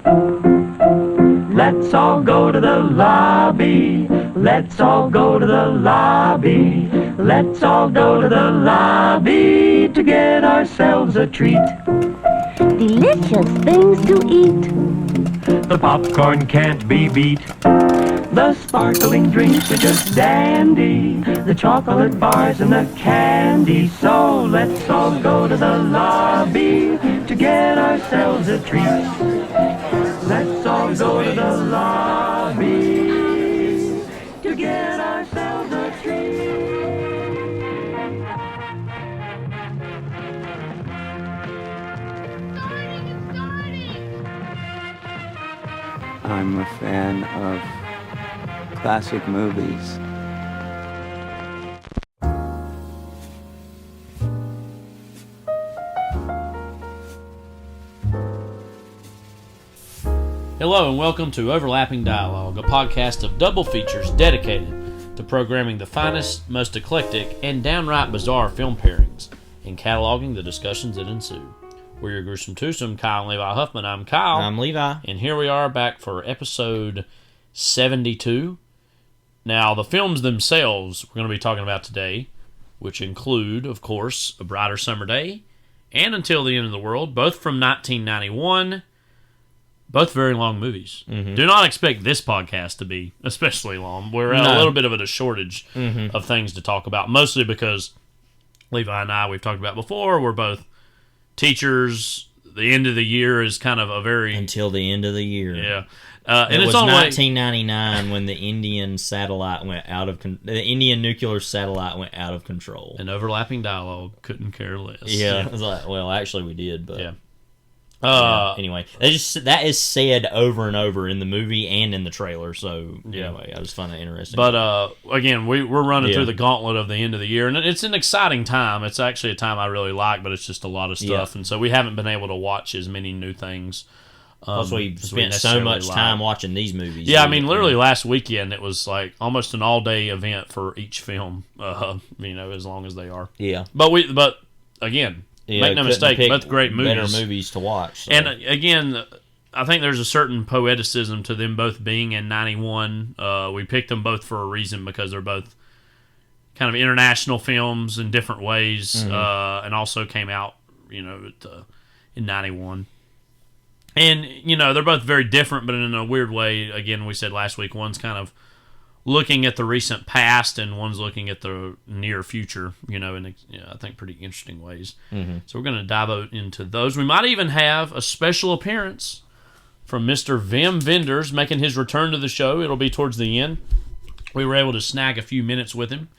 Let's all go to the lobby. Let's all go to the lobby. Let's all go to the lobby to get ourselves a treat. Delicious things to eat. The popcorn can't be beat. The sparkling drinks are just dandy. The chocolate bars and the candy. So let's all go to the lobby to get ourselves a treat. Let's all go to the lobby to get ourselves a treat. I'm a fan of classic movies. Hello and welcome to Overlapping Dialogue, a podcast of double features dedicated to programming the finest, most eclectic, and downright bizarre film pairings and cataloging the discussions that ensue. We're your gruesome twosome, Kyle and Levi Huffman. I'm Kyle. I'm Levi. And here we are back for episode 72. Now, the films themselves we're going to be talking about today, which include, of course, A Brighter Summer Day and Until the End of the World, both from 1991. Both very long movies. Mm-hmm. Do not expect this podcast to be especially long. We're at a little bit of a shortage of things to talk about, mostly because Levi and I, we've talked about before, we're both teachers. The end of the year is kind of a very... Until the end of the year. Yeah. And it was 1999 when the Indian satellite went out of... the Indian nuclear satellite went out of control. An Overlapping Dialogue couldn't care less. Yeah. It was like, well, actually we did, but... Yeah. Anyway, that is said over and over in the movie and in the trailer. So anyway, I just find that interesting. But again, we're running through the gauntlet of the end of the year, and it's an exciting time. It's actually a time I really like, but it's just a lot of stuff, and so we haven't been able to watch as many new things. Plus, we spent so much time watching these movies. Yeah, I mean, literally last weekend it was like almost an all-day event for each film. As long as they are. Yeah, but again. Yeah, make no mistake, both great movies. Better movies to watch. So. And again, I think there's a certain poeticism to them both being in 91. We picked them both for a reason because they're both kind of international films in different ways, and also came out, in 91. And, they're both very different, but in a weird way. Again, we said last week, one's kind of looking at the recent past and one's looking at the near future, in I think pretty interesting ways. Mm-hmm. So we're going to dive into those. We might even have a special appearance from Mr. Wim Wenders making his return to the show. It'll be towards the end. We were able to snag a few minutes with him,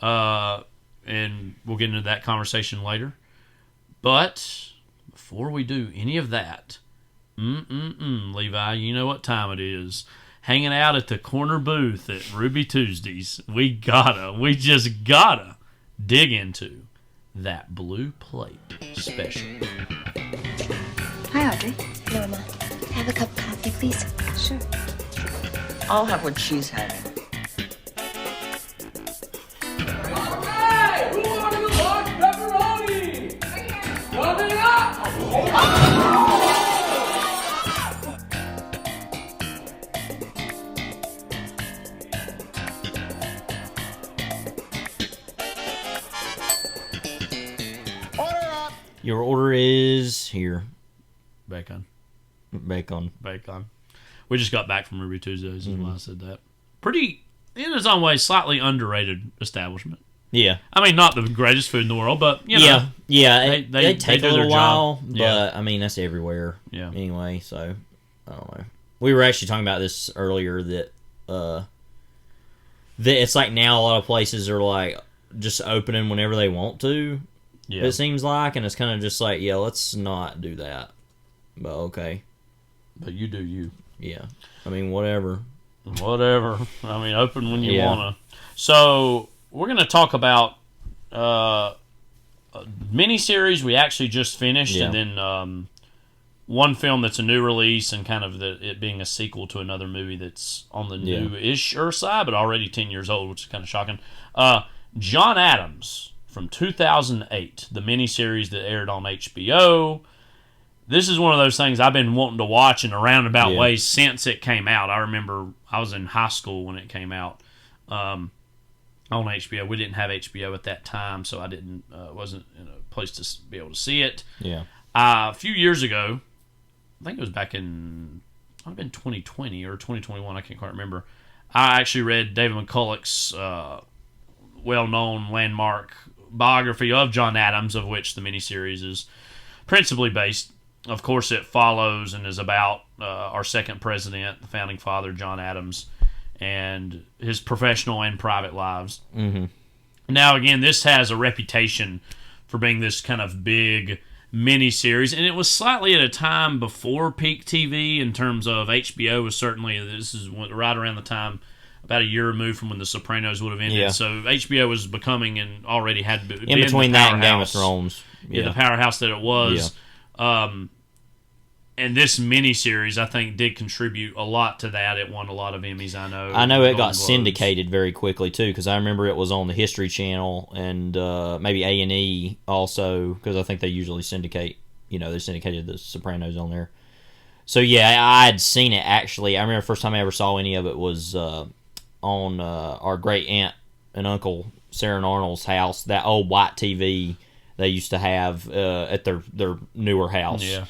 and we'll get into that conversation later. But before we do any of that, Levi, you know what time it is. Hanging out at the corner booth at Ruby Tuesdays, we just gotta dig into that Blue Plate special. Hi, Audrey. Norma, have a cup of coffee, please. Sure. I'll have what she's having. Hey, who wants to watch pepperoni? Coming up! Your order is here. Bacon. We just got back from Ruby Tuesdays, is why I said that. Pretty, in its own way, slightly underrated establishment. Yeah. I mean, not the greatest food in the world, but, Yeah, they take do a little their while, job. but, Yeah. I mean, that's everywhere. Yeah. Anyway, so, I don't know. We were actually talking about this earlier, that it's like now a lot of places are, like, just opening whenever they want to. Yeah. It seems like, and it's kind of just like, let's not do that. But okay. But you do you. Yeah. I mean, whatever. I mean, open when you want to. So, we're going to talk about a miniseries we actually just finished, and then one film that's a new release, and kind of it being a sequel to another movie that's on the new-ish side, but already 10 years old, which is kind of shocking. John Adams from 2008, the miniseries that aired on HBO. this is one of those things I've been wanting to watch in a roundabout Yeah. way since it came out. I remember I was in high school when it came out on HBO. We didn't have HBO at that time, so I didn't wasn't in a place to be able to see it. Yeah. A few years ago, I think it was back in, might have been 2020 or 2021, I can't quite remember. I actually read David McCulloch's well-known landmark biography of John Adams, of which the miniseries is principally based. Of course, it follows and is about our second president, the founding father, John Adams, and his professional and private lives. Mm-hmm. Now, again, this has a reputation for being this kind of big miniseries, and it was slightly at a time before peak TV in terms of HBO was certainly, this is right around the time, about a year removed from when The Sopranos would have ended. Yeah. So HBO was becoming and already had been In between the that and Game of powerhouse. Thrones. Yeah, the powerhouse that it was. And this miniseries, I think, did contribute a lot to that. It won a lot of Emmys, I know. I know it Golden got Globes. syndicated very quickly too, because I remember it was on the History Channel and maybe A&E also, because I think they usually syndicate. They syndicated The Sopranos on there. So yeah, I had seen it actually. I remember the first time I ever saw any of it was on our great aunt and uncle Sarah and Arnold's house. That old white TV they used to have at their newer house. Yeah.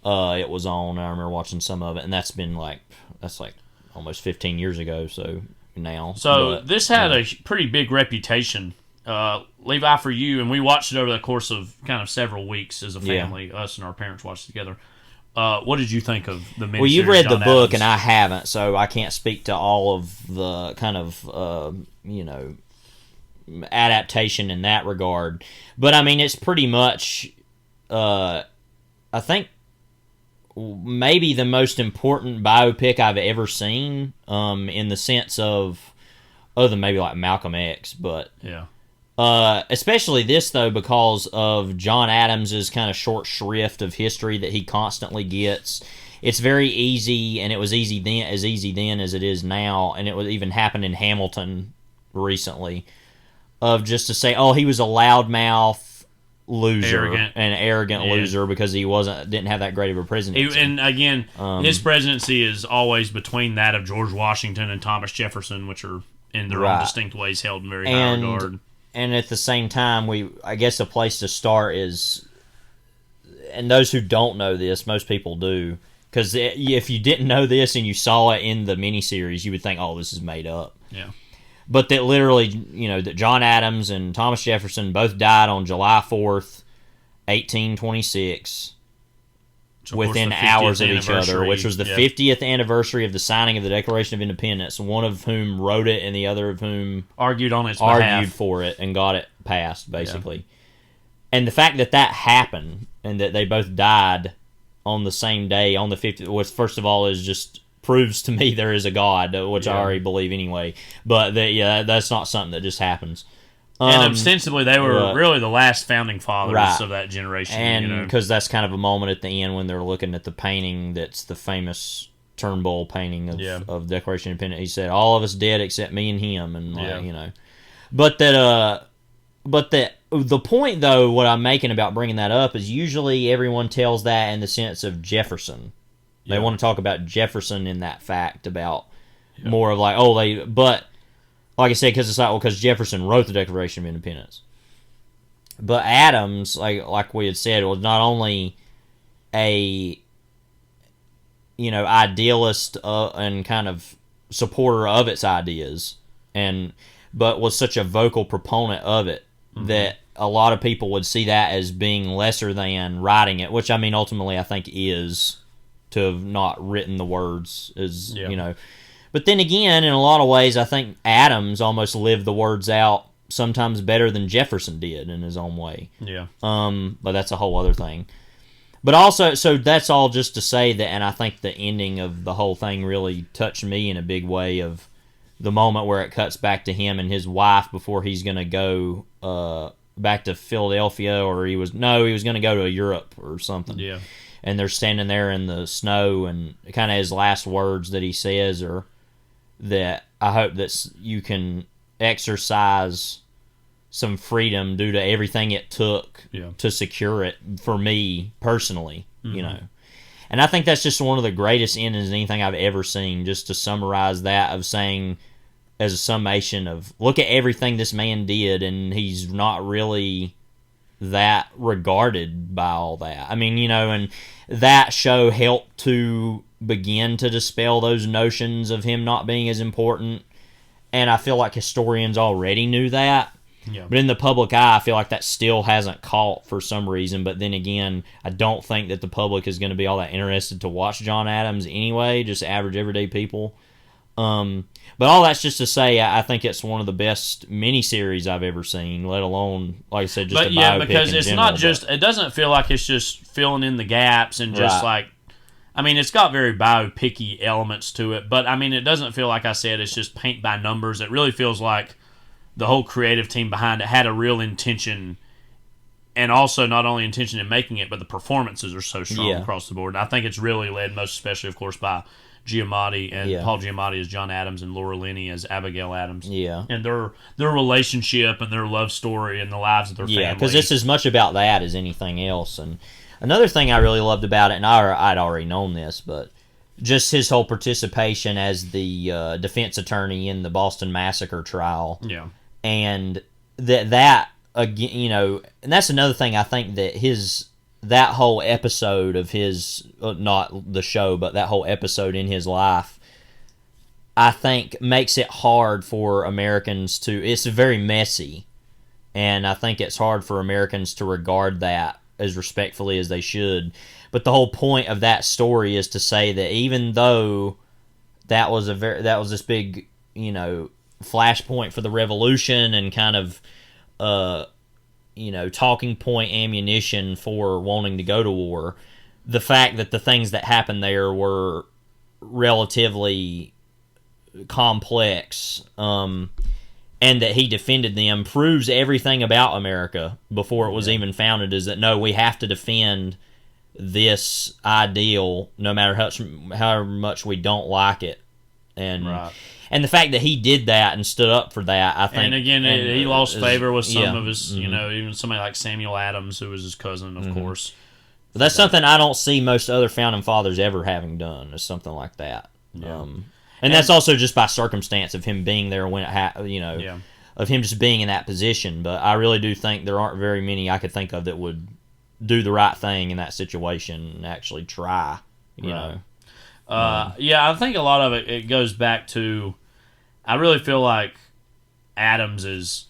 It was on. I remember watching some of it, and that's like almost 15 years ago. So now, This had a pretty big reputation. Levi, for you, and we watched it over the course of kind of several weeks as a family. Us and our parents watched it together. What did you think of the miniseries? Well, you've read the John book, Adams? and I haven't, so I can't speak to all of the kind of adaptation in that regard. But I mean, it's pretty much, I think, maybe the most important biopic I've ever seen, in the sense of, other than maybe like Malcolm X, but Yeah. especially this though, because of John Adams's kind of short shrift of history that he constantly gets. It's very easy, and it was easy then as it is now, and it would even happen in Hamilton recently, of just to say, oh, he was a loudmouth loser, an arrogant loser because he didn't have that great of a presidency. And again, his presidency is always between that of George Washington and Thomas Jefferson, which are in their own distinct ways held in very high regard. And at the same time, I guess a place to start is, and those who don't know this, most people do, because if you didn't know this and you saw it in the miniseries, you would think, oh, this is made up. Yeah. But that literally, that John Adams and Thomas Jefferson both died on July 4th, 1826, within hours of each other, which was the 50th anniversary of the signing of the Declaration of Independence, one of whom wrote it and the other of whom argued for it and got it passed, basically. Yeah. And the fact that happened and that they both died on the same day, on the 50th, which first of all is just proves to me there is a God, which I already believe anyway. But that's not something that just happens. And ostensibly, they were really the last founding fathers of that generation. And because that's kind of a moment at the end when they're looking at the painting that's the famous Turnbull painting of Declaration of Independence. He said, all of us dead except me and him. And, But the point, though, what I'm making about bringing that up is usually everyone tells that in the sense of Jefferson. They want to talk about Jefferson in that fact about more of like, but like I said, because it's like, because Jefferson wrote the Declaration of Independence. But Adams, like we had said, was not only a idealist and kind of supporter of its ideas, but was such a vocal proponent of it that a lot of people would see that as being lesser than writing it, which I mean ultimately I think is to have not written the words is But then again, in a lot of ways, I think Adams almost lived the words out sometimes better than Jefferson did in his own way. Yeah. But that's a whole other thing. But also, so that's all just to say that, and I think the ending of the whole thing really touched me in a big way, of the moment where it cuts back to him and his wife before he's going to go back to Philadelphia, or he was going to go to Europe or something. Yeah. And they're standing there in the snow, and kind of his last words that he says are that I hope that you can exercise some freedom due to everything it took to secure it for me personally. you know. And I think that's just one of the greatest endings in anything I've ever seen, just to summarize that, of saying, as a summation of, look at everything this man did, and he's not really that regarded by all that. I mean, you know, and that show helped to begin to dispel those notions of him not being as important, and I feel like historians already knew that. Yeah. But in the public eye, I feel like that still hasn't caught for some reason. But then again, I don't think that the public is going to be all that interested to watch John Adams anyway, just average everyday people. But all that's just to say, I think it's one of the best miniseries I've ever seen, let alone, like I said, just a biopic because in it's general, not just, it doesn't feel like it's just filling in the gaps and just Right. like, I mean, it's got very biopic-y elements to it, but I mean, it doesn't feel like I said it's just paint by numbers. It really feels like the whole creative team behind it had a real intention, and also not only intention in making it, but the performances are so strong across the board. And I think it's really led most especially, of course, by Giamatti and Paul Giamatti as John Adams and Laura Linney as Abigail Adams. Yeah. And their relationship and their love story and the lives of their family. Yeah, because it's as much about that as anything else. And another thing I really loved about it, and I'd already known this, but just his whole participation as the defense attorney in the Boston Massacre trial. Yeah. And that again, you know, and that's another thing I think that whole episode of his, not the show, but that whole episode in his life, I think makes it hard for Americans to, it's very messy, and I think it's hard for Americans to regard that as respectfully as they should. But the whole point of that story is to say that even though that was this big, you know, flashpoint for the revolution and kind of you know, talking point ammunition for wanting to go to war, the fact that the things that happened there were relatively complex, and that he defended them, proves everything about America before it was even founded, is that no, we have to defend this ideal no matter how much we don't like it. And and the fact that he did that and stood up for that, I think. And again, he lost favor with some of his, you know, even somebody like Samuel Adams, who was his cousin, of course. But that's something I don't see most other founding fathers ever having done, is something like that. Yeah. And that's also just by circumstance of him being there when it you know, of him just being in that position. But I really do think there aren't very many I could think of that would do the right thing in that situation and actually try, you know. Yeah, I think a lot of it goes back to, I really feel like Adams is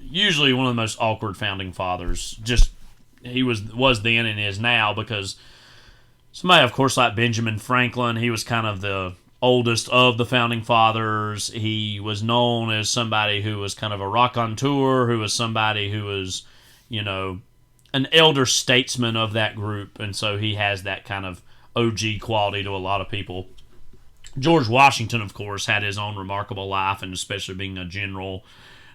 usually one of the most awkward founding fathers. Just, he was then and is now, because somebody, of course, like Benjamin Franklin, he was kind of the oldest of the founding fathers. He was known as somebody who was kind of a raconteur, who was somebody who was, you know, an elder statesman of that group, and so he has that kind of OG quality to a lot of people. George Washington, of course, had his own remarkable life, and especially being a general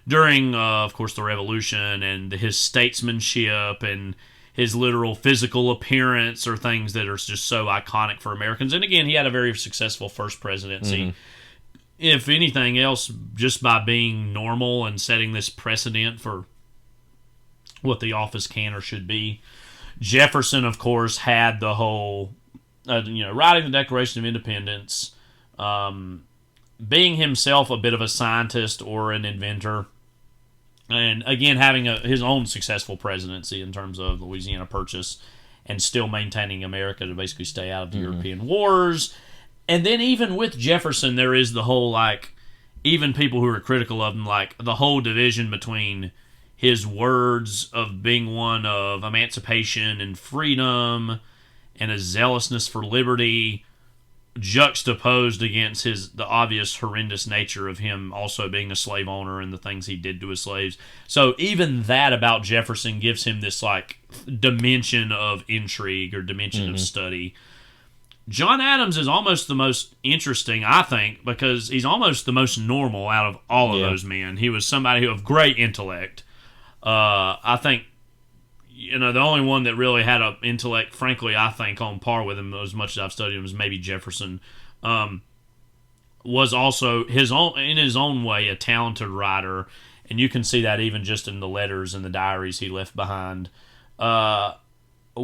during, of course, the Revolution, and his statesmanship and his literal physical appearance are things that are just so iconic for Americans. And again, he had a very successful first presidency. If anything else, just by being normal and setting this precedent for what the office can or should be. Jefferson, of course, had the whole, you know, writing the Declaration of Independence, being himself a bit of a scientist or an inventor, and again having his own successful presidency in terms of Louisiana Purchase, and still maintaining America to basically stay out of the European wars. And then even with Jefferson, there is the whole, like, even people who are critical of him, like the whole division between his words of being one of emancipation and freedom and a zealousness for liberty, juxtaposed against the obvious horrendous nature of him also being a slave owner and the things he did to his slaves. So even that about Jefferson gives him this, like, dimension of intrigue or dimension of study. John Adams is almost the most interesting, I think, because he's almost the most normal out of all of those men. He was somebody of great intellect. I think, you know, the only one that really had an intellect, frankly, I think, on par with him, as much as I've studied him, was maybe Jefferson. Was also in his own way a talented writer, and you can see that even just in the letters and the diaries he left behind.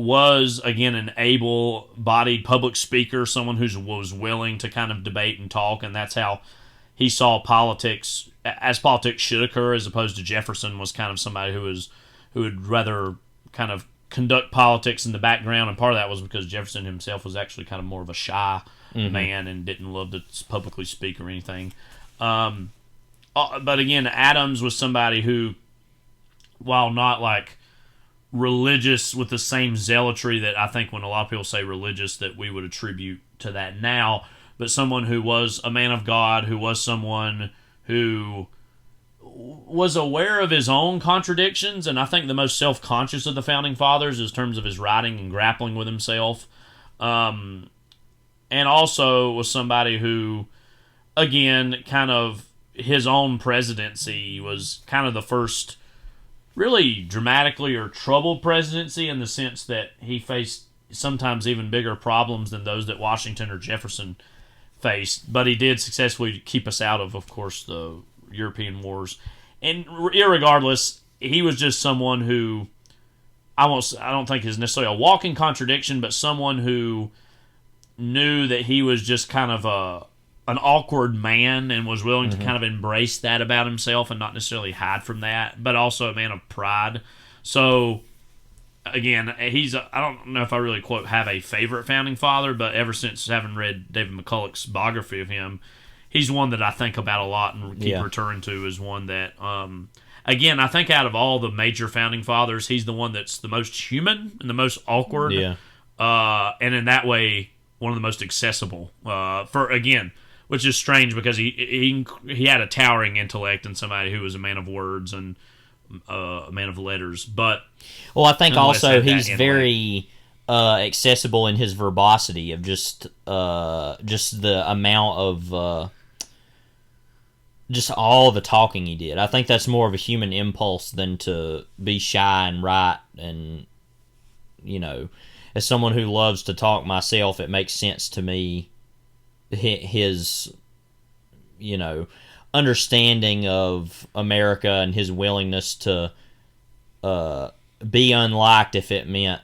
was, again, an able-bodied public speaker, someone who was willing to kind of debate and talk, and that's how he saw politics as politics should occur, as opposed to Jefferson was kind of somebody who would rather kind of conduct politics in the background, and part of that was because Jefferson himself was actually kind of more of a shy man and didn't love to publicly speak or anything. But again, Adams was somebody who, while not like religious with the same zealotry that I think when a lot of people say religious that we would attribute to that now, but someone who was a man of God, who was someone who was aware of his own contradictions, and I think the most self-conscious of the Founding Fathers in terms of his writing and grappling with himself. And also was somebody who, again, kind of his own presidency was kind of the first really dramatically or troubled presidency in the sense that he faced sometimes even bigger problems than those that Washington or Jefferson faced, but he did successfully keep us out of course, the European wars. And irregardless, he was just someone who I don't think is necessarily a walking contradiction, but someone who knew that he was just kind of an awkward man and was willing to kind of embrace that about himself and not necessarily hide from that, but also a man of pride. So, again, I don't know if I really, quote, have a favorite Founding Father, but ever since having read David McCulloch's biography of him, he's one that I think about a lot and keep returning to as one that, again, I think out of all the major Founding Fathers, he's the one that's the most human and the most awkward. Yeah. And in that way, one of the most accessible. Which is strange because he had a towering intellect and somebody who was a man of words and a man of letters. But I think also he's very accessible in his verbosity of just the amount of just all the talking he did. I think that's more of a human impulse than to be shy and write. And as someone who loves to talk myself, it makes sense to me. His, understanding of America and his willingness to be unliked if it meant,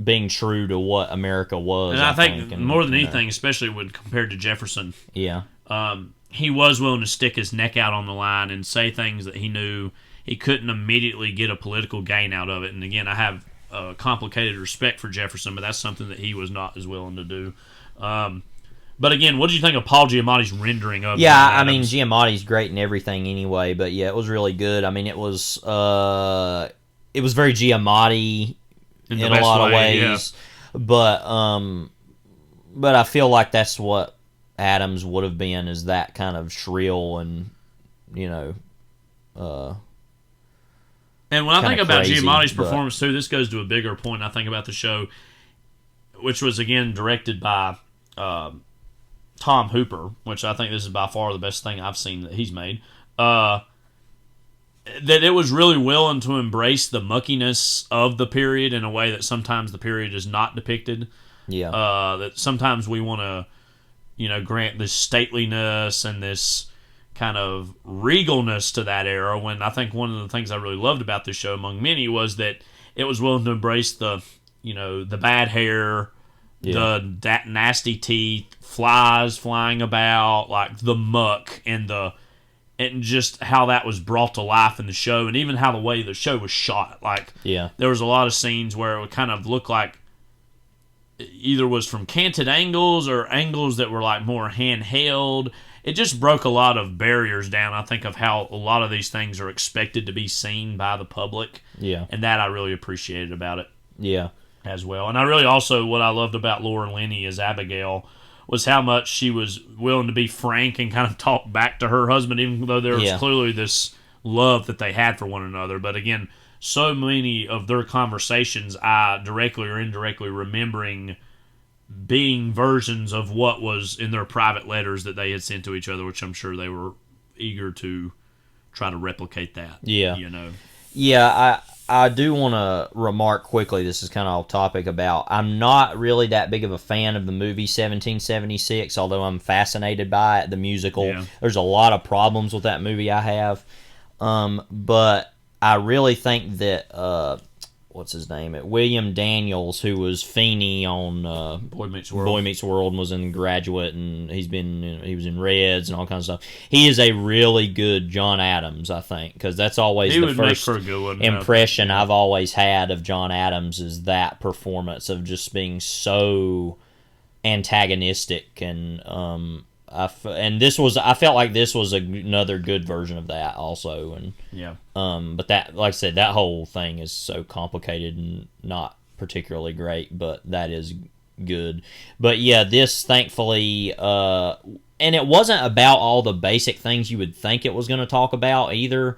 being true to what America was. And I think more than anything, especially when compared to Jefferson, he was willing to stick his neck out on the line and say things that he knew he couldn't immediately get a political gain out of it. And again, I have complicated respect for Jefferson, but that's something that he was not as willing to do. But again, what did you think of Paul Giamatti's rendering of? Yeah, I mean, Giamatti's great in everything anyway, but yeah, it was really good. I mean, it was very Giamatti in a lot of ways, but I feel like that's what Adams would have been, is that kind of shrill and And when I think about Giamatti's performance too, this goes to a bigger point I think about the show, which was again directed by Tom Hooper, which I think this is by far the best thing I've seen that he's made. That it was really willing to embrace the muckiness of the period in a way that sometimes the period is not depicted. Yeah. That sometimes we want to, grant this stateliness and this kind of regalness to that era, when I think one of the things I really loved about this show, among many, was that it was willing to embrace the bad hair, that nasty teeth, flies flying about, like the muck, and just how that was brought to life in the show, and even how the way the show was shot. Like, there was a lot of scenes where it would kind of look like either was from canted angles or angles that were like more handheld. It just broke a lot of barriers down, I think, of how a lot of these things are expected to be seen by the public. Yeah. And that I really appreciated about it. Yeah. As well. And I really also, what I loved about Laura Linney as Abigail was how much she was willing to be frank and kind of talk back to her husband, even though there was clearly this love that they had for one another. But again, so many of their conversations, I directly or indirectly remembering being versions of what was in their private letters that they had sent to each other, which I'm sure they were eager to try to replicate that. Yeah. Yeah, I do want to remark quickly, this is kind of off topic, about I'm not really that big of a fan of the movie 1776, although I'm fascinated by it, the musical. Yeah. There's a lot of problems with that movie I have. But I really think that what's his name? William Daniels, who was Feeney on Boy Meets World. Boy Meets World, and was in Graduate, and he was in Reds and all kinds of stuff. He is a really good John Adams, I think, because that's always the first impression I've always had of John Adams is that performance of just being so antagonistic, and I felt like this was another good version of that also, and but that, like I said, that whole thing is so complicated and not particularly great, but that is good. But yeah, this thankfully, and it wasn't about all the basic things you would think it was going to talk about either.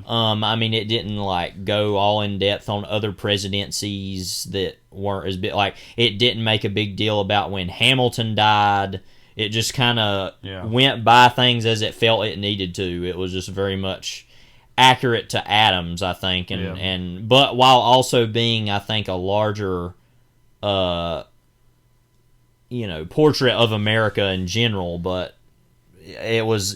I mean, it didn't like go all in depth on other presidencies that weren't as big. Like, it didn't make a big deal about when Hamilton died. It just kind of went by things as it felt it needed to. It was just very much accurate to Adams, I think, and but while also being, I think, a larger, portrait of America in general. But it was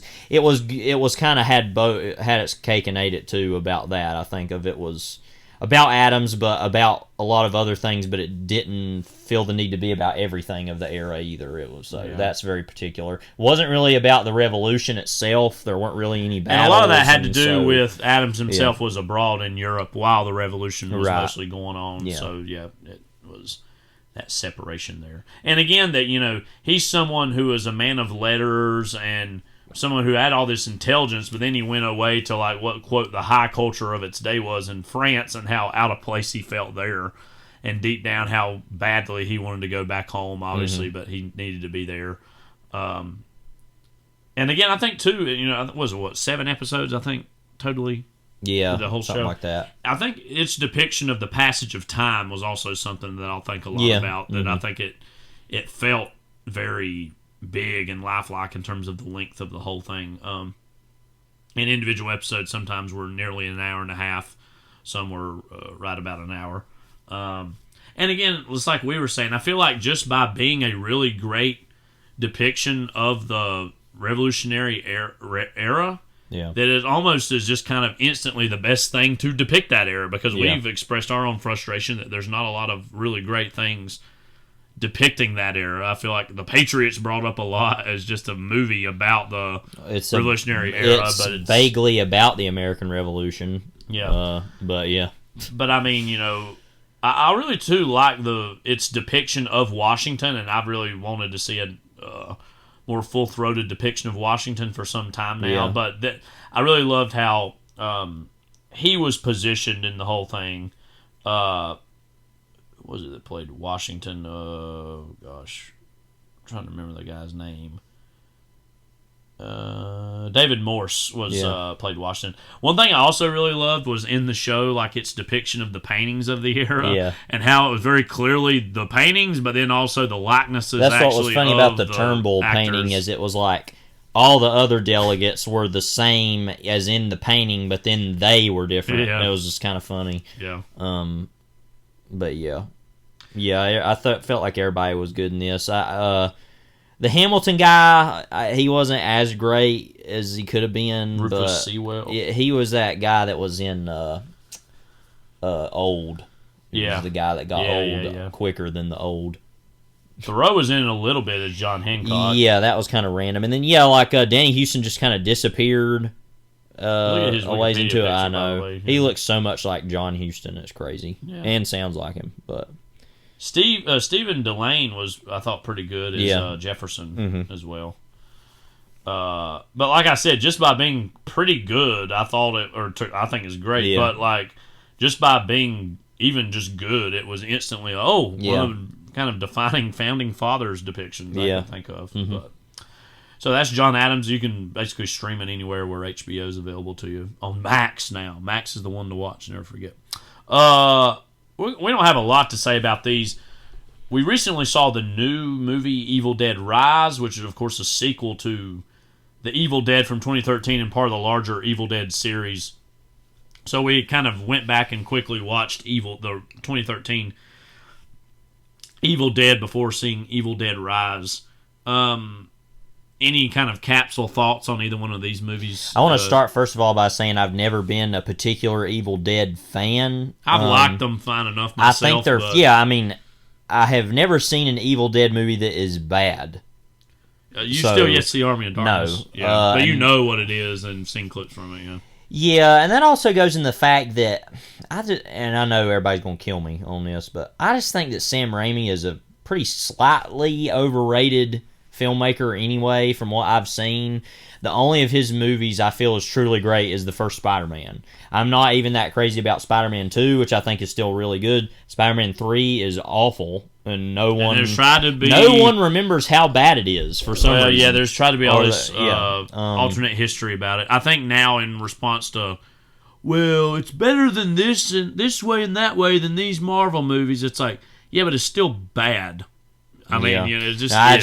kind of had its cake and ate it too about that. I think of it was about Adams, but about a lot of other things, but it didn't feel the need to be about everything of the era either. It was that's very particular. It wasn't really about the revolution itself. There weren't really any battles. And a lot of that had to do with Adams himself was abroad in Europe while the revolution was mostly going on. So it was that separation there. And again, that he's someone who is a man of letters and someone who had all this intelligence, but then he went away to like what, quote, the high culture of its day was in France, and how out of place he felt there, and deep down how badly he wanted to go back home, obviously, but he needed to be there. And again, I think too, was it 7 episodes? I think totally. Yeah, the whole something show like that. I think its depiction of the passage of time was also something that I'll think a lot about. That I think it felt very big and lifelike in terms of the length of the whole thing. And individual episodes sometimes were nearly an hour and a half. Some were right about an hour. And again, it's like we were saying, I feel like just by being a really great depiction of the Revolutionary era, that it almost is just kind of instantly the best thing to depict that era, because we've expressed our own frustration that there's not a lot of really great things depicting that era. I feel like The Patriots brought up a lot as just a movie about the Revolutionary era, but it's vaguely about the American Revolution. But I mean, I really too like its depiction of Washington, and I've really wanted to see a more full-throated depiction of Washington for some time now. But I really loved how he was positioned in the whole thing. What was it that played Washington? I'm trying to remember the guy's name. David Morse was played Washington. One thing I also really loved was in the show, like its depiction of the paintings of the era, and how it was very clearly the paintings, but then also the likenesses. That's what was funny about the Turnbull painting, is it was like all the other delegates were the same as in the painting, but then they were different. It was just kind of funny. But I felt like everybody was good in this. The Hamilton guy, he wasn't as great as he could have been. Rufus Sewell. He was that guy that was in Old. He was the guy that got old quicker than the Old. Thoreau was in it a little bit as John Hancock. Yeah, that was kind of random. And then, Danny Houston just kind of disappeared a ways into it. I know. He looks so much like John Houston. It's crazy. And sounds like him, but... Stephen Delane was, I thought, pretty good as Jefferson as well. But like I said, just by being pretty good, I think it's great. But like, just by being even just good, it was instantly one of kind of defining founding fathers depictions I can think of. But, so that's John Adams. You can basically stream it anywhere where HBO is available to you on Max now. Max is the one to watch. Never forget. We don't have a lot to say about these. We recently saw the new movie Evil Dead Rise, which is, of course, a sequel to The Evil Dead from 2013 and part of the larger Evil Dead series. So we kind of went back and quickly watched the 2013 Evil Dead before seeing Evil Dead Rise. any kind of capsule thoughts on either one of these movies? I want to start first of all by saying I've never been a particular Evil Dead fan. I've liked them fine enough myself. I think they're I mean, I have never seen an Evil Dead movie that is bad. You still yet to see Army of Darkness. No. Yeah, but you know what it is and seen clips from it, yeah. Yeah, and that also goes in the fact that and I know everybody's going to kill me on this, but I just think that Sam Raimi is a pretty slightly overrated filmmaker anyway from what I've seen. The only of his movies I feel is truly great is the first Spider-Man. I'm not even that crazy about Spider-Man 2, which I think is still really good. Spider-Man 3 is awful, and no one remembers how bad it is for some reason. Yeah, there's tried to be all this alternate history about it. I think now in response to, well, it's better than this and this way and that way than these Marvel movies, it's like, yeah, but it's still bad. I mean, it just I've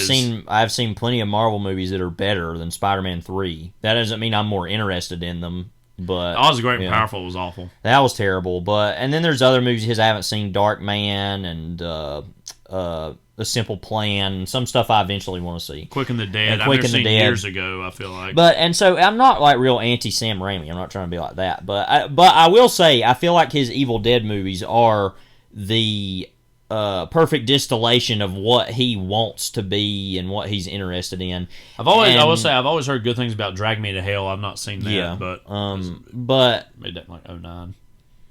seen plenty of Marvel movies that are better than Spider-Man 3. That doesn't mean I'm more interested in them. But Oz the Great and Powerful was awful. That was terrible. And then there's other movies his I haven't seen, Dark Man and The Simple Plan. Some stuff I eventually want to see. Quick and the Dead. I've never seen years ago, I feel like. And so I'm not like real anti Sam Raimi. I'm not trying to be like that. But I will say I feel like his Evil Dead movies are the perfect distillation of what he wants to be and what he's interested in. I've always heard good things about Drag Me to Hell. I've not seen that, but made that in like 2009.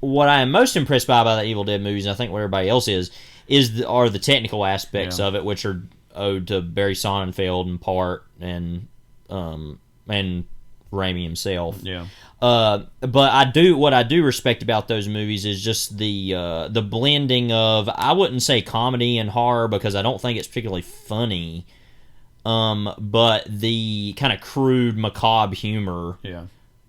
What I am most impressed by the Evil Dead movies, and I think what everybody else are the technical aspects of it, which are owed to Barry Sonnenfeld in part and Raimi himself. Yeah. But what I do respect about those movies is just the blending of, I wouldn't say comedy and horror because I don't think it's particularly funny, but the kind of crude, macabre humor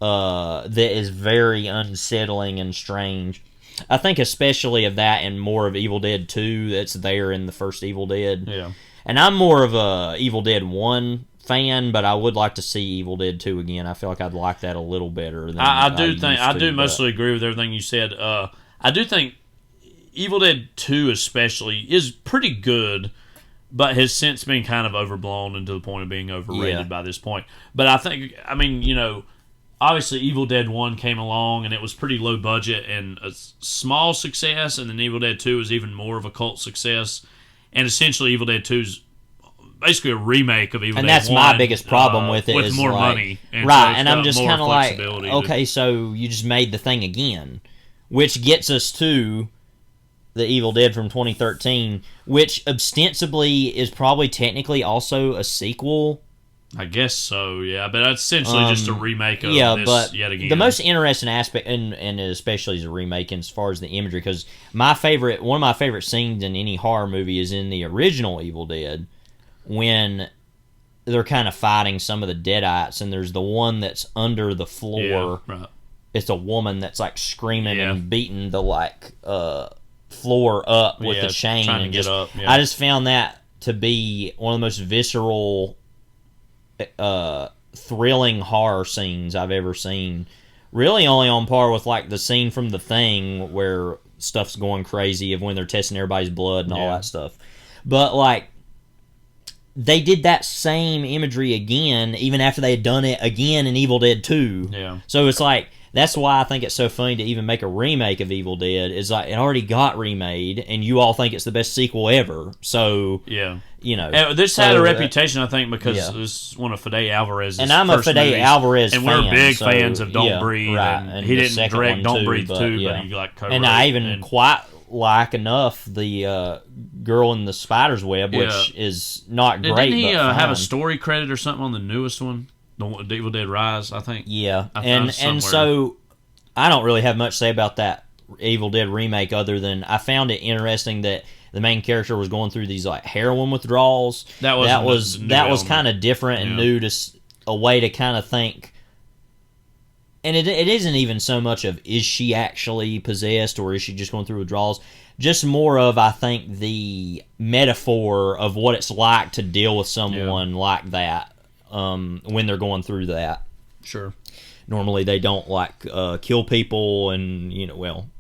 that is very unsettling and strange. I think especially of that and more of Evil Dead 2 that's there in the first Evil Dead. Yeah. And I'm more of a Evil Dead 1 fan, but I would like to see Evil Dead 2 again. I feel like I'd like that a little better than I do mostly agree with everything you said. I do think Evil Dead 2 especially is pretty good, but has since been kind of overblown and to the point of being overrated by this point. But I mean, obviously Evil Dead 1 came along and it was pretty low budget and a small success, and then Evil Dead 2 was even more of a cult success. And essentially Evil Dead 2 is basically a remake of Evil Dead 1. And that's my biggest problem with it. With is more like, money. And right, so and I'm just kind of like, okay, so you just made the thing again. Which gets us to the Evil Dead from 2013, which ostensibly is probably technically also a sequel. I guess so, yeah. But it's essentially just a remake of this yet again. The most interesting aspect, and especially as a remake as far as the imagery, because one of my favorite scenes in any horror movie is in the original Evil Dead, when they're kind of fighting some of the deadites, and there's the one that's under the floor. Yeah, right. It's a woman that's like screaming and beating the floor up with the chain. Trying to get up. Yeah. I just found that to be one of the most visceral, thrilling horror scenes I've ever seen. Really only on par with like the scene from The Thing where stuff's going crazy of when they're testing everybody's blood and all that stuff. But like, they did that same imagery again, even after they had done it again in Evil Dead 2. Yeah. So it's like, that's why I think it's so funny to even make a remake of Evil Dead. Is like, it already got remade, and you all think it's the best sequel ever. So, this had a reputation, I think, because this is one of Fede Alvarez's and I'm a Fede Alvarez fan. And we're big fans of Don't Breathe. Right. And he didn't direct Don't Breathe 2, but he like co-wrote. And I even quite like enough the Girl in the Spider's Web, which is not great. Didn't he but have a story credit or something on the newest one? The Evil Dead Rise, I think. Yeah, and so I don't really have much to say about that Evil Dead remake other than I found it interesting that the main character was going through these like heroin withdrawals. That was kind of different and new to a way to kind of think. And it isn't even so much of is she actually possessed or is she just going through withdrawals. Just more of, I think, the metaphor of what it's like to deal with someone like that when they're going through that. Sure. normally they don't like kill people and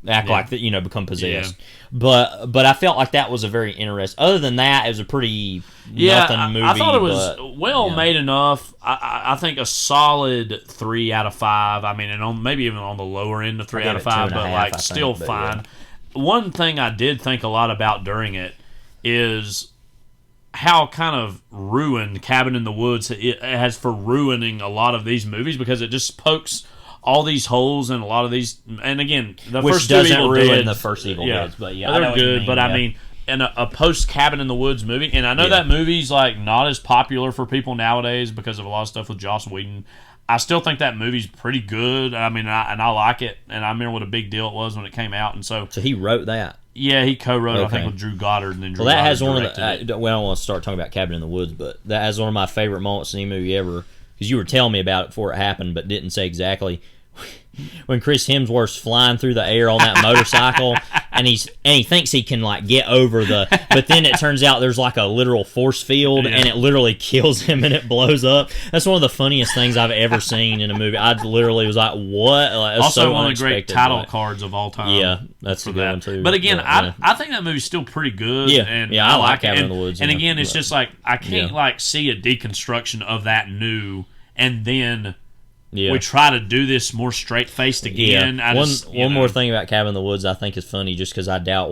act like that, become possessed. But I felt like that was a very interesting. Other than that, it was a pretty nothing movie. I thought it was made enough. I think a solid 3 out of 5. I mean, and maybe even on the lower end of 3 out of 5, but like still fine. One thing I did think a lot about during it is how kind of ruined Cabin in the Woods it has for ruining a lot of these movies, because it just pokes all these holes in a lot of these. And again, the Which first doesn't Evil ruin Dead, the first Evil Deads, but they're good. But I mean, in a post Cabin in the Woods movie, and I know that movie's like not as popular for people nowadays because of a lot of stuff with Joss Whedon. I still think that movie's pretty good. I mean, I like it, and I remember what a big deal it was when it came out. And so he wrote that. Yeah, he co-wrote I think with Drew Goddard, and then Drew that Goddard has one of directed it. I don't want to start talking about Cabin in the Woods, but that has one of my favorite moments in any movie ever, because you were telling me about it before it happened, but didn't say exactly. When Chris Hemsworth's flying through the air on that motorcycle, and he thinks he can like get over but then it turns out there's like a literal force field, and it literally kills him and it blows up. That's one of the funniest things I've ever seen in a movie. I literally was like, what? Like, also so one of the great title cards of all time. Yeah, that's a good one too. But again, I think that movie's still pretty good. I like Cabin in the Woods. And again, it's just like I can't like see a deconstruction of that new, and then we try to do this more straight-faced again. One more thing about Cabin in the Woods I think is funny, just because I doubt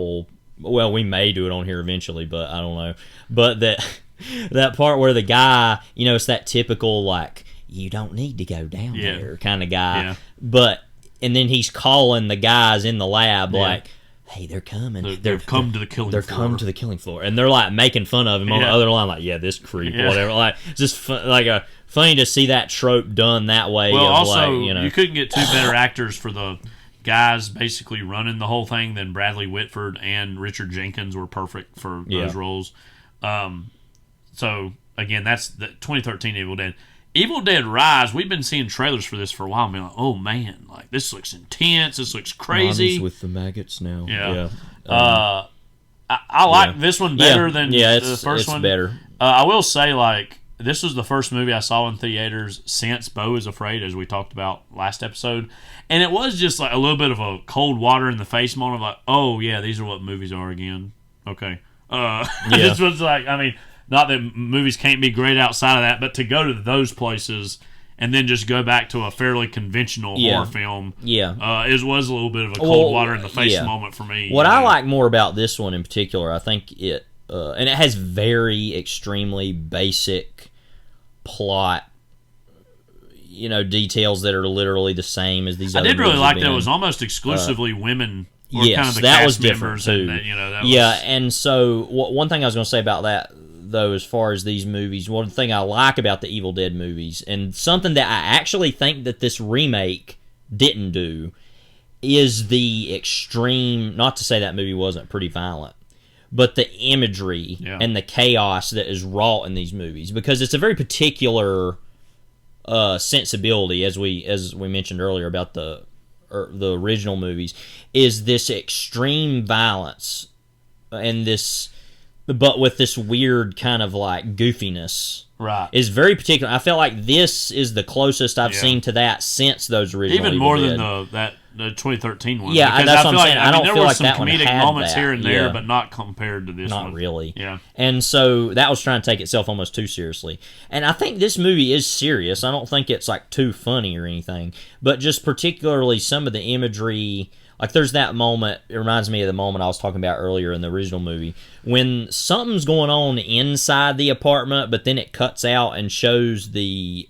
we may do it on here eventually, but I don't know. But that part where the guy, it's that typical, like, you don't need to go down there kind of guy. Yeah. But, and then he's calling the guys in the lab, like, hey, they're coming. They've come to the killing floor. They're come to the killing floor. And they're, like, making fun of him on the other line, like, this creep, or whatever. Like, just funny to see that trope done that way. Well, also, you couldn't get two better actors for the guys basically running the whole thing than Bradley Whitford and Richard Jenkins were perfect for those roles. So, again, that's the 2013 Evil Dead. Evil Dead Rise, we've been seeing trailers for this for a while, and being like, oh, man, like, this looks intense, this looks crazy. Mommy's with the maggots now. Yeah. I like this one better than the first one. It's better. I will say, like, this was the first movie I saw in theaters since Beau is Afraid, as we talked about last episode. And it was just like a little bit of a cold water in the face moment of like, oh, yeah, these are what movies are again. Okay. This was like, I mean, not that movies can't be great outside of that, but to go to those places and then just go back to a fairly conventional horror film, it was a little bit of a cold water in the face moment for me. What I like more about this one in particular, I think it, and it has very extremely basic plot, details that are literally the same as these other movies. I did really like that it was almost exclusively women. Yes, kind of the that cast was different too. And so one thing I was going to say about that, though, as far as these movies, one thing I like about the Evil Dead movies, and something that I actually think that this remake didn't do, is the extreme, not to say that movie wasn't pretty violent, but the imagery and the chaos that is wrought in these movies, because it's a very particular sensibility, as we mentioned earlier about the original movies, is this extreme violence and this, but with this weird kind of like goofiness. Right. Is very particular. I felt like this is the closest I've seen to that since those original Even Evil more Dead. than the 2013 one. Yeah, because that's what I'm saying. I don't there feel were like some that one comedic had moments that. here and there, but not compared to this one. Not really. Yeah. And so that was trying to take itself almost too seriously. And I think this movie is serious. I don't think it's like too funny or anything, but just particularly some of the imagery. Like, there's that moment, it reminds me of the moment I was talking about earlier in the original movie, when something's going on inside the apartment, but then it cuts out and shows the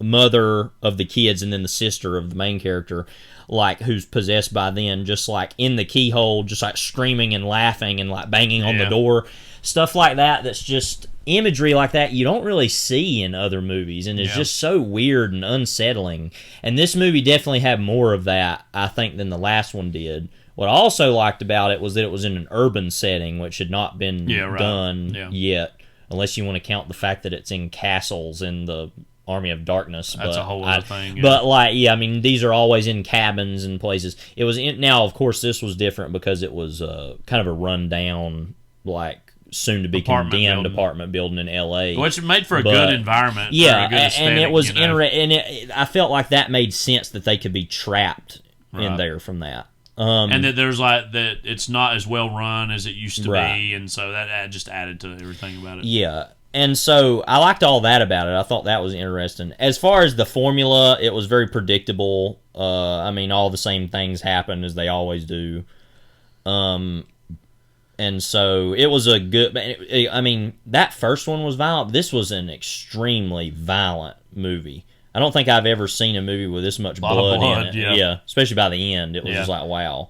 mother of the kids and then the sister of the main character, like, who's possessed by them, just like in the keyhole, just like screaming and laughing and like banging on the door. Stuff like that, that's just imagery like that you don't really see in other movies, and it's just so weird and unsettling. And this movie definitely had more of that, I think, than the last one did. What I also liked about it was that it was in an urban setting, which had not been done yet, unless you want to count the fact that it's in castles in the Army of Darkness. That's a whole other thing. Yeah. But, like, I mean, these are always in cabins and places. It was now, of course, this was different because it was kind of a rundown, like, soon to be Apartment condemned building. apartment building in L.A. Which made for a good environment. Yeah, or a good and it was aesthetic, and I felt like that made sense that they could be trapped in there from that. And that there's like that it's not as well run as it used to Right. be, and so that just added to everything about it. Yeah. And so I liked all that about it. I thought that was interesting. As far as the formula, it was very predictable. I mean, all the same things happen as they always do. And so it was a good... I mean, that first one was violent. This was an extremely violent movie. I don't think I've ever seen a movie with this much blood in it. Yeah. Especially by the end. It was just like, wow.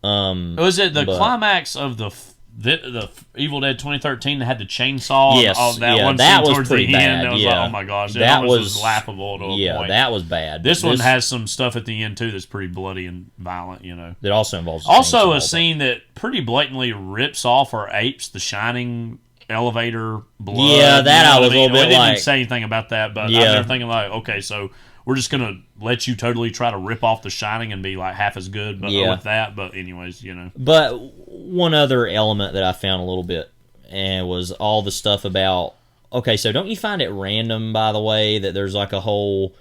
Was it the climax of the Evil Dead 2013 that had the chainsaw? Yes, and that yeah, one that scene was towards pretty the bad. end. That was Yeah. like, oh my gosh, That was laughable to a point. that was bad. This one has some stuff at the end too that's pretty bloody and violent. You know, that also involves also a chainsaw, scene that pretty blatantly rips off or apes the Shining elevator blood. Yeah, that you know I was what a little We bit didn't like- say anything about that, but Yeah. I'm there thinking like, okay, so we're just gonna let you totally try to rip off the Shining and be like half as good, but with that. But anyways, you know. But one other element that I found a little bit and was all the stuff about. Okay, so don't you find it random, by the way, that there's like a whole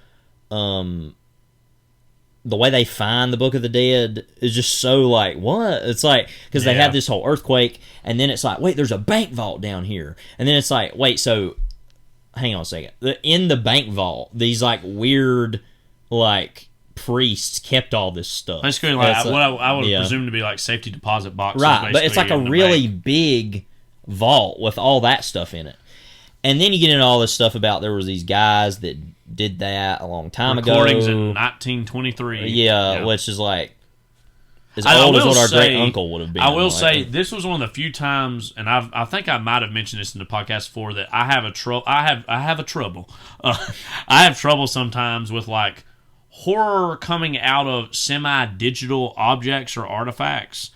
the way they find the Book of the Dead is just so like, what? It's like, because they have this whole earthquake, and then it's like, wait, there's a bank vault down here. And then it's like, wait, so, hang on a second. In the bank vault, these like weird, like, priests kept all this stuff. Basically, like, It's what I would yeah. presume to be like safety deposit boxes. Right, but it's like a in the really bank. big vault with all that stuff in it. And then you get into all this stuff about there was these guys that did that a long time Recordings ago. in 1923. Yeah, which is like as I old as will what our say- great uncle would have been. I will like, say this was one of the few times, and I think I might have mentioned this in the podcast before, that I have a trouble. I have trouble sometimes with like horror coming out of semi-digital objects or artifacts.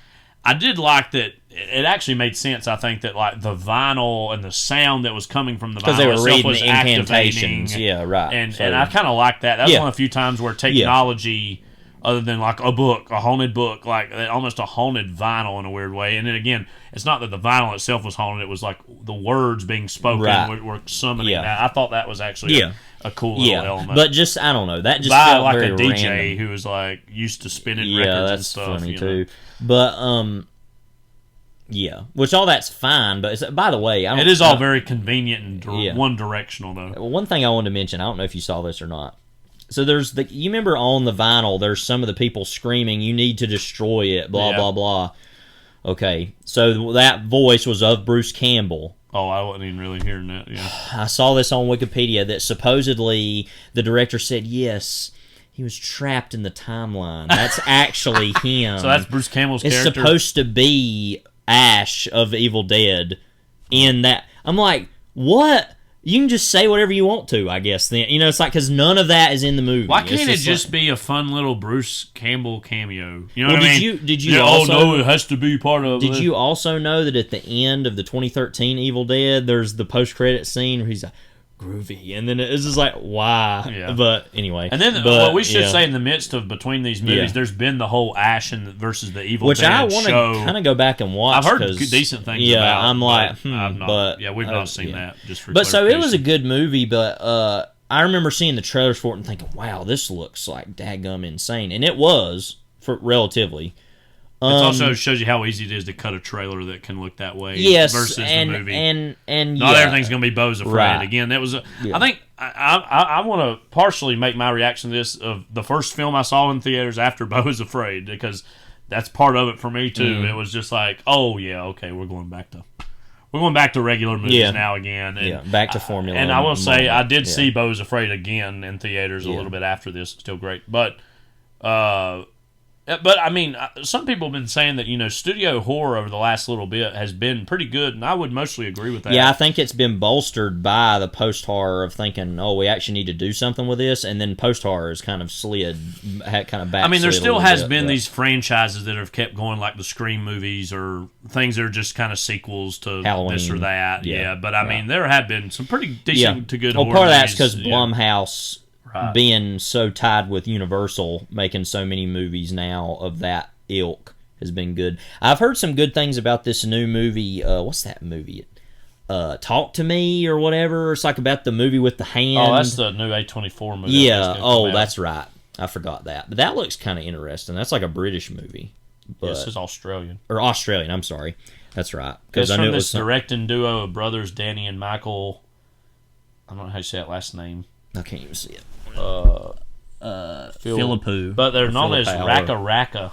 I did like that. It actually made sense. I think that like the vinyl and the sound that was coming from the vinyl because they were itself reading was the incantations. activating. Yeah, right. And So- and I kind of like that. That's Yeah. one of the few times where technology, other than like a book, a haunted book, like almost a haunted vinyl in a weird way. And then again, it's not that the vinyl itself was haunted; it was like the words being spoken Right. were summoning Yeah. that. I thought that was actually a cool little element. but just I don't know. That just by felt like very a DJ random. who was like used to spinning Yeah, records that's and stuff. funny you too. know. But yeah, which all that's fine. But it's, by the way, It is all very convenient and one directional though. One thing I wanted to mention, I don't know if you saw this or not. So there's you remember on the vinyl, there's some of the people screaming, "You need to destroy it," blah blah blah. Okay, so that voice was of Bruce Campbell. Oh, I wasn't even really hearing that. Yeah, I saw this on Wikipedia that supposedly the director said yes. He was trapped in the timeline. That's actually him. so that's Bruce Campbell's It's character. supposed to be Ash of Evil Dead in that. I'm like, what? You can just say whatever you want to, I guess. Then it's like because none of that is in the movie. Why It's can't it just like, be a fun little Bruce Campbell cameo? You know Well, what I did mean? did you Yeah, also? oh no, it has to be part of. Did it. you also know that at the end of the 2013 Evil Dead, there's the post-credit scene where he's like, groovy, and then it's just like, why? Yeah. But anyway, And then what we should say in the midst of between these movies, Yeah. there's been the whole Ash versus the Evil which Dead I want to show. kind of go back and watch. I've heard 'cause, decent things yeah, about. I'm like, but I've not, but yeah, we've not seen that. Just for but so it was a clarification. good movie, but I remember seeing the trailers for it and thinking, wow, this looks like dadgum insane, and it was for relatively. It also shows you how easy it is to cut a trailer that can look that way. Yes, versus and the movie. and Not yeah. everything's going to be Bo's Afraid. Right. Again, that was. I think I want to partially make my reaction to this of the first film I saw in theaters after Bo's Afraid, because that's part of it for me too. Mm-hmm. It was just like, oh yeah, okay, we're going back to regular movies now again. And back to formula. And I will say, I did Yeah. see Bo's Afraid again in theaters a little bit after this. Still great, but I mean, some people have been saying that studio horror over the last little bit has been pretty good, and I would mostly agree with that. Yeah, I think it's been bolstered by the post horror of thinking, oh, we actually need to do something with this, and then post horror has kind of back. I mean, there slid a still little has bit, been but- these franchises that have kept going, like the Scream movies or things that are just kind of sequels to Halloween. this or that. Yeah. Yeah, but I mean, there have been some pretty decent to good. Well, horror part of that's movies, because Blumhouse Right. being so tied with Universal, making so many movies now of that ilk, has been good. I've heard some good things about this new movie. What's that movie? Talk to Me or whatever. It's like about the movie with the hand. Oh, that's the new A24 movie. Yeah. Oh, that's right. I forgot that. But that looks kind of interesting. That's like a British movie. But, this is Australian. Or Australian, I'm sorry. That's right. It's from this directing duo of brothers, Danny and Michael. I don't know how you say that last name. I can't even see it. Philippou. But they're known as Raka Raka,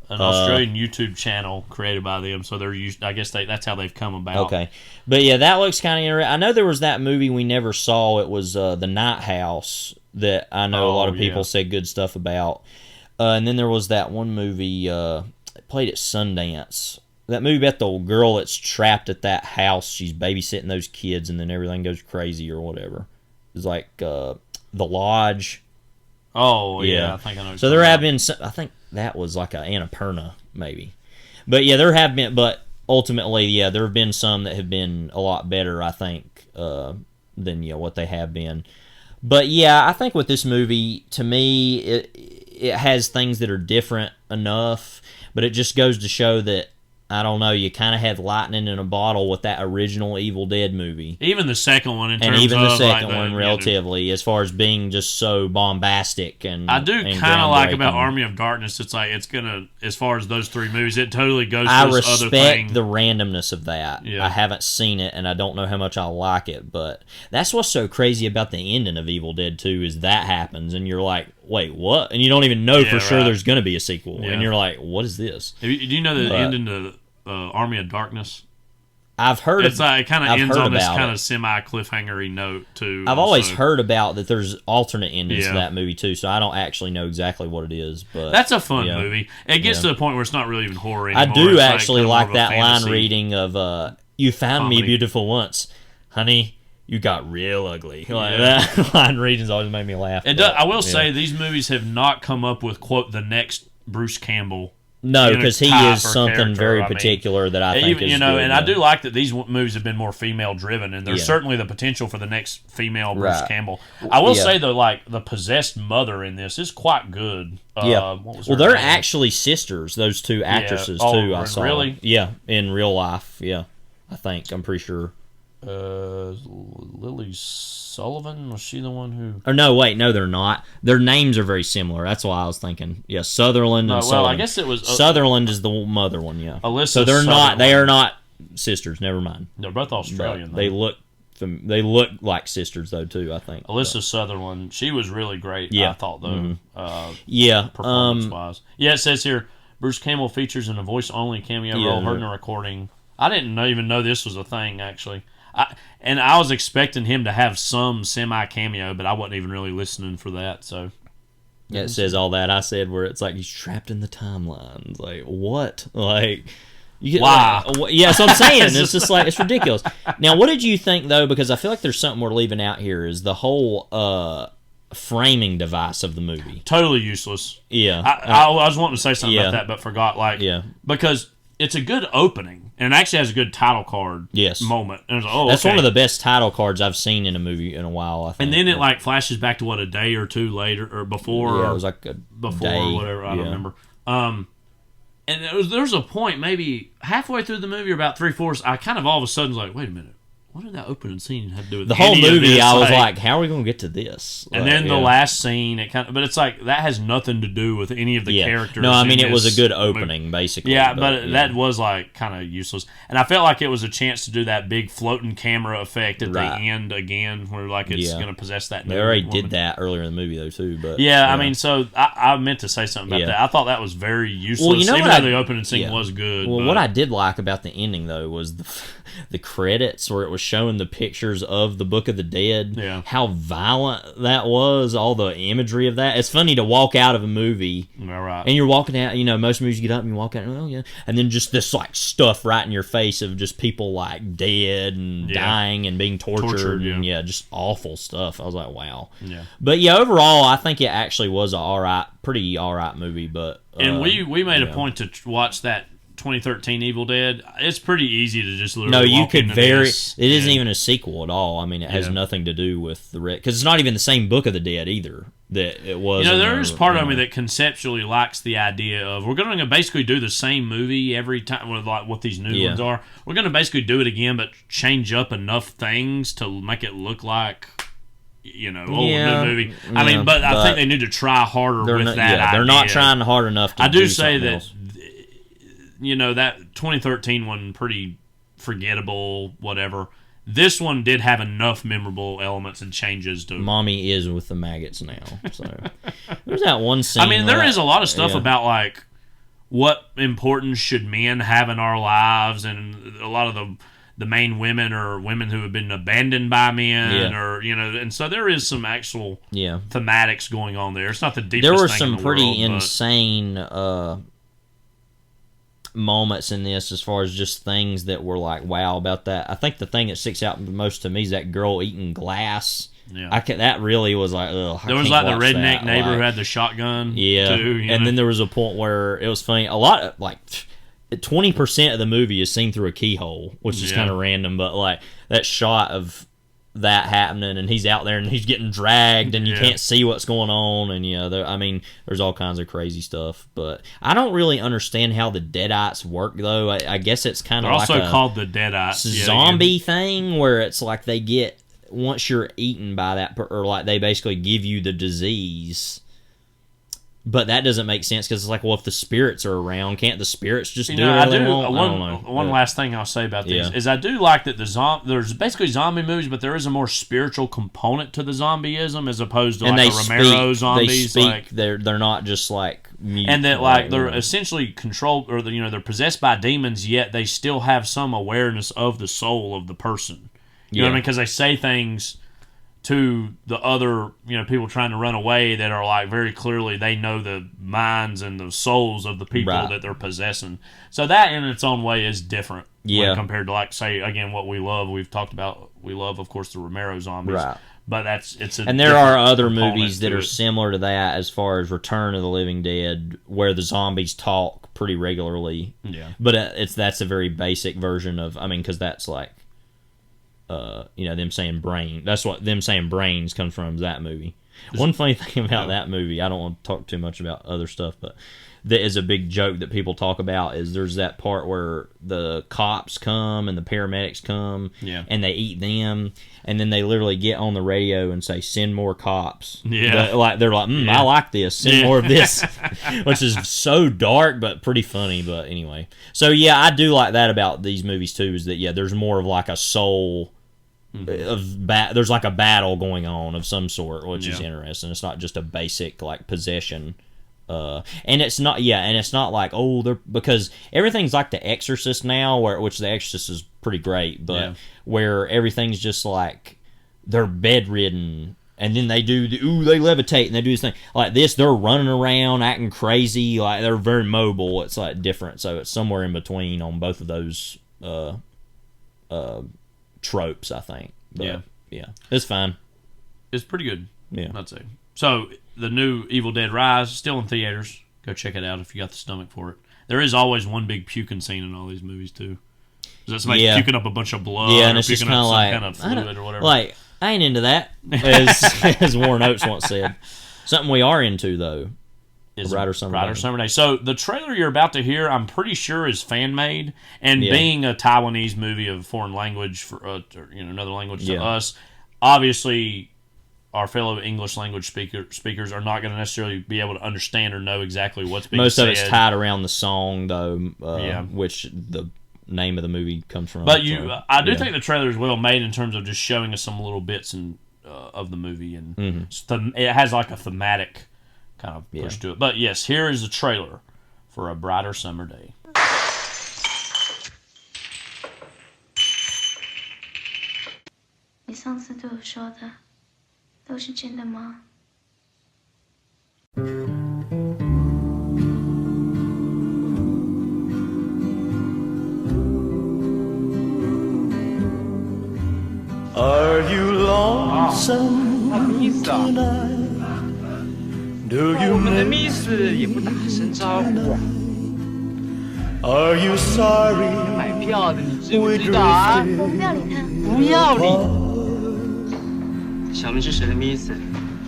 an Australian YouTube channel created by them. So they're I guess that's how they've come about. Okay. But yeah, that looks kind of interesting. I know there was that movie we never saw. It was The Night House that I know a lot of people said good stuff about. And then there was that one movie played at Sundance. That movie about the girl that's trapped at that house. She's babysitting those kids, and then everything goes crazy or whatever. It's like The Lodge. Oh, yeah. I think I know. So there have been some, I think that was like a Annapurna, maybe. But yeah, there have been, but ultimately, yeah, there have been some that have been a lot better, I think, than what they have been. But yeah, I think with this movie, to me, it has things that are different enough, but it just goes to show that, I don't know, you kind of had lightning in a bottle with that original Evil Dead movie. Even the second one, relatively, as far as being just so bombastic and I do kind of like about Army of Darkness. It's like it's gonna, as far as those three movies, it totally goes. I to this other thing. respect the randomness of that. Yeah. I haven't seen it, and I don't know how much I like it, but that's what's so crazy about the ending of Evil Dead 2 is that happens, and you're like, wait, what? And you don't even know for sure there's going to be a sequel. Yeah. And you're like, what is this? Do you know the ending to Army of Darkness? I've heard it kind of ends on this kind of semi-cliffhanger-y note, too. I've always heard about that there's alternate endings to that movie, too, so I don't actually know exactly what it is. But that's a fun movie. It gets to the point where it's not really even horror anymore. I do actually like that line reading of, you found me beautiful once. Honey, you got real ugly. Like, that line reading's always made me laugh. I will say, these movies have not come up with, quote, the next Bruce Campbell. No, because he is something very particular that I think is good. And I do like that these movies have been more female-driven, and there's certainly the potential for the next female Bruce Campbell. I will say, though, like, the possessed mother in this is quite good. Well, they're actually sisters, those two actresses, too, I saw. Really? Yeah, in real life, I think. I'm pretty sure. Lily Sullivan, was she the one who? Or no, wait, no, they're not. Their names are very similar. That's why I was thinking. Yeah, Sutherland and Sullivan. I guess it was Sutherland is the mother one. Yeah, Alyssa. So they're not. They are not sisters. Never mind. They're both Australian. They look like sisters though too. I think Alyssa Sutherland. She was really great. I thought though. Performance wise. Yeah, it says here Bruce Campbell features in a voice only cameo role heard in a recording. I didn't even know this was a thing actually. I was expecting him to have some semi-cameo, but I wasn't even really listening for that. So, yeah, it says all that I said where it's like he's trapped in the timeline. It's like, what? Like, you get, wow. Yeah, that's what I'm saying. It's just like, it's ridiculous. Now, what did you think, though? Because I feel like there's something we're leaving out here is the whole framing device of the movie. Totally useless. Yeah. I was wanting to say something about that, but forgot. Because it's a good opening. And it actually has a good title card moment. And like, that's one of the best title cards I've seen in a movie in a while, I think. And then it flashes back to a day or two later or before. Yeah, it was like a before day. Or whatever. I don't remember. And there was a point maybe halfway through the movie or about 3/4. I kind of all of a sudden was like, wait a minute. What did that opening scene have to do with the whole movie? I was like, how are we going to get to this? And then the last scene, but it's like that has nothing to do with any of the characters. No, I mean it was a good opening, basically. Yeah, but that was kind of useless, and I felt like it was a chance to do that big floating camera effect at the end again, where it's going to possess that. They already did that earlier in the movie though too, but I mean, so I meant to say something about that. I thought that was very useless. Well, even though the opening scene was good. Well, what I did like about the ending though was the credits where it was showing the pictures of the Book of the Dead, how violent that was, all the imagery of that. It's funny to walk out of a movie, and you're walking out, most movies you get up and you walk out, and then just this stuff right in your face of just people dead and dying and being tortured and just awful stuff. I was like, wow. Yeah. But overall, I think it actually was a pretty alright movie. But and we made a point to watch that 2013 Evil Dead, it's pretty easy to just literally No, you walk could into very. this It isn't and- even a sequel at all. I mean, it has Yeah. nothing to do with the because it's not even the same Book of the Dead either. That it was. You know, in there the- is part of me that conceptually likes the idea of we're going to basically do the same movie every time, with like what these new ones are. We're going to basically do it again, but change up enough things to make it look like, you know, new movie. I mean, but I think they need to try harder with that idea. They're not trying hard enough to I do say something that, else. you know, that 2013 one, pretty forgettable, whatever. This one did have enough memorable elements and changes to... Mommy is with the maggots now. So there's that one scene. I mean, there is a lot of stuff yeah. about, like, what importance should men have in our lives, and a lot of the main women are women who have been abandoned by men, or, you know, and so there is some actual thematics going on there. It's not the deepest there were thing some in the pretty world, insane moments in this as far as just things that were like, wow, about that. I think the thing that sticks out the most to me is that girl eating glass. Yeah. That really was like, ugh. There was like the redneck neighbor who had the shotgun. Yeah. Too, and then there was a point where it was funny. A lot of, like, 20% of the movie is seen through a keyhole, which is kind of random, but like that shot of that happening, and he's out there and he's getting dragged, and you can't see what's going on, and I mean, there's all kinds of crazy stuff. But I don't really understand how the deadites work, though. I guess it's kind of like also called the deadites zombie thing, where it's like they get, once you're eaten by that, or like they basically give you the disease. But that doesn't make sense, because it's like, well, if the spirits are around, can't the spirits just do whatever they want? I don't know. One last thing I'll say about this is I do like that there's basically zombie movies, but there is a more spiritual component to the zombieism as opposed to like the Romero zombies. They speak. Like, they're not just like mute, and that like they're essentially controlled, or they're possessed by demons, yet they still have some awareness of the soul of the person. You know what I mean? Because they say things to the other, people trying to run away that are like very clearly they know the minds and the souls of the people that they're possessing. So that in its own way is different when compared to, like, say, again, what we love. We've talked about, we love, of course, the Romero zombies. Right. But and there are other movies that are similar to that, as far as Return of the Living Dead, where the zombies talk pretty regularly. Yeah. But that's a very basic version of, because that's like, them saying brain. That's what them saying brains comes from, that movie. One funny thing about that movie, I don't want to talk too much about other stuff, but that is a big joke that people talk about, is there's that part where the cops come and the paramedics come and they eat them, and then they literally get on the radio and say, send more cops. Yeah. They're like, I like this, send more of this. Which is so dark but pretty funny. But anyway. So yeah, I do like that about these movies too, is that there's more of like a soul there's like a battle going on of some sort, which is interesting. It's not just a basic like possession. And it's not like, because everything's like The Exorcist now, which The Exorcist is pretty great, but where everything's just like they're bedridden, and then they do they levitate and they do this thing like this. They're running around acting crazy, like they're very mobile. It's like different, so it's somewhere in between on both of those tropes, I think. But, yeah, it's fine. It's pretty good. Yeah, I'd say. So the new Evil Dead Rise, still in theaters. Go check it out if you got the stomach for it. There is always one big puking scene in all these movies too. Is that somebody puking up a bunch of blood? Yeah, and or it's just puking up like, some kind of fluid or whatever. Like, I ain't into that, as Warren Oates once said. Something we are into, though, is Brighter Summer Day. So the trailer you're about to hear, I'm pretty sure is fan made, and being a Taiwanese movie of foreign language for another language to us, obviously our fellow English language speakers are not going to necessarily be able to understand or know exactly what's being said. Most of it's tied around the song, though, which the name of the movie comes from. But I do think the trailer is well made in terms of just showing us some little bits of the movie, and it has like a thematic kind of push to it. But yes, here is the trailer for A Brighter Summer Day. 你上次对我说的都是真的吗？ Are you lonesome tonight? Do you 我们的密室也不打声招呼啊。Are you sorry 买票的，你知不 we 知道啊？ drifted 我不要理他。不要理。 小明是谁的意思？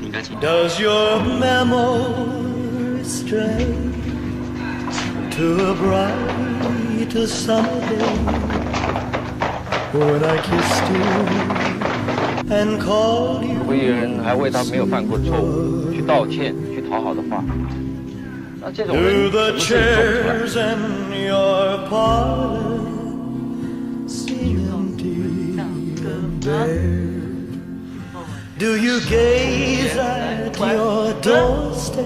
你应该听。 Does your memory stray to a bright summer day when I kissed you and called you? 会有人还为他没有犯过错误去道歉、去讨好的话，那这种 Do 人 the 怎么是做不出来？ chairs in your parlor seem empty and bare? Do you gaze at your doorstep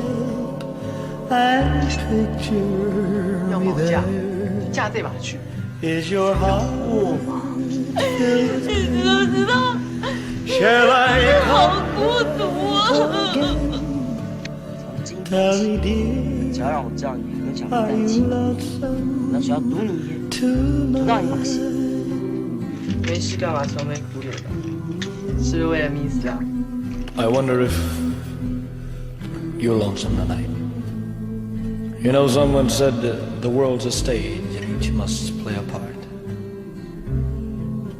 and picture 要 me 保价， there? 嫁这把去。 Is your heart 你都知道， Shall I 好 come 孤独啊！ tell me dear 只要让我知道你跟小明 are 在一起 you，lonesome 那只要赌你一夜， tonight? 让你把戏。没事干嘛愁眉苦脸的？是不是为了迷死啊？ I wonder if you're lonesome tonight. You know, someone said the world's a stage and each must play a part.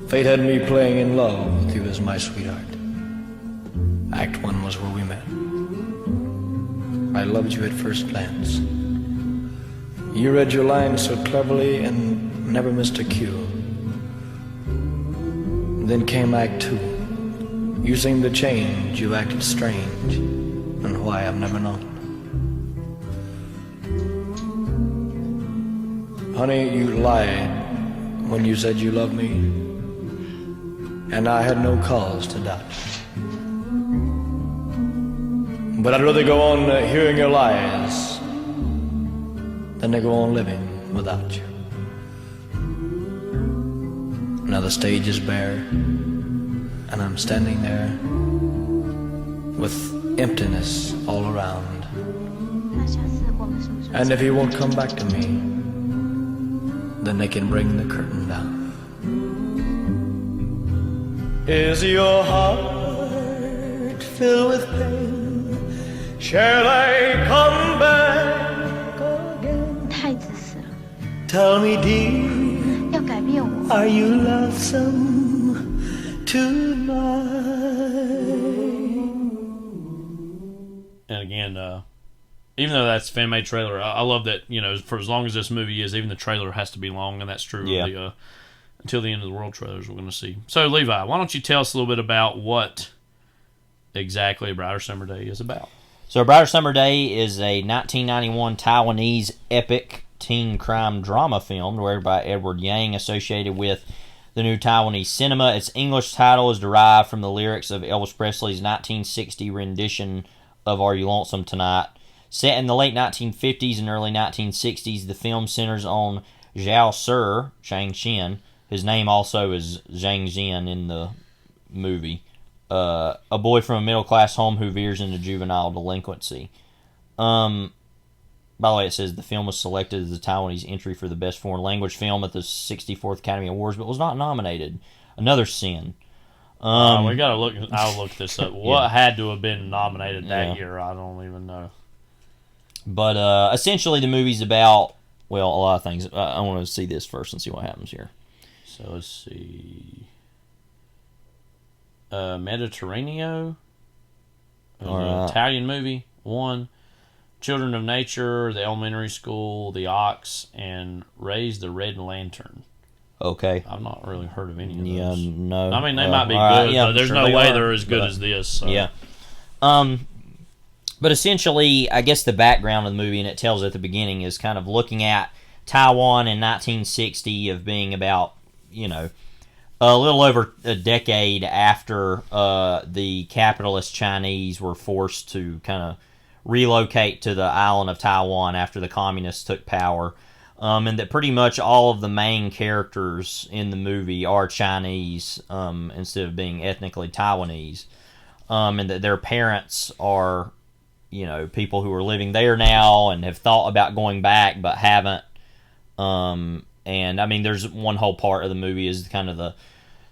Fate had me playing in love with you as my sweetheart. Act 1 was where we met. I loved you at first glance. You read your lines so cleverly and never missed a cue. Then came Act 2. You seemed to change, you acted strange, and why I've never known. Honey, you lied when you said you loved me, and I had no cause to doubt. But I'd rather go on hearing your lies than to go on living without you. Now the stage is bare, and I'm standing there with emptiness all around. 那下次我们什么时候？ And if you won't come back to me, then they can bring the curtain down. Is your heart filled with pain? Shall I come back again? 太自私了， Tell me, dear, 要改变我。 are you lonesome tonight? And again, even though that's a fan-made trailer, I love that, you know, for as long as this movie is, even the trailer has to be long, and that's true Yeah. of the Until the End of the World trailers we're going to see. So, Levi, why don't you tell us a little bit about what exactly A Brighter Summer Day is about? So, A Brighter Summer Day is a 1991 Taiwanese epic teen crime drama film directed by Edward Yang, associated with the new Taiwanese cinema. Its English title is derived from the lyrics of Elvis Presley's 1960 rendition of Are You Lonesome Tonight? Set in the late 1950s and early 1960s, the film centers on Zhao Sir, Shang Xin. His name also is Zhang Jian in the movie. A boy from a middle-class home who veers into juvenile delinquency. By the way, it says the film was selected as the Taiwanese entry for the Best Foreign Language Film at the 64th Academy Awards, but was not nominated. Another sin. We gotta look. I'll look this up. What had to have been nominated that year? I don't even know. But essentially, the movie's about, well, a lot of things. I want to see this first and see what happens here. So let's see. Mediterraneo, Alright. Italian movie. 1, Children of Nature, The Elementary School, The Ox, and Raise the Red Lantern. Okay. I've not really heard of any of Yeah, those. no. I mean, they might be alright, good, yeah, but there's sure no they way are, they're as good but- as this. So. Yeah. But essentially, I guess the background of the movie, and it tells at the beginning, is kind of looking at Taiwan in 1960 of being about, you know, a little over a decade after the capitalist Chinese were forced to kind of relocate to the island of Taiwan after the communists took power. And that pretty much all of the main characters in the movie are Chinese instead of being ethnically Taiwanese. And that their parents are, you know, people who are living there now and have thought about going back but haven't. And, I mean, there's one whole part of the movie is kind of the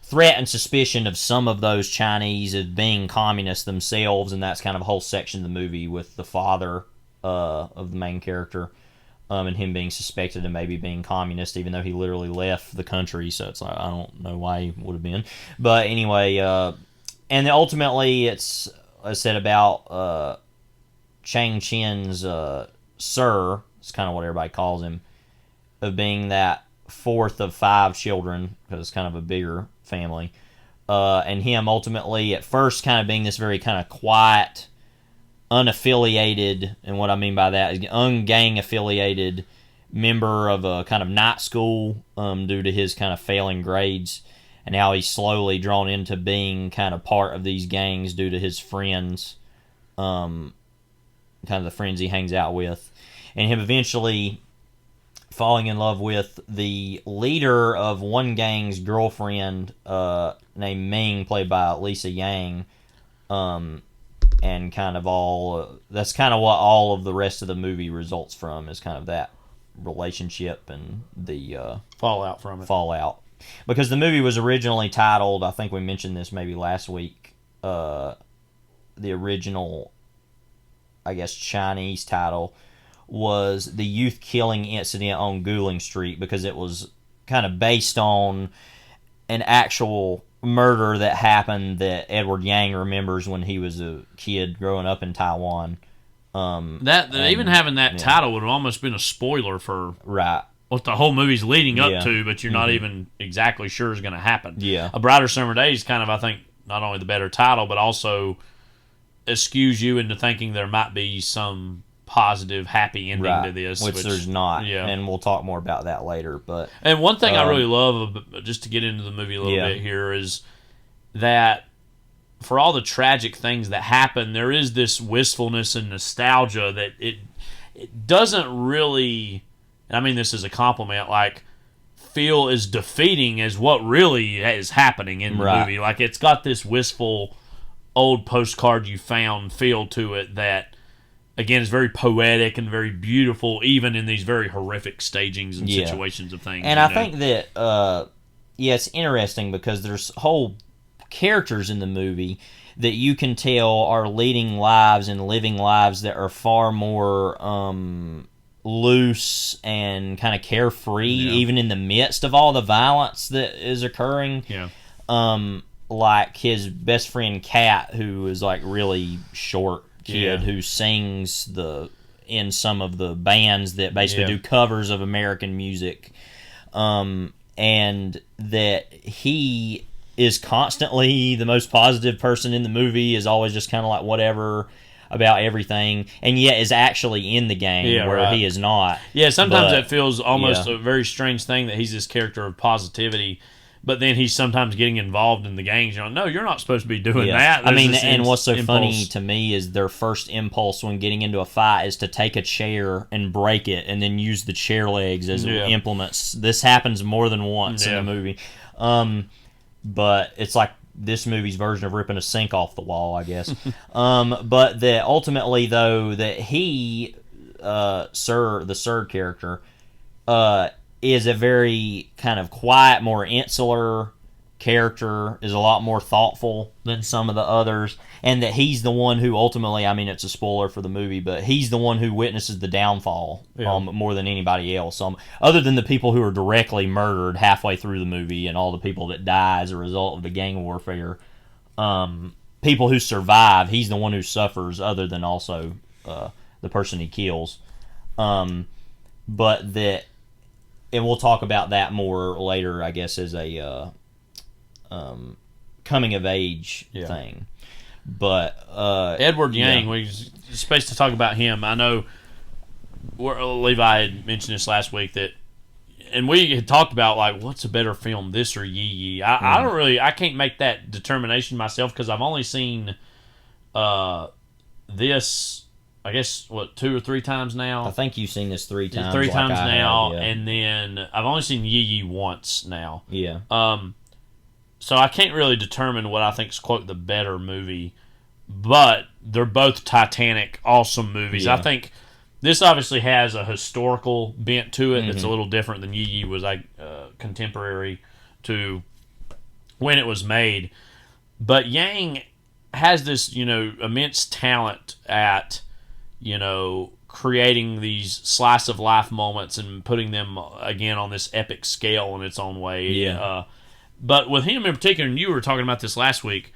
threat and suspicion of some of those Chinese as being communists themselves, and that's kind of a whole section of the movie with the father of the main character. and him being suspected of maybe being communist, even though he literally left the country. So it's like, I don't know why he would have been. But anyway, and then ultimately it's said about Chang Chen's Sir, it's kind of what everybody calls him, of being that fourth of 5 children, because it's kind of a bigger family, and him ultimately at first kind of being this very kind of quiet, unaffiliated, and what I mean by that is ungang affiliated member of a kind of night school due to his kind of failing grades, and how he's slowly drawn into being kind of part of these gangs due to his friends, kind of the friends he hangs out with, and him eventually falling in love with the leader of one gang's girlfriend, named Ming, played by Lisa Yang, and kind of all that's kind of what all of the rest of the movie results from, is kind of that relationship and the fallout from it. Because the movie was originally titled, I think we mentioned this maybe last week, the original, I guess, Chinese title was The Youth Killing Incident on Guling Street, because it was kind of based on an actual murder that happened that Edward Yang remembers when he was a kid growing up in Taiwan. Even having that title would have almost been a spoiler for what the whole movie's leading up to, but you're not even exactly sure is going to happen. Yeah. A Brighter Summer Day is kind of, I think, not only the better title, but also eschews you into thinking there might be some positive, happy ending to this. Which there's not, and we'll talk more about that later. And one thing I really love, just to get into the movie a little bit here, is that for all the tragic things that happen, there is this wistfulness and nostalgia that it doesn't really, and I mean this as a compliment, like feel as defeating as what really is happening in the movie. Like it's got this wistful old postcard you found feel to it that, again, is very poetic and very beautiful, even in these very horrific stagings and situations of things. And I think that, it's interesting because there's whole characters in the movie that you can tell are leading lives and living lives that are far more loose and kind of carefree, even in the midst of all the violence that is occurring. Like his best friend Kat, who is like really short kid who sings in some of the bands that basically do covers of American music, and that he is constantly the most positive person in the movie, is always just kind of like whatever about everything, and yet is actually in the gang where he is not. Sometimes it feels almost a very strange thing that he's this character of positivity, but then he's sometimes getting involved in the gangs. You're like, no, you're not supposed to be doing that. I mean, and what's so funny to me is their first impulse when getting into a fight is to take a chair and break it and then use the chair legs as implements. This happens more than once in the movie. But it's like this movie's version of ripping a sink off the wall, I guess. But that ultimately, though, that he, the Sir character, is a very kind of quiet, more insular character, is a lot more thoughtful than some of the others, and that he's the one who ultimately, I mean, it's a spoiler for the movie, but he's the one who witnesses the downfall more than anybody else. Other than the people who are directly murdered halfway through the movie and all the people that die as a result of the gang warfare, people who survive, he's the one who suffers, other than also the person he kills. But that, and we'll talk about that more later, I guess, as a coming of age thing. But Edward Yang, we're supposed to talk about him. I know Levi had mentioned this last week, that, and we had talked about like what's a better film, this or Yi Yi. I can't make that determination myself because I've only seen this, I guess, 2 or 3 times now. I think you've seen this 3 times. 3 times now, and then I've only seen Yi Yi once now. Yeah. So I can't really determine what I think is, quote, the better movie, but they're both Titanic, awesome movies. I think this obviously has a historical bent to it that's a little different than Yi Yi was, like contemporary to when it was made. But Yang has this, immense talent at, creating these slice of life moments and putting them again on this epic scale in its own way. Yeah. But with him in particular, and you were talking about this last week,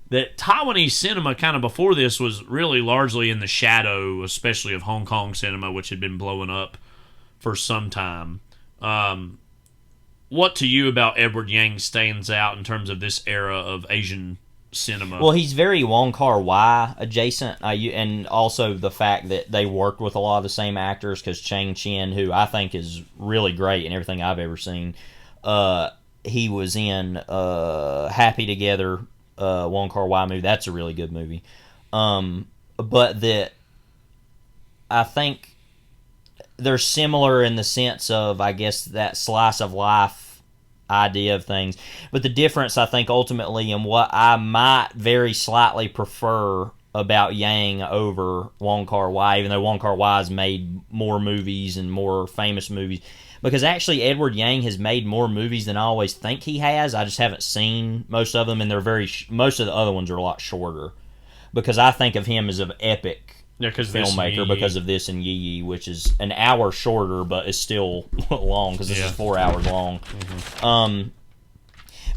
that Taiwanese cinema kind of before this was really largely in the shadow, especially of Hong Kong cinema, which had been blowing up for some time. What to you about Edward Yang stands out in terms of this era of Asian cinema? Well, he's very Wong Kar-wai adjacent, and also the fact that they worked with a lot of the same actors, because Chang Chen, who I think is really great in everything I've ever seen, he was in Happy Together, Wong Kar-wai movie. That's a really good movie. But that I think they're similar in the sense of, I guess, that slice of life idea of things. But the difference, I think, ultimately, and what I might very slightly prefer about Yang over Wong Kar-wai, even though Wong Kar-wai has made more movies and more famous movies, because actually Edward Yang has made more movies than I always think he has. I just haven't seen most of them, and they're most of the other ones are a lot shorter. Because I think of him as an epic filmmaker because of this and Yi Yi, which is an hour shorter, but is still long, because this is 4 hours long. Mm-hmm.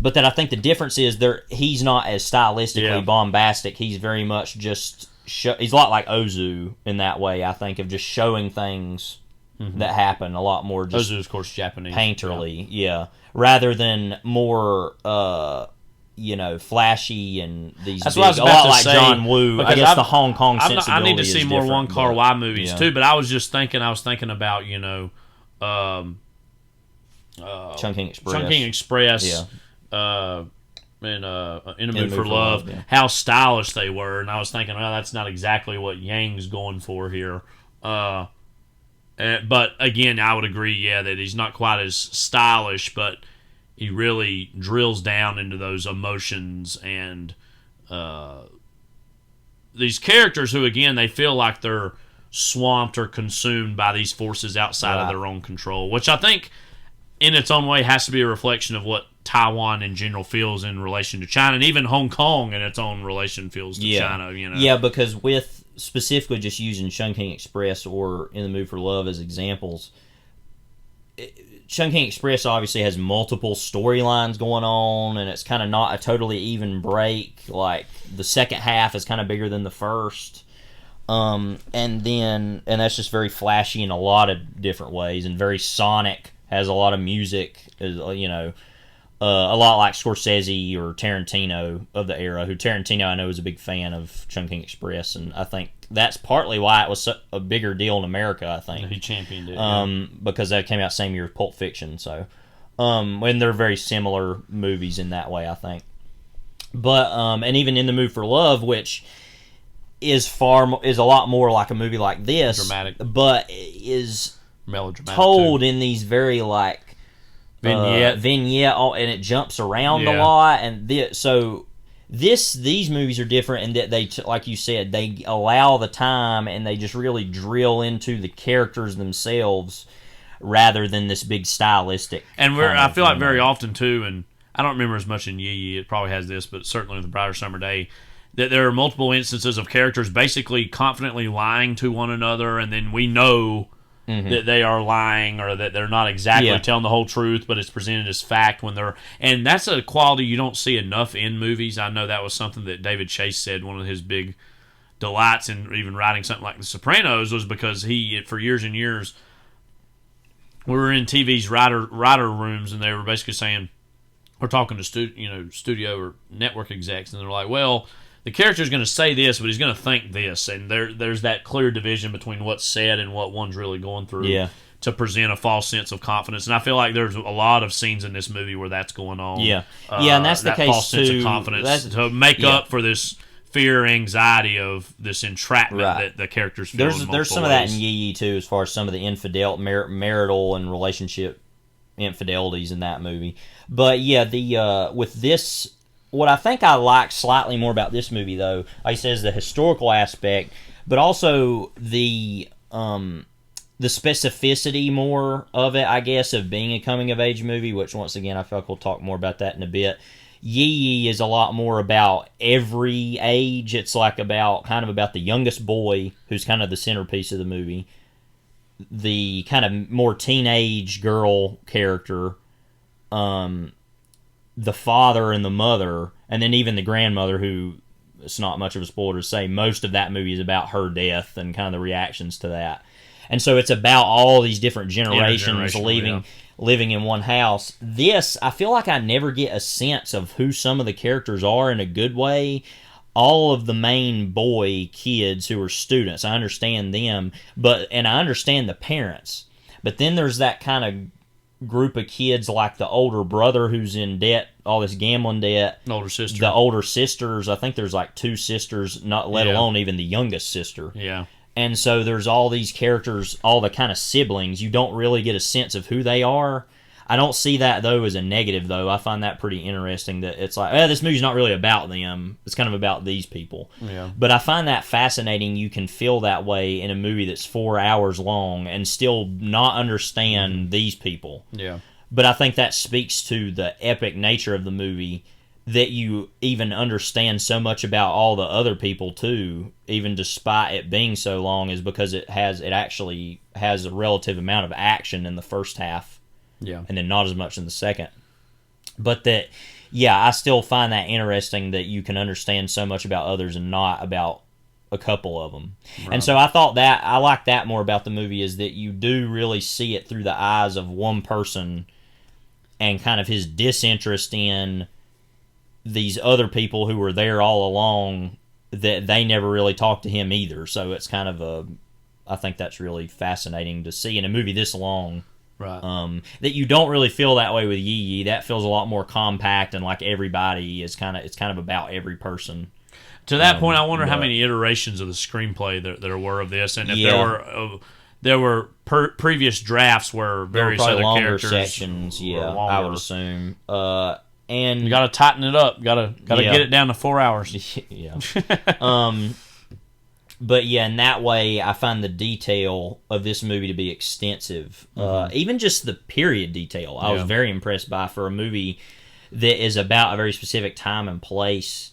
But then I think the difference is he's not as stylistically bombastic. He's very much just he's a lot like Ozu in that way, I think, of just showing things that happen a lot more just Ozu is, of course, Japanese painterly, rather than more flashy and these. That's big, what I was about a lot to like say, John Woo. I guess the Hong Kong sensibility I need to see is more Wong Kar-wai movies too. But I was thinking about Chungking Express. Chungking Express. And In a Mood for Love. How stylish they were, and I was thinking, well, that's not exactly what Yang's going for here. But again, I would agree, that he's not quite as stylish, but he really drills down into those emotions and these characters who, again, they feel like they're swamped or consumed by these forces outside of their own control, which I think in its own way has to be a reflection of what Taiwan in general feels in relation to China, and even Hong Kong in its own relation feels to China. Yeah, because with specifically just using Chungking Express or In the Mood for Love as examples, Chungking Express obviously has multiple storylines going on, and it's kind of not a totally even break. Like, the second half is kind of bigger than the first. And that's just very flashy in a lot of different ways, and very sonic, has a lot of music, a lot like Scorsese or Tarantino of the era, who Tarantino I know is a big fan of Chungking Express, and I think that's partly why it was a bigger deal in America, I think. He championed it. Because that came out same year as Pulp Fiction, so. And they're very similar movies in that way, I think. But, and even In the Mood for Love, which is a lot more like a movie like this. Dramatic. But is melodramatic told too. In these very, like, vignette, and it jumps around a lot, and these movies are different in that they, like you said, they allow the time and they just really drill into the characters themselves rather than this big stylistic. And I feel like very often too, and I don't remember as much in Yi Yi, it probably has this, but certainly with The Brighter Summer Day, that there are multiple instances of characters basically confidently lying to one another, and then we know that they are lying, or that they're not exactly telling the whole truth, but it's presented as fact when they're... And that's a quality you don't see enough in movies. I know that was something that David Chase said one of his big delights in even writing something like The Sopranos was because he, for years and years, we were in TV's writer rooms, and they were basically saying, we're talking to studio or network execs, and they're like, well, the character's going to say this, but he's going to think this, and there's that clear division between what's said and what one's really going through to present a false sense of confidence. And I feel like there's a lot of scenes in this movie where that's going on. And that's the case false sense of confidence to make up for this fear, anxiety of this entrapment that the characters feel. There's some of that in Yi Yi too, as far as some of the marital and relationship infidelities in that movie. But with this. What I think I like slightly more about this movie, though, like I said, is the historical aspect, but also the specificity more of it, I guess, of being a coming-of-age movie, which, once again, I feel like we'll talk more about that in a bit, Yee Yee is a lot more about every age. It's like about the youngest boy, who's kind of the centerpiece of the movie, the kind of more teenage girl character, the father and the mother, and then even the grandmother, who, it's not much of a spoiler to say, most of that movie is about her death and kind of the reactions to that. And so it's about all these different generations living in one house. This, I feel like I never get a sense of who some of the characters are in a good way. All of the main boy kids who are students, I understand them, and I understand the parents. But then there's that kind of group of kids, like the older brother who's in debt, all this gambling debt. Older sister. The older sisters. I think there's like 2 sisters, not let alone even the youngest sister. Yeah. And so there's all these characters, all the kind of siblings. You don't really get a sense of who they are. I don't see that, though, as a negative, though. I find that pretty interesting, that it's like, this movie's not really about them. It's kind of about these people. Yeah. But I find that fascinating. You can feel that way in a movie that's 4 hours long and still not understand these people. Yeah. But I think that speaks to the epic nature of the movie, that you even understand so much about all the other people too, even despite it being so long, is because it actually has a relative amount of action in the first half, and then not as much in the second. But that, I still find that interesting, that you can understand so much about others and not about a couple of them. Right. And so I thought that I like that more about the movie, is that you do really see it through the eyes of one person and kind of his disinterest in these other people who were there all along, that they never really talked to him either. So it's kind of I think that's really fascinating to see in a movie this long. Right. That you don't really feel that way with Yee Yee. That feels a lot more compact, and like everybody is it's kind of about every person. To that point, I wonder how many iterations of the screenplay there were of this, and if there were previous drafts where various other characters sections. I would assume. And you got to tighten it up. Got to get it down to 4 hours. Yeah. But in that way, I find the detail of this movie to be extensive. Even just the period detail, I was very impressed by, for a movie that is about a very specific time and place.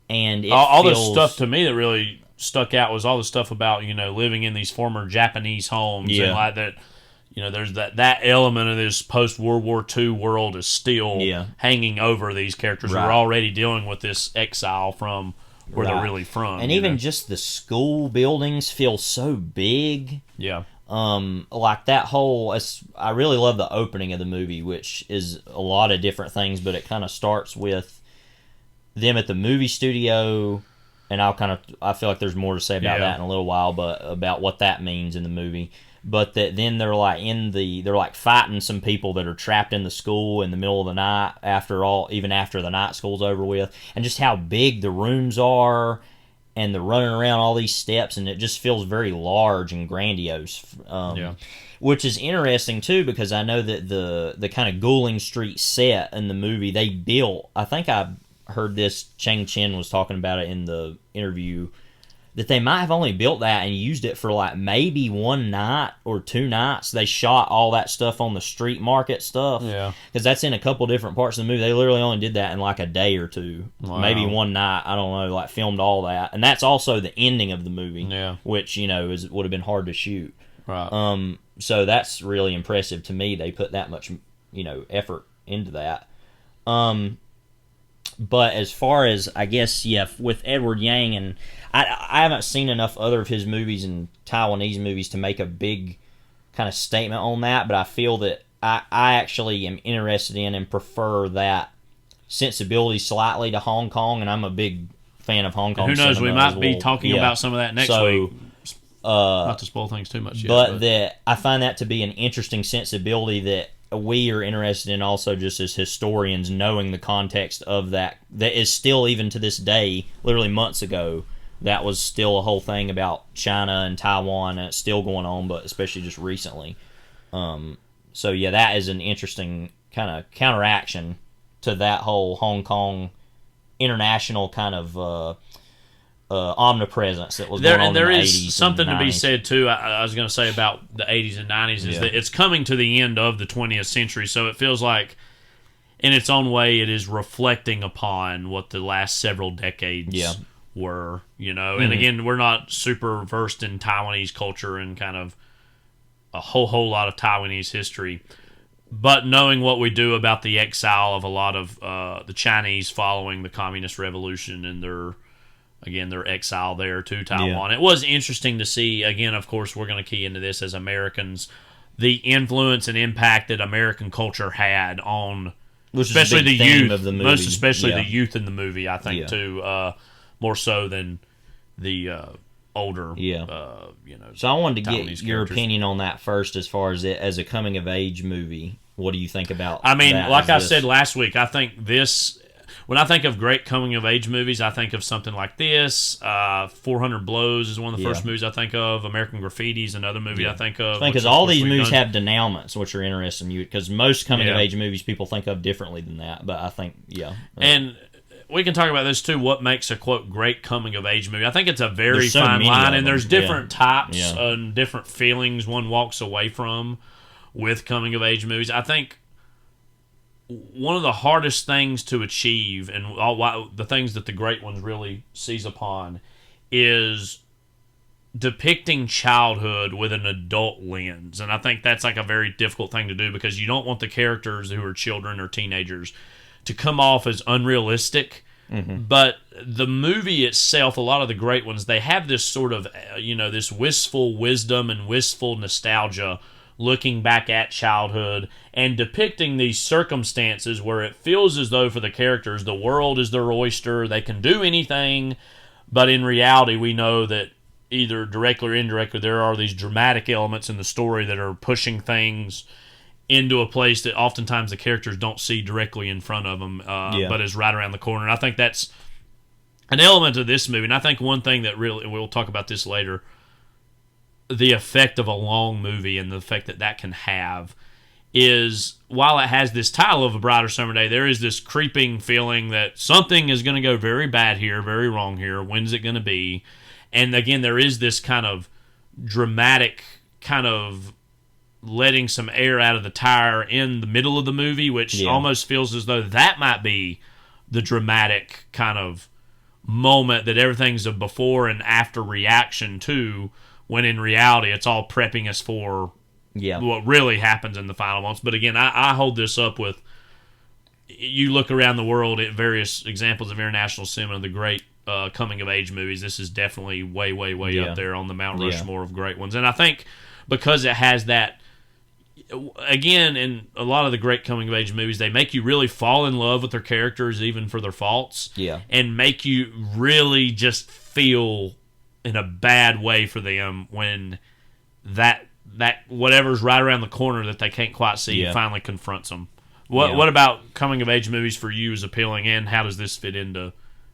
And all the stuff to me that really stuck out was all the stuff about living in these former Japanese homes and like that. There's that element of this post-World War II world is still hanging over these characters who are already dealing with this exile from where they're really from. And even just the school buildings feel so big. Yeah. Like that whole... I really love the opening of the movie, which is a lot of different things, but it kind of starts with them at the movie studio, and I feel like there's more to say about that in a little while, but about what that means in the movie. But that then they're like fighting some people that are trapped in the school in the middle of the night even after the night school's over with, and just how big the rooms are, and they're running around all these steps, and it just feels very large and grandiose. Which is interesting too, because I know that the kind of Gouling Street set in the movie they built, I think I heard this, Chang Chen was talking about it in the interview, that they might have only built that and used it for like maybe 1 night or 2 nights. They shot all that stuff on the street market stuff. Yeah. Because that's in a couple different parts of the movie. They literally only did that in like a day or 2. Wow. Maybe 1 night. I don't know. Like filmed all that. And that's also the ending of the movie. Yeah. Which, would have been hard to shoot. Right. So that's really impressive to me. They put that much, effort into that. But as far as, I guess, with Edward Yang, and I haven't seen enough other of his movies and Taiwanese movies to make a big kind of statement on that, but I feel that I actually am interested in and prefer that sensibility slightly to Hong Kong, and I'm a big fan of Hong Kong. Who knows, we might be well. talking about some of that next week. Not to spoil things too much yet. But that I find that to be an interesting sensibility that we are interested in also, just as historians, knowing the context of that is still, even to this day, literally months ago, that was still a whole thing about China and Taiwan, and it's still going on, but especially just recently. So that is an interesting kind of counteraction to that whole Hong Kong international kind of omnipresence that was going on in the 80s. There is something to be said too. I was going to say about the 80s and 90s is that it's coming to the end of the 20th century, so it feels like in its own way, it is reflecting upon what the last several decades were, you know. And again, we're not super versed in Taiwanese culture and kind of a whole lot of Taiwanese history. But knowing what we do about the exile of a lot of the Chinese following the Communist Revolution and their exile there to Taiwan, it was interesting to see. Again, of course, we're going to key into this as Americans, the influence and impact that American culture had on, especially the youth, of the movie. Most especially the youth in the movie. I think too, more so than the older. So I wanted to get your opinion on that first, as far as it as a coming of age movie. What do you think about? I mean, that like I said last week, I think this. When I think of great coming of age movies, I think of something like this. 400 Blows is one of the first movies I think of. American Graffiti is another movie I think of. Because all these movies have denouements, which are interesting. Because most coming of age movies people think of differently than that. But I think and we can talk about this too. What makes a quote great coming of age movie? I think it's a very fine line, and there's different types and different feelings one walks away from with coming of age movies. I think one of the hardest things to achieve, and the things that the great ones really seize upon, is depicting childhood with an adult lens. And I think that's like a very difficult thing to do, because you don't want the characters who are children or teenagers to come off as unrealistic. But the movie itself, a lot of the great ones, they have this sort of, this wistful wisdom and wistful nostalgia looking back at childhood and depicting these circumstances where it feels as though for the characters the world is their oyster, they can do anything, but in reality we know that either directly or indirectly there are these dramatic elements in the story that are pushing things into a place that oftentimes the characters don't see directly in front of them, but is right around the corner. And I think that's an element of this movie, and I think one thing that really, we'll talk about this later, the effect of a long movie and the effect that can have is, while it has this title of A Brighter Summer Day, there is this creeping feeling that something is going to go very bad here, very wrong here. When's it going to be? And again, there is this kind of dramatic kind of letting some air out of the tire in the middle of the movie, which almost feels as though that might be the dramatic kind of moment that everything's a before and after reaction to, when in reality it's all prepping us for what really happens in the final months. But again, I hold this up with, you look around the world at various examples of international cinema, the great coming-of-age movies, this is definitely way up there on the Mount Rushmore of great ones. And I think because it has that, again, in a lot of the great coming-of-age movies, they make you really fall in love with their characters, even for their faults, and make you really just feel in a bad way for them when that whatever's right around the corner that they can't quite see finally confronts them. What about coming of age movies for you is appealing, and how does this fit into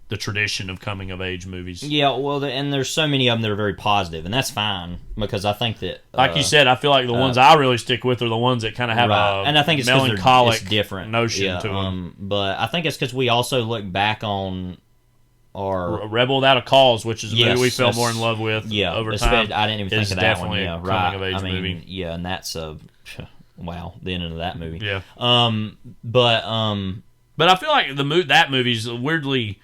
the tradition of coming of age movies? And there's so many of them that are very positive, and that's fine, because I think that, like you said, I feel like the ones I really stick with are the ones that kind of have and I think it's melancholic it's different notion to them. But I think it's because we also look back on our Rebel Without a Cause, which is a movie we fell more in love with over time. I didn't even think of that one. Yeah, coming of age movie. Yeah, and that's wow, the end of that movie. Yeah. But I feel like that movie's weirdly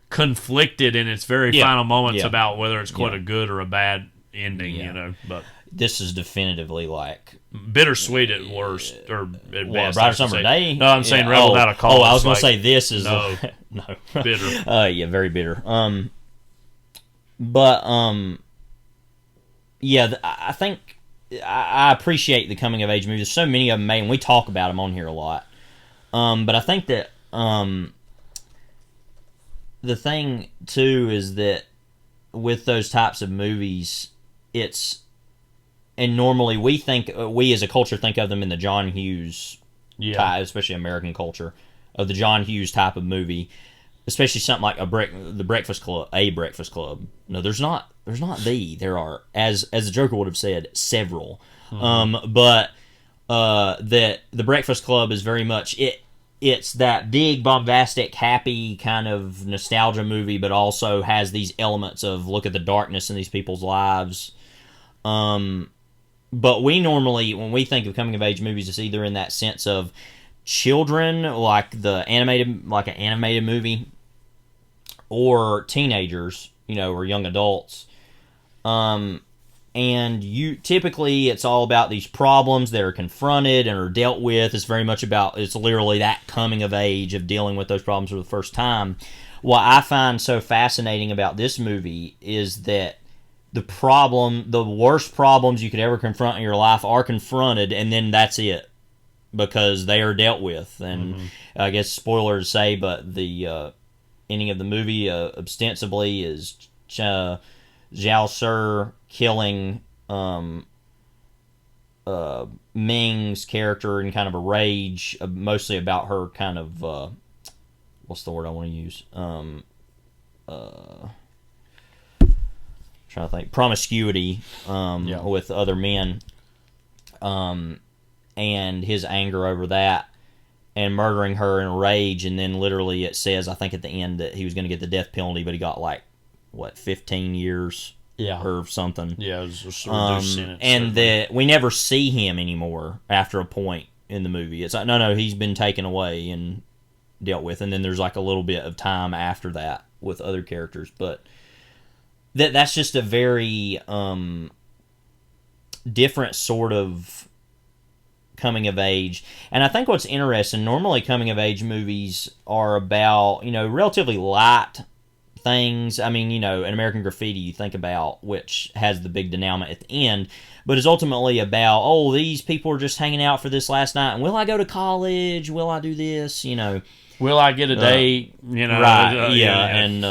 conflicted in its very final moments about whether it's quite a good or a bad ending, but this is definitively like bittersweet at worst, or at best. Brighter Summer Day? No, I'm saying Rebel Without a Cause. Oh, I was going to say this is no bitter. Very bitter. I think I appreciate the coming of age movies. There's so many of them made, and we talk about them on here a lot. But I think that the thing too is that with those types of movies, and normally we as a culture think of them in the John Hughes type, especially American culture, of the John Hughes type of movie, especially something like The Breakfast Club. No, there's not. There are, as the Joker would have said, several. But that The Breakfast Club is very much it. It's that big, bombastic, happy kind of nostalgia movie, but also has these elements of look at the darkness in these people's lives. But we normally, when we think of coming-of-age movies, it's either in that sense of children, like an animated movie, or teenagers, or young adults. And typically it's all about these problems that are confronted and are dealt with. It's very much about, it's literally that coming of age of dealing with those problems for the first time. What I find so fascinating about this movie is that the worst problems you could ever confront in your life are confronted, and then that's it, because they are dealt with. And I guess spoilers say, but the ending of the movie ostensibly is Zhao Sur killing Ming's character in kind of a rage, mostly about her kind of what's the word I want to use? Trying to think, promiscuity with other men, and his anger over that, and murdering her in rage. And then literally it says, I think at the end, that he was going to get the death penalty, but he got 15 years or something. Yeah, it was a reduced sentence. And that we never see him anymore after a point in the movie. It's like, no, he's been taken away and dealt with, and then there's a little bit of time after that with other characters. But that's just a very different sort of coming of age. And I think what's interesting, normally coming of age movies are about, relatively light things. I mean, an American Graffiti you think about, which has the big denouement at the end, but is ultimately about, these people are just hanging out for this last night, and will I go to college? Will I do this? Will I get a date? Right, and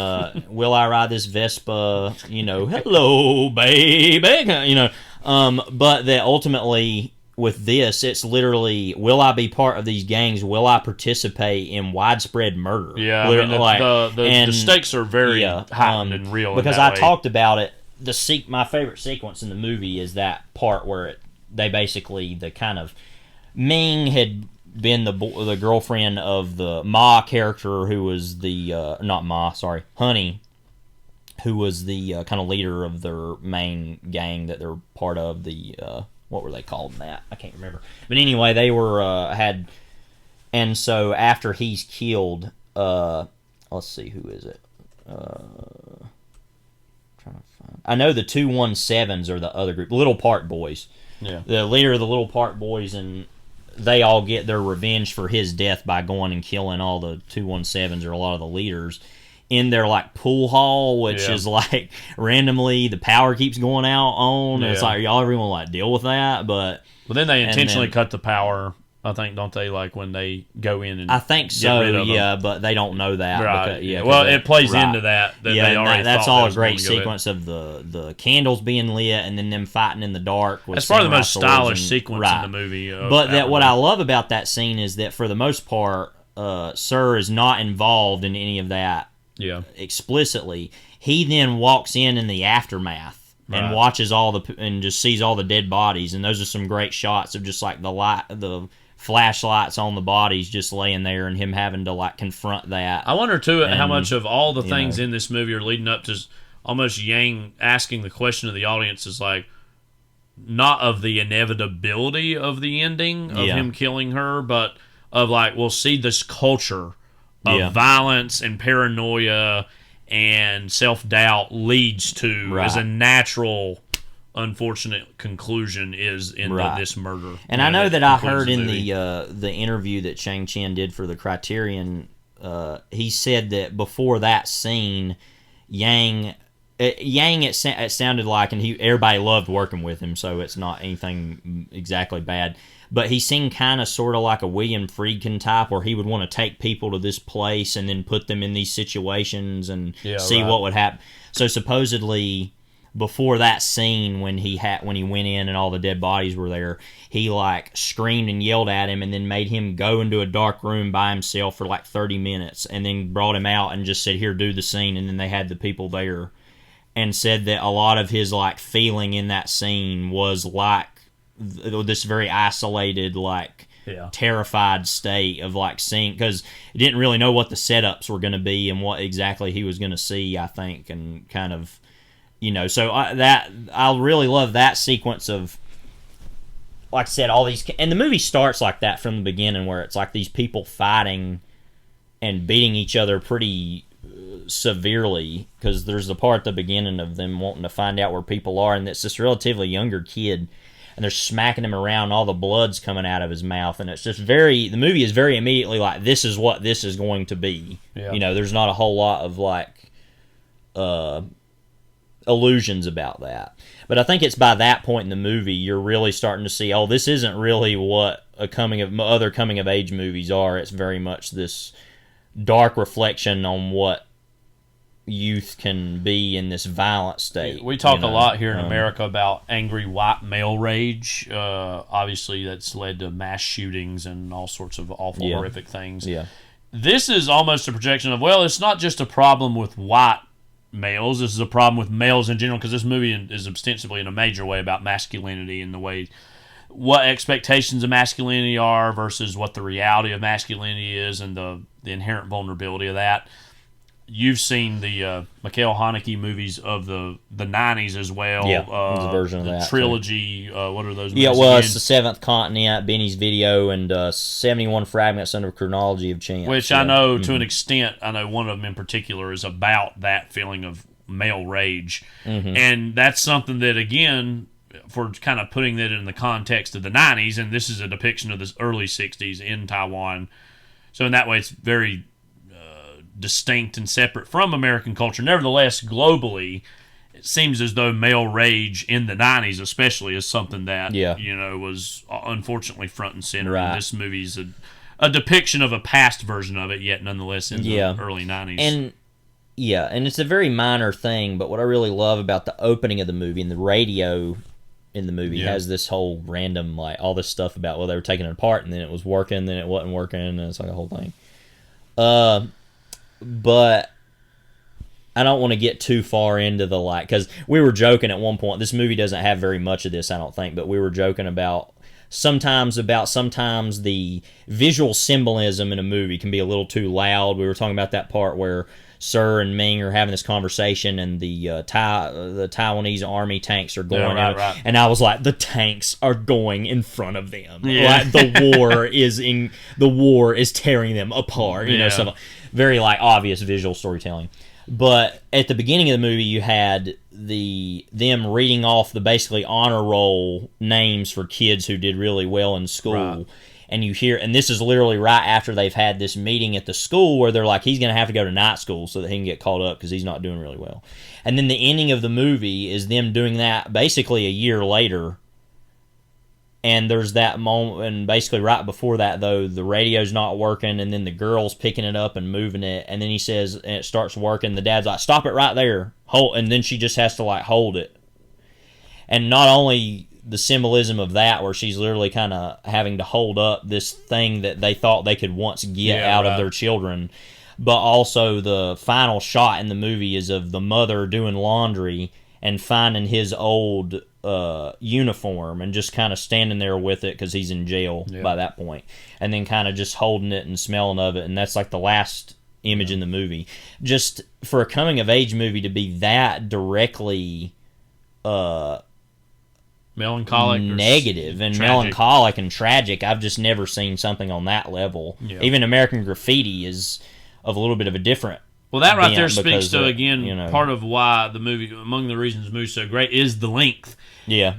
will I ride this Vespa? Hello, baby. But that ultimately, with this, it's literally, will I be part of these gangs? Will I participate in widespread murder? Yeah, the stakes are very heightened and real. Because I talked about it. My favorite sequence in the movie is that part where they basically, the kind of, Ming had been the girlfriend of the Ma character, who was the Honey, who was the kind of leader of their main gang that they're part of. The what were they called in that? I can't remember. But anyway, they were and so after he's killed, let's see, who is it? Trying to find. I know the 217s are the other group, Little Park Boys. Yeah, the leader of the Little Park Boys, and they all get their revenge for his death by going and killing all the 217s, or a lot of the leaders, in their pool hall, which is randomly the power keeps going out on. And it's y'all everyone deal with that, but then they intentionally cut the power. I think, don't they? When they go in and I think so, but they don't know that. Right. Because, it plays into that. They already that's all a great sequence of the candles being lit and then them fighting in the dark. That's probably the most stylish sequence in the movie. But what I love about that scene is that for the most part, Sir is not involved in any of that. Yeah. Explicitly, he then walks in the aftermath and watches and just sees all the dead bodies, and those are some great shots of just the flashlights on the bodies just laying there, and him having to confront that. I wonder too how much of all the things in this movie are leading up to almost Yang asking the question of the audience is not of the inevitability of the ending of him killing her, but of we'll see this culture of violence and paranoia and self-doubt leads to as a natural, unfortunate conclusion is in this murder. And I know that I heard in the interview that Chang Chen did for the Criterion, he said that before that scene, Yang it sounded like, and everybody loved working with him, so it's not anything exactly bad. But he seemed kind of sort of like a William Friedkin type, where he would want to take people to this place and then put them in these situations and see what would happen. So supposedly, before that scene, when he went in and all the dead bodies were there, he screamed and yelled at him, and then made him go into a dark room by himself for 30 minutes, and then brought him out and just said, "Here, do the scene." And then they had the people there, and said that a lot of his feeling in that scene was this very isolated, terrified state of seeing, because he didn't really know what the setups were going to be and what exactly he was going to see, I think, and kind of, so I really love that sequence of like I said, all these, and the movie starts like that from the beginning, where it's like these people fighting and beating each other pretty severely, because there's the part at the beginning of them wanting to find out where people are, and it's this relatively younger kid, and they're smacking him around, all the blood's coming out of his mouth, and it's just the movie is very immediately like, this is what this is going to be. Yeah. You know, there's not a whole lot of like illusions about that. But I think it's by that point in the movie you're really starting to see, oh, this isn't really what other coming of age movies are. It's very much this dark reflection on what youth can be in this violent state. We talk a lot here in America about angry white male rage. Obviously, that's led to mass shootings and all sorts of awful, horrific things. Yeah. This is almost a projection of, well, it's not just a problem with white males. This is a problem with males in general, because this movie is ostensibly in a major way about masculinity and the way what expectations of masculinity are versus what the reality of masculinity is, and the inherent vulnerability of that. You've seen the Mikhail Haneke movies of the 90s as well. Yeah, there's a version of that. Trilogy, what are those movies? Yeah, well, again? it's The Seventh Continent, Benny's Video, and 71 Fragments Under Chronology of Chance. Which I know, to an extent, I know one of them in particular is about that feeling of male rage. Mm-hmm. And that's something that, again, for kind of putting that in the context of the 90s, and this is a depiction of the early 60s in Taiwan. So in that way, it's very distinct and separate from American culture. Nevertheless, globally, it seems as though male rage in the 90s especially is something that was unfortunately front and center. Right. And this movie's a depiction of a past version of it, yet nonetheless in the early 90s. And it's a very minor thing, but what I really love about the opening of the movie, and the radio in the movie has this whole random, like, all this stuff about, well, they were taking it apart, and then it was working, then it wasn't working, and it's like a whole thing. But I don't want to get too far into the, like, because we were joking at one point, this movie doesn't have very much of this, I don't think, but we were joking about sometimes the visual symbolism in a movie can be a little too loud. We were talking about that part where Sir and Ming are having this conversation, and the Taiwanese army tanks are going out, right. And I was like, the tanks are going in front of them. Like, the war is tearing them apart. You know, so very, like, obvious visual storytelling. But at the beginning of the movie, you had them reading off the basically honor roll names for kids who did really well in school. Right. And you hear, and this is literally right after they've had this meeting at the school where they're like, he's going to have to go to night school so that he can get caught up because he's not doing really well. And then the ending of the movie is them doing that basically a year later. And there's that moment, and basically right before that, though, the radio's not working, and then the girl's picking it up and moving it, and then he says, and it starts working, the dad's like, stop it right there, and then she just has to, like, hold it. And not only the symbolism of that, where she's literally kind of having to hold up this thing that they thought they could once get out of their children, but also the final shot in the movie is of the mother doing laundry and finding his old uniform and just kind of standing there with it because he's in jail by that point, and then kind of just holding it and smelling of it, and that's like the last image in the movie. Just for a coming of age movie to be that directly melancholic, negative and tragic. melancholic and tragic, I've just never seen something on that level. Even American Graffiti is of a little bit of a different. Well, that right there speaks to, again, you know, part of why the movie, among the reasons the movie's so great, is the length. Yeah.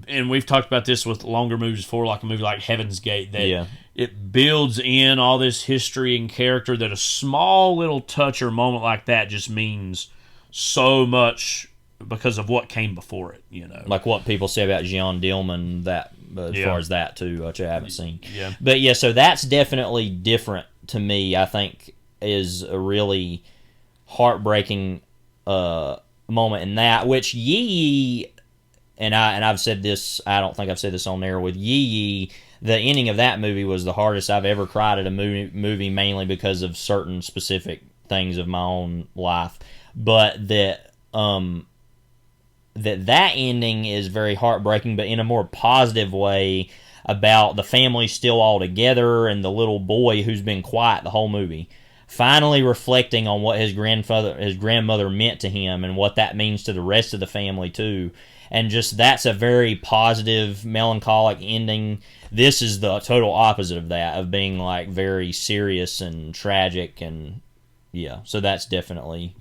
And we've talked about this with longer movies before, like a movie like Heaven's Gate, that it builds in all this history and character that a small little touch or moment like that just means so much because of what came before it, you know. Like what people say about Jean Dillman, that as far as that, too, which I haven't seen. Yeah. But, yeah, so that's definitely different to me, I think, is a really heartbreaking moment in that, which Yee, and I've said this, I don't think I've said this on air, with Yee, the ending of that movie was the hardest I've ever cried at a movie, mainly because of certain specific things of my own life, but that ending is very heartbreaking, but in a more positive way, about the family still all together and the little boy who's been quiet the whole movie finally reflecting on what his grandmother meant to him and what that means to the rest of the family too. And just that's a very positive, melancholic ending. This is the total opposite of that, of being like very serious and tragic, and yeah. So that's definitely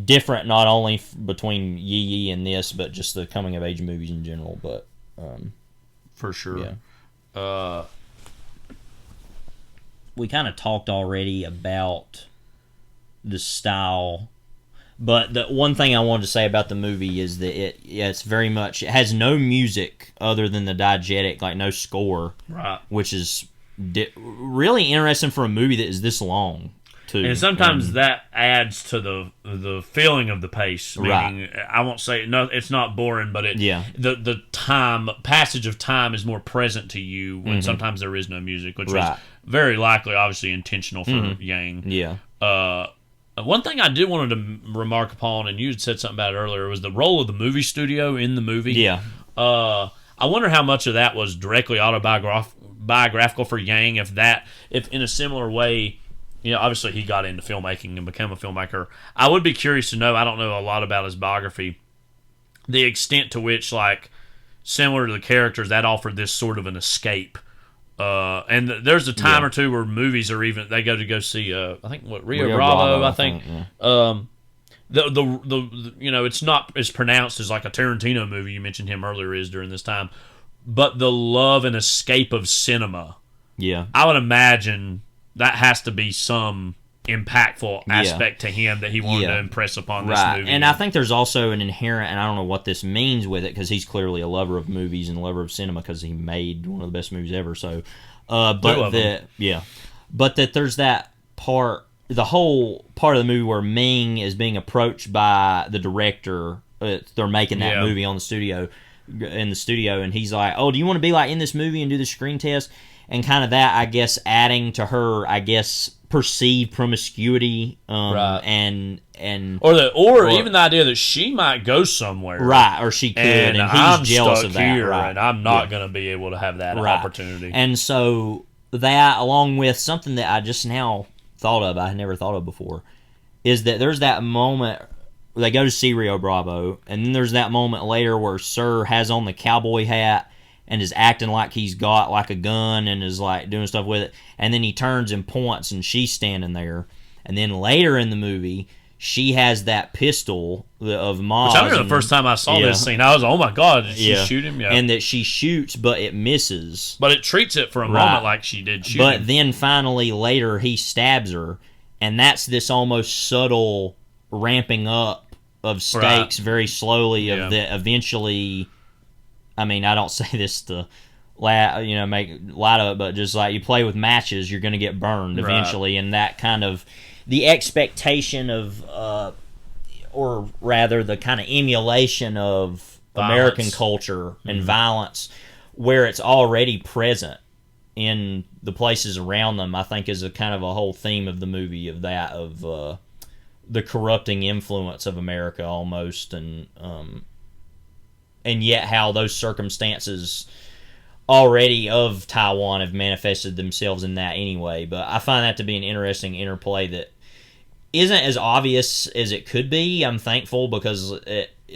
different, not only between Yee Yee and this, but just the coming of age movies in general. But for sure, yeah. We kind of talked already about the style. But the one thing I wanted to say about the movie is that it's very much, it has no music other than the diegetic, like no score, right? Which is really interesting for a movie that is this long, too. And sometimes that adds to the feeling of the pace. Meaning, right. I won't say it's not boring, but the passage of time is more present to you when sometimes there is no music, which was very likely, obviously, intentional for Yang. Yeah. One thing I did wanted to remark upon, and you had said something about it earlier, was the role of the movie studio in the movie. Yeah. I wonder how much of that was directly autobiographical for Yang, if in a similar way, obviously he got into filmmaking and became a filmmaker. I would be curious to know, I don't know a lot about his biography, the extent to which, like, similar to the characters, that offered this sort of an escape. And there's a time or two where movies are even, they go to see I think Rio Bravo, I think. It's not as pronounced as like a Tarantino movie, you mentioned him earlier, is during this time, but the love and escape of cinema, I would imagine that has to be some impactful aspect to him that he wanted to impress upon this movie. And I think there's also an inherent, and I don't know what this means with it, because he's clearly a lover of movies and a lover of cinema, because he made one of the best movies ever. So, but that there's that part, the whole part of the movie where Ming is being approached by the director. They're making that movie in the studio, and he's like, "Oh, do you want to be like in this movie and do the screen test?" And kind of that, I guess, adding to her, I guess, perceived promiscuity, and or even the idea that she might go somewhere, right? Or she could, and he's I'm jealous stuck of that, here, right? And I'm not going to be able to have that opportunity. And so that, along with something that I just now thought of, I had never thought of before, is that there's that moment they go to see Rio Bravo, and then there's that moment later where Sir has on the cowboy hat and is acting like he's got like a gun and is like doing stuff with it, and then he turns and points and she's standing there, and then later in the movie she has that pistol of Maz. Which I remember the first time I saw this scene, I was, oh my god, did she shoot him? And that she shoots, but it misses. But it treats it for a moment like she did shoot but him. Then finally later he stabs her, and that's this almost subtle ramping up of stakes very slowly of that eventually. I mean, I don't say this to make light of it, but just like you play with matches, you're going to get burned eventually, and that kind of the expectation of, or rather the kind of emulation of violence. American culture and violence, where it's already present in the places around them, I think is a kind of a whole theme of the movie, of that, of the corrupting influence of America almost, and yet how those circumstances already of Taiwan have manifested themselves in that anyway. But I find that to be an interesting interplay that isn't as obvious as it could be. I'm thankful, because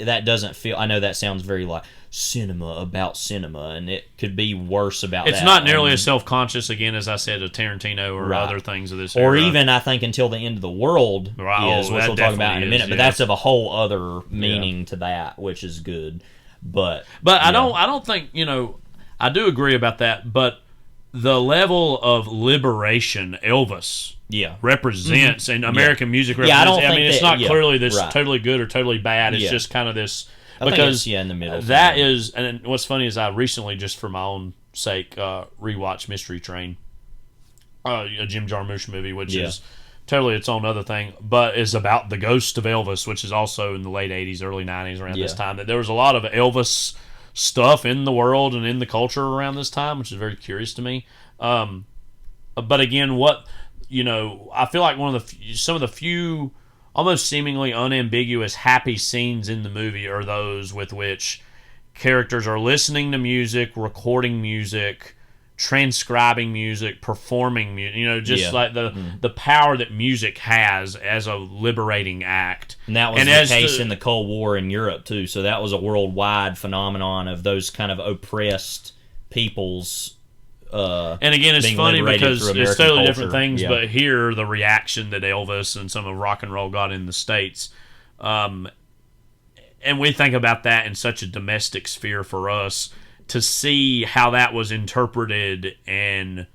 that doesn't feel, I know that sounds very like cinema about cinema, and it could be worse about it's not nearly as self-conscious, again, as I said, of Tarantino or other things of this era. Or even, I think, Until the End of the World is, which we'll talk about in a minute, but that's of a whole other meaning to that, which is good. But I don't think, I do agree about that, but the level of liberation Elvis represents and American music represents, it's not clearly this totally good or totally bad. It's just kind of this, because in the middle. That is, and what's funny is I recently, just for my own sake, rewatched Mystery Train, a Jim Jarmusch movie, which is totally its own other thing, but is about the ghost of Elvis, which is also in the late 80s, early 90s, around this time. That there was a lot of Elvis stuff in the world and in the culture around this time, which is very curious to me. But again, I feel like some of the few almost seemingly unambiguous happy scenes in the movie are those with which characters are listening to music, recording music, transcribing music, performing music, just like the power that music has as a liberating act. And that was the case in the Cold War in Europe, too. So that was a worldwide phenomenon of those kind of oppressed peoples. And again, it's funny because it's totally different things, but here, the reaction that Elvis and some of rock and roll got in the States, and we think about that in such a domestic sphere for us, to see how that was interpreted and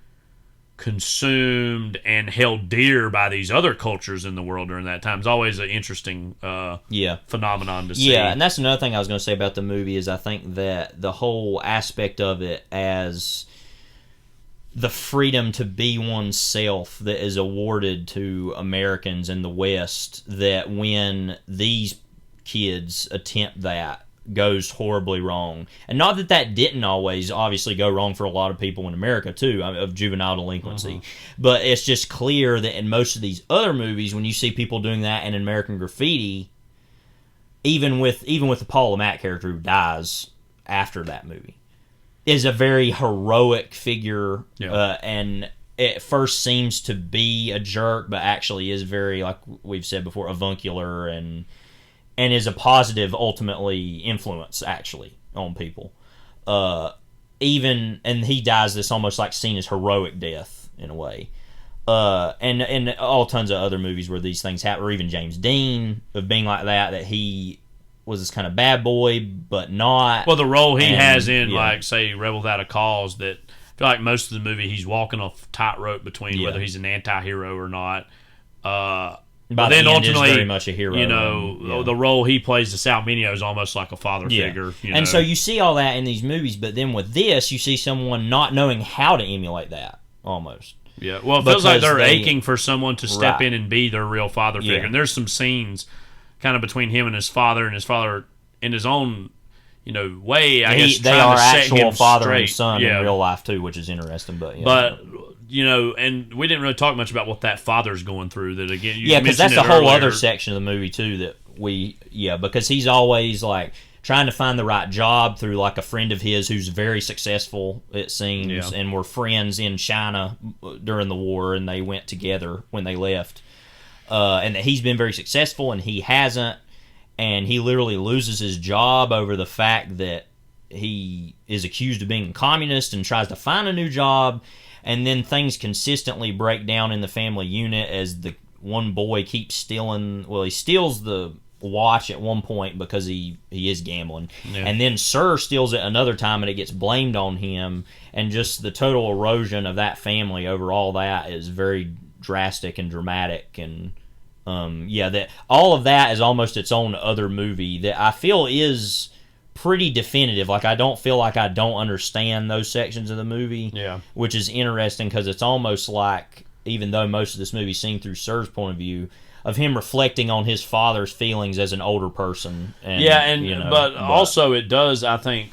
consumed and held dear by these other cultures in the world during that time is always an interesting phenomenon to see. Yeah, and that's another thing I was going to say about the movie is I think that the whole aspect of it as the freedom to be oneself that is awarded to Americans in the West, that when these kids attempt that, goes horribly wrong. And not that that didn't always obviously go wrong for a lot of people in America too, of juvenile delinquency, but it's just clear that in most of these other movies, when you see people doing that in American Graffiti, even with the Paul Le Mat character who dies after that movie, is a very heroic figure, and it first seems to be a jerk, but actually is very, like we've said before, avuncular and is a positive, ultimately, influence, actually, on people. And he dies this almost like seen as heroic death, in a way. And all tons of other movies where these things happen, or even James Dean, of being like that he was this kind of bad boy, but not. Well, the role he has in, like, say, Rebel Without a Cause, that I feel like most of the movie he's walking a tightrope between whether he's an anti-hero or not. But then ultimately, is very much a hero. The role he plays to Sal Mineo is almost like a father figure. And so you see all that in these movies, but then with this, you see someone not knowing how to emulate that, almost. Yeah, well, it feels like they're aching for someone to step in and be their real father figure. And there's some scenes kind of between him and his father in his own way, I guess, they are actual father and son in real life, too, which is interesting. But and we didn't really talk much about what that father's going through. That again, because that's a whole other section of the movie too. Because he's always like trying to find the right job through like a friend of his who's very successful, it seems, and were friends in China during the war, and they went together when they left. And that he's been very successful, and he hasn't, and he literally loses his job over the fact that he is accused of being a communist and tries to find a new job. And then things consistently break down in the family unit as the one boy keeps stealing. Well, he steals the watch at one point because he is gambling. Yeah. And then Sir steals it another time and it gets blamed on him. And just the total erosion of that family over all that is very drastic and dramatic. And that all of that is almost its own other movie that I feel is pretty definitive. Like, I don't feel like I don't understand those sections of the movie, which is interesting because it's almost like, even though most of this movie is seen through Sir's point of view, of him reflecting on his father's feelings as an older person. And, but also it does, I think,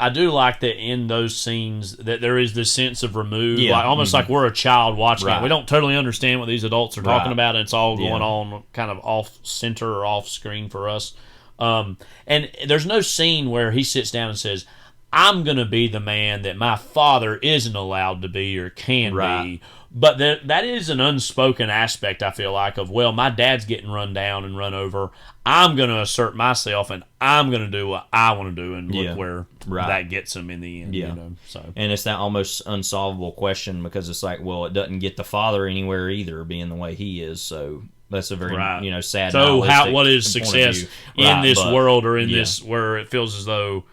I do like that in those scenes that there is this sense of remove, like almost like we're a child watching it. We don't totally understand what these adults are talking about, and it's all going on kind of off-center or off-screen for us. And there's no scene where he sits down and says, I'm going to be the man that my father isn't allowed to be or can be. But that is an unspoken aspect, I feel like, of, well, my dad's getting run down and run over. I'm going to assert myself, and I'm going to do what I want to do, and look where that gets him in the end. So. And it's that almost unsolvable question because it's like, well, it doesn't get the father anywhere either, being the way he is, so... That's a very sad. So what is success in this world or in this where it feels as though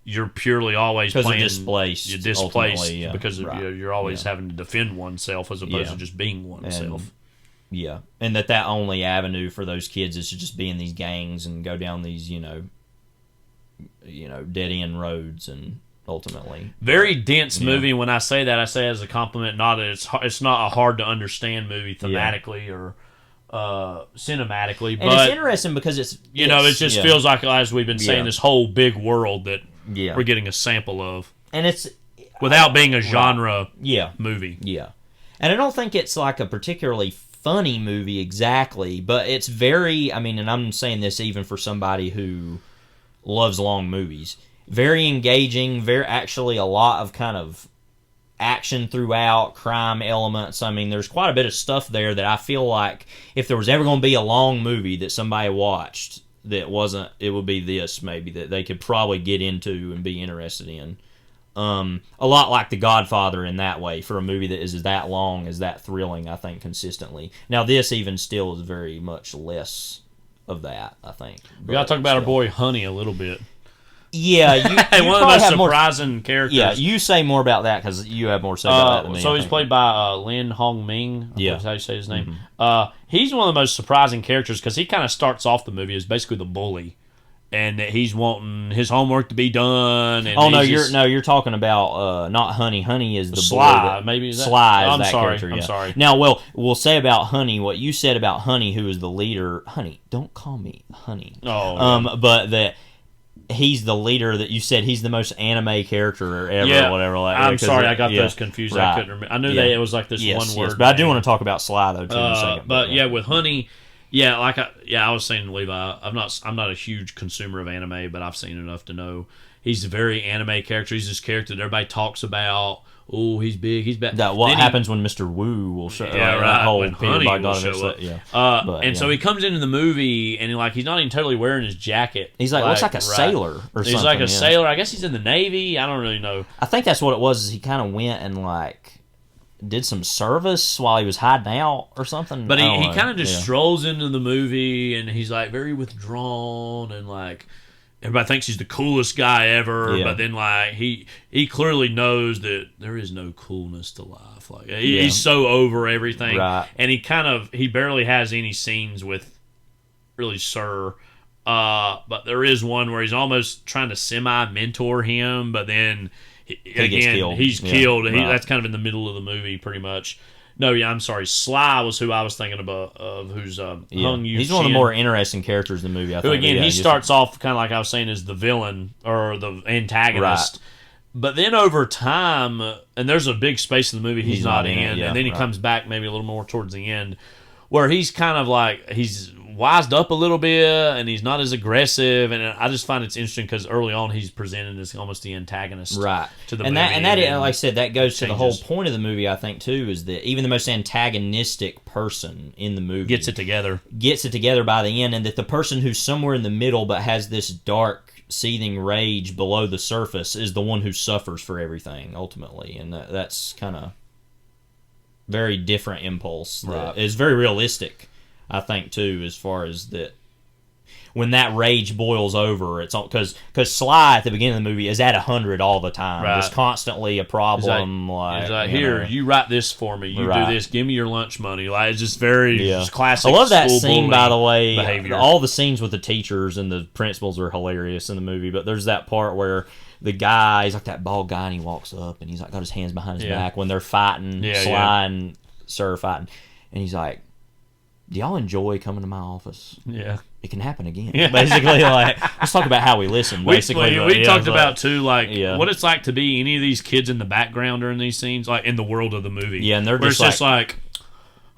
you're purely always playing displaced? You're displaced because you're always having to defend oneself as opposed to just being oneself. And that only avenue for those kids is to just be in these gangs and go down these dead end roads and ultimately very dense movie. When I say that, I say as a compliment, not that it's not a hard to understand movie thematically or cinematically, but it's interesting because it just feels like, as we've been saying, this whole big world that we're getting a sample of, and it's without being a genre movie. And I don't think it's like a particularly funny movie exactly, but it's very, and I'm saying this even for somebody who loves long movies, very engaging, very actually a lot of kind of action throughout, crime elements. I mean, there's quite a bit of stuff there that I feel like if there was ever going to be a long movie that somebody watched that wasn't, it would be this maybe, that they could probably get into and be interested in. A lot like The Godfather in that way, for a movie that is that long, is that thrilling, I think, consistently. Now, this even still is very much less of that, I think. We got to talk about our boy Honey a little bit. Yeah, you one of the most surprising characters. Yeah, you say more about that because you have more to say about that than me. So he's played by Lin Hong Ming. That's how you say his name. Mm-hmm. He's one of the most surprising characters because he kind of starts off the movie as basically the bully, and he's wanting his homework to be done. And you're talking about not Honey. Honey is the Sly. boy Maybe Sly is I'm that sorry. character. I'm sorry. Now, we'll say about Honey what you said about Honey, who is the leader. Honey, don't call me Honey. Oh, but that. He's the leader that you said he's the most anime character ever or whatever. Like, I'm sorry, I got those confused. Right. I couldn't remember. I knew that it was like this one word. Yes, but I do want to talk about Sly though too in a second. But with Honey, I was saying to Levi, I'm not a huge consumer of anime, but I've seen enough to know he's a very anime character. He's this character that everybody talks about. Oh, he's big. He's bad. What happens when Mr. Wu will show? Yeah, right. Whole when Honey will show up. So he comes into the movie and he's not even totally wearing his jacket. He's looks like a sailor or something. He's like a sailor. I guess he's in the Navy. I don't really know. I think that's what it was. Is he kind of went and did some service while he was hiding out or something. But he kind of just strolls into the movie and he's very withdrawn and everybody thinks he's the coolest guy ever, but then he clearly knows that there is no coolness to life. He's so over everything, right. And he barely has any scenes with really Sir. But there is one where he's almost trying to semi-mentor him, but then he's killed. Right. That's kind of in the middle of the movie, pretty much. No, I'm sorry. Sly was who I was thinking of who's Hung Yu. He's one of the more interesting characters in the movie, I think. Who, again, he starts off kind of like I was saying as the villain or the antagonist. Right. But then over time, and there's a big space in the movie he's not in, and then he comes back maybe a little more towards the end, where he's kind of he's wised up a little bit, and he's not as aggressive, and I just find it's interesting because early on he's presented as almost the antagonist, right? To the movie, and that like I said, that goes to the whole point of the movie. I think too is that even the most antagonistic person in the movie gets it together by the end, and that the person who's somewhere in the middle but has this dark, seething rage below the surface is the one who suffers for everything ultimately, and that's kind of very different impulse. Right. It's very realistic. I think too, as far as that, when that rage boils over, it's because Sly at the beginning of the movie is at 100 all the time. Right. There's constantly a problem. He's like, here, you write this for me. You do this. Give me your lunch money. It's just very just classic. I love that school scene, by the way. Behavior. All the scenes with the teachers and the principals are hilarious in the movie, but there's that part where the guy, he's like that bald guy, and he walks up and he's got his hands behind his back when they're fighting, Sly and Sir fighting, and he's like, do y'all enjoy coming to my office? Yeah. It can happen again. Yeah. Basically, let's talk about how we listen. Basically, we talked about, too, what it's like to be any of these kids in the background during these scenes, in the world of the movie. Yeah, and they're just all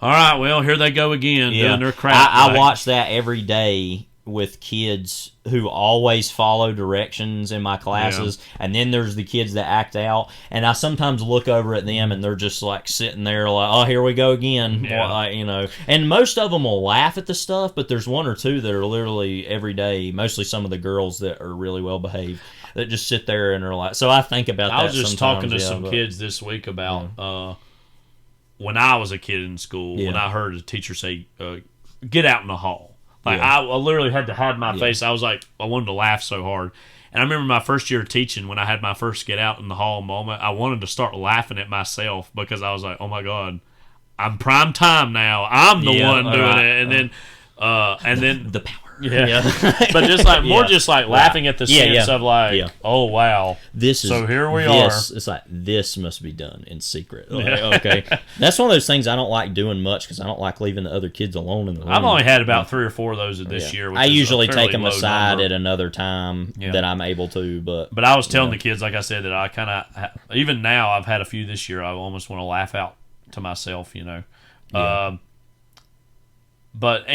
right, well, here they go again, doing their crap. I watch that every day with kids who always follow directions in my classes, and then there's the kids that act out, and I sometimes look over at them and they're just sitting there oh, here we go again, and most of them will laugh at the stuff, but there's one or two that are literally every day, mostly some of the girls that are really well behaved, that just sit there and are so I think about that. I was just talking to some kids this week about when I was a kid in school, when I heard a teacher say get out in the hall. I literally had to hide my face. I was I wanted to laugh so hard. And I remember my first year of teaching, when I had my first get out in the hall moment, I wanted to start laughing at myself because I was like, oh my God, I'm prime time now. I'm the one doing it. And then the power. Yeah. But just laughing at the sense of oh wow, here we are. It's this must be done in secret. Okay, that's one of those things I don't like doing much because I don't like leaving the other kids alone in the room. I've only had about 3 or 4 of those this year. I usually take them aside at another time that I'm able to. But I was telling the kids, like I said, that I kind of even now I've had a few this year. I almost want to laugh out to myself, But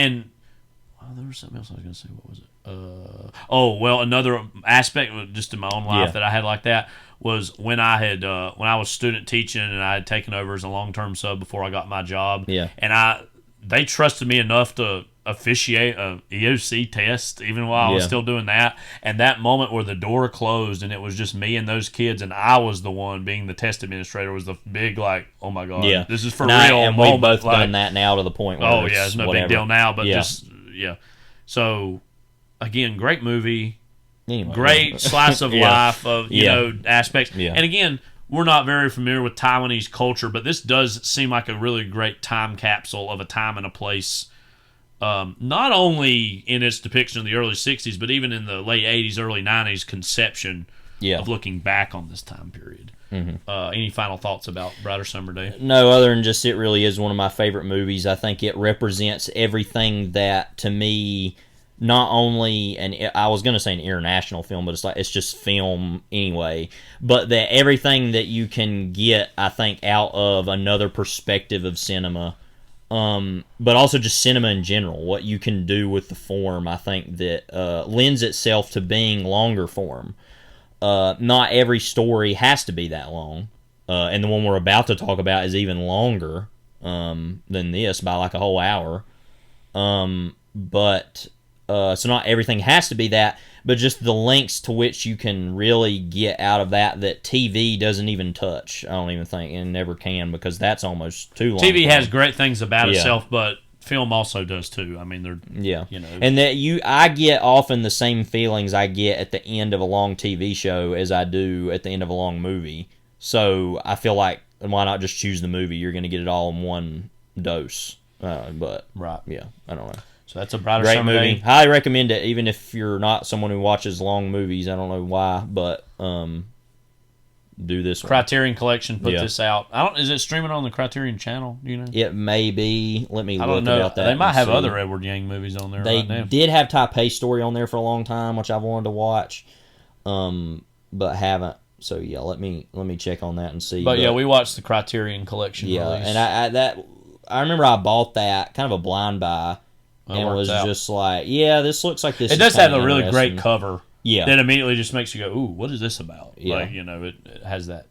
there was something else I was going to say. What was it? Another aspect, just in my own life that I had like that was when I had when I was student teaching and I had taken over as a long-term sub before I got my job. Yeah. And they trusted me enough to officiate a EOC test even while I was still doing that. And that moment where the door closed and it was just me and those kids and I was the one being the test administrator was the big like, oh my god, this is for real. And moment. we've both like, done that now to the point where it's no big deal now, but just So again, great movie. Anyway, great slice of life of you know aspects. Yeah. And again, we're not very familiar with Taiwanese culture, but this does seem like a really great time capsule of a time and a place. Not only in its depiction of the early 60s, but even in the late 80s, early 90s conception of looking back on this time period. Any final thoughts about Brighter Summer Day? No, other than just it really is one of my favorite movies. I think it represents everything that, to me, not only I was going to say an international film, but it's just film anyway. But that everything that you can get, I think, out of another perspective of cinema, but also just cinema in general, what you can do with the form, I think that lends itself to being longer form. Not every story has to be that long, and the one we're about to talk about is even longer than this by like a whole hour. But so not everything has to be that, but just the lengths to which you can really get out of that TV doesn't even touch. I don't even think, and never can, because that's almost too long. TV has great things about itself, but film also does too. I mean, they're you know, and that I get often the same feelings I get at the end of a long TV show as I do at the end of a long movie. So I feel like, why not just choose the movie? You're going to get it all in one dose. But I don't know. So that's a Brighter Great Summer movie. Day. Highly recommend it, even if you're not someone who watches long movies. I don't know why, but do this one. Criterion Collection put this out. Is it streaming on the Criterion channel? Do you know? It may be. Let me I look don't know. about that. They might have see. other Edward Yang movies on there. They right now. did have Taipei Story on there for a long time, which I've wanted to watch, but haven't. So yeah, let me check on that and see. But yeah, we watched the Criterion Collection. Yeah, release. and I remember I bought that kind of a blind buy, and was just like, this looks like this. It does have a really great cover. Yeah, that immediately just makes you go, "Ooh, what is this about?" Yeah, like, you know, it has that.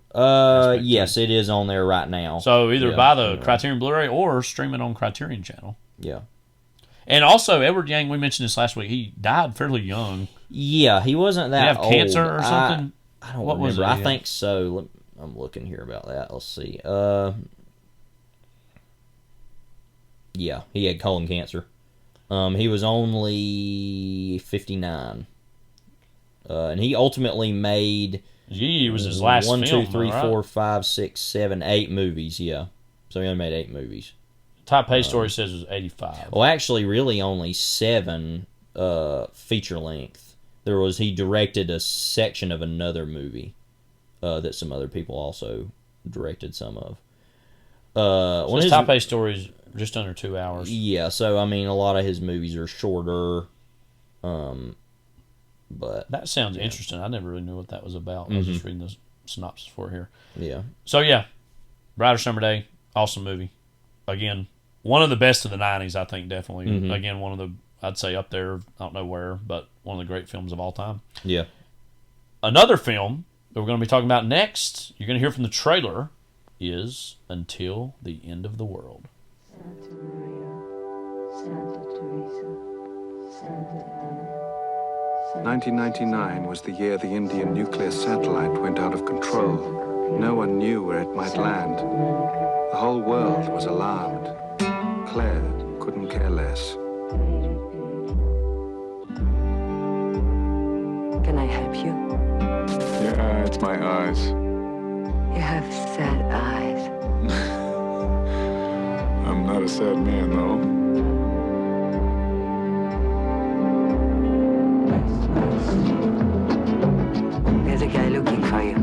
Yes, it is on there right now. So either buy the Criterion Blu-ray or stream it on Criterion Channel. Yeah. And also, Edward Yang, we mentioned this last week. He died fairly young. Yeah, he wasn't that old. Did he have cancer or something? I don't remember. I think so. I'm looking here about that. Let's see. Yeah, he had colon cancer. He was only 59. And he ultimately made... It was his last 1, film, 2, 3, right? 4, 5, 6, 7, 8 movies, yeah. So he only made 8 movies. Taipei Story says it was 85. Well, actually, really only 7 feature length. He directed a section of another movie that some other people also directed some of. So his Taipei Story is just under 2 hours. Yeah, so I mean, a lot of his movies are shorter. But that sounds interesting. I never really knew what that was about. I was just reading the synopsis for it here. Yeah. So yeah, Brighter Summer Day, awesome movie. Again, one of the best of the 90s, I think, definitely. Again, one of the, I'd say up there, I don't know where, but one of the great films of all time. Yeah. Another film that we're going to be talking about next, you're going to hear from the trailer, is Until the End of the World. Santa Maria, Santa Teresa, Santa Ana. 1999 was the year the Indian nuclear satellite went out of control. No one knew where it might land. The whole world was alarmed. Claire couldn't care less. Can I help you? Yeah, it's my eyes. You have sad eyes. I'm not a sad man, though. There's a guy looking for you.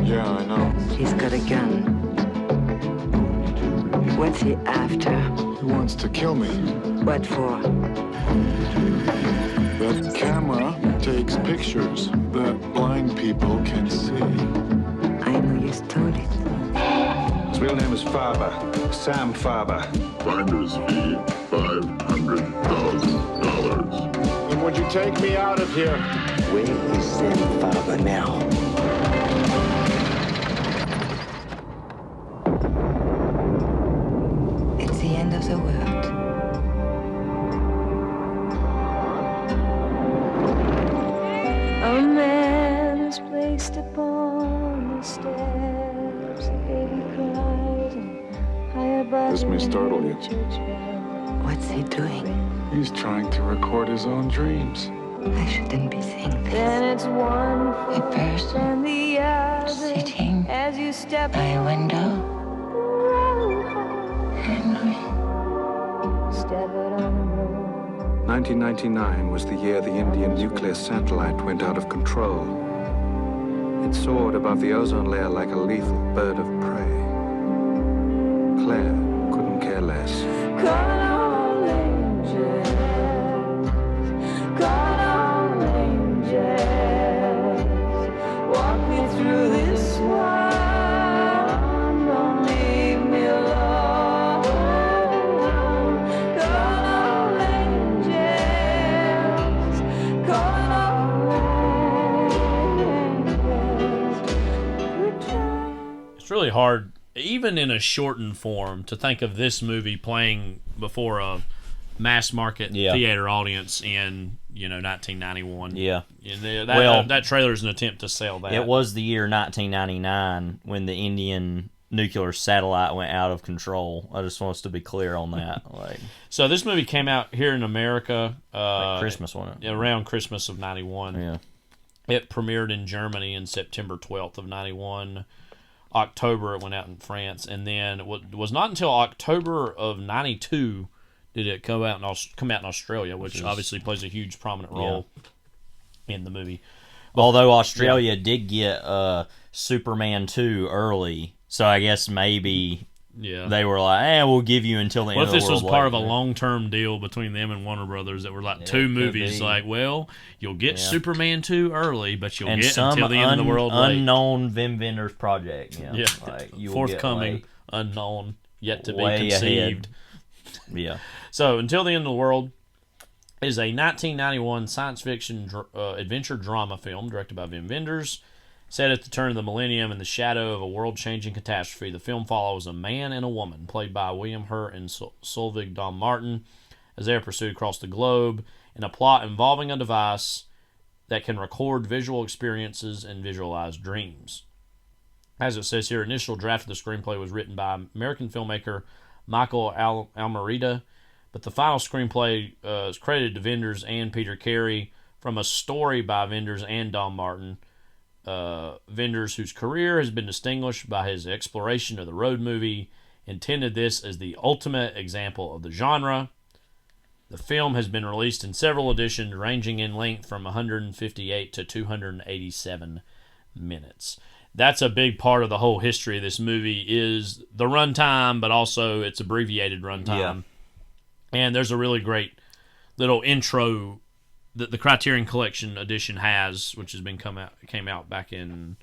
Yeah, I know. He's got a gun. What's he after? He wants to kill me. What for? That camera takes pictures that blind people can see. I know you stole it. His real name is Farber. Sam Farber. Finder's fee, $500,000. Then would you take me out of here? Where is Sam Farber now? step on the steps, the baby cries, and high above This may startle you. What's he doing? He's trying to record his own dreams. I shouldn't be saying this. Then it's one A person and the other sitting as you step by a window. Henry. step it on the road. 1999 was the year the Indian nuclear satellite went out of control. It soared above the ozone layer like a lethal bird of prey. Claire couldn't care less. Call all angels, call all angels, walk me through this one, don't leave me alone. Call all angels, call all angels. It's really hard, even in a shortened form, to think of this movie playing before a mass market theater audience in 1991. Yeah. That trailer is an attempt to sell that. It was the year 1999 when the Indian nuclear satellite went out of control. I just want us to be clear on that. So this movie came out here in America Christmas, wasn't it? Around Christmas of 91. Yeah. It premiered in Germany in September 12th of 91. October it went out in France, and then it was not until October of 92 did it come out in Australia, which obviously plays a huge prominent role in the movie. Although Australia did get Superman 2 early, so I guess maybe they were like, we'll give you until the end of the world. What if this was part of a long-term deal between them and Warner Brothers that were like two movies, you'll get Superman 2 early, but you'll get until the end of the world late. Unknown Wim Wenders project. You forthcoming, unknown, yet to be conceived. Yeah. So, Until the End of the World is a 1991 science fiction adventure drama film directed by Wim Wenders. Set at the turn of the millennium in the shadow of a world-changing catastrophe, the film follows a man and a woman, played by William Hurt and Solveig Dahl Martin, as they are pursued across the globe in a plot involving a device that can record visual experiences and visualize dreams. As it says here, initial draft of the screenplay was written by American filmmaker Michael Almerida, but the final screenplay is credited to Wenders and Peter Carey from a story by Wenders and Dahl Martin. Wenders, whose career has been distinguished by his exploration of the road movie, intended this as the ultimate example of the genre. The film has been released in several editions, ranging in length from 158 to 287 minutes. That's a big part of the whole history of this movie is the runtime, but also its abbreviated runtime. Yeah. And there's a really great little intro that the Criterion Collection edition has, which has been came out back in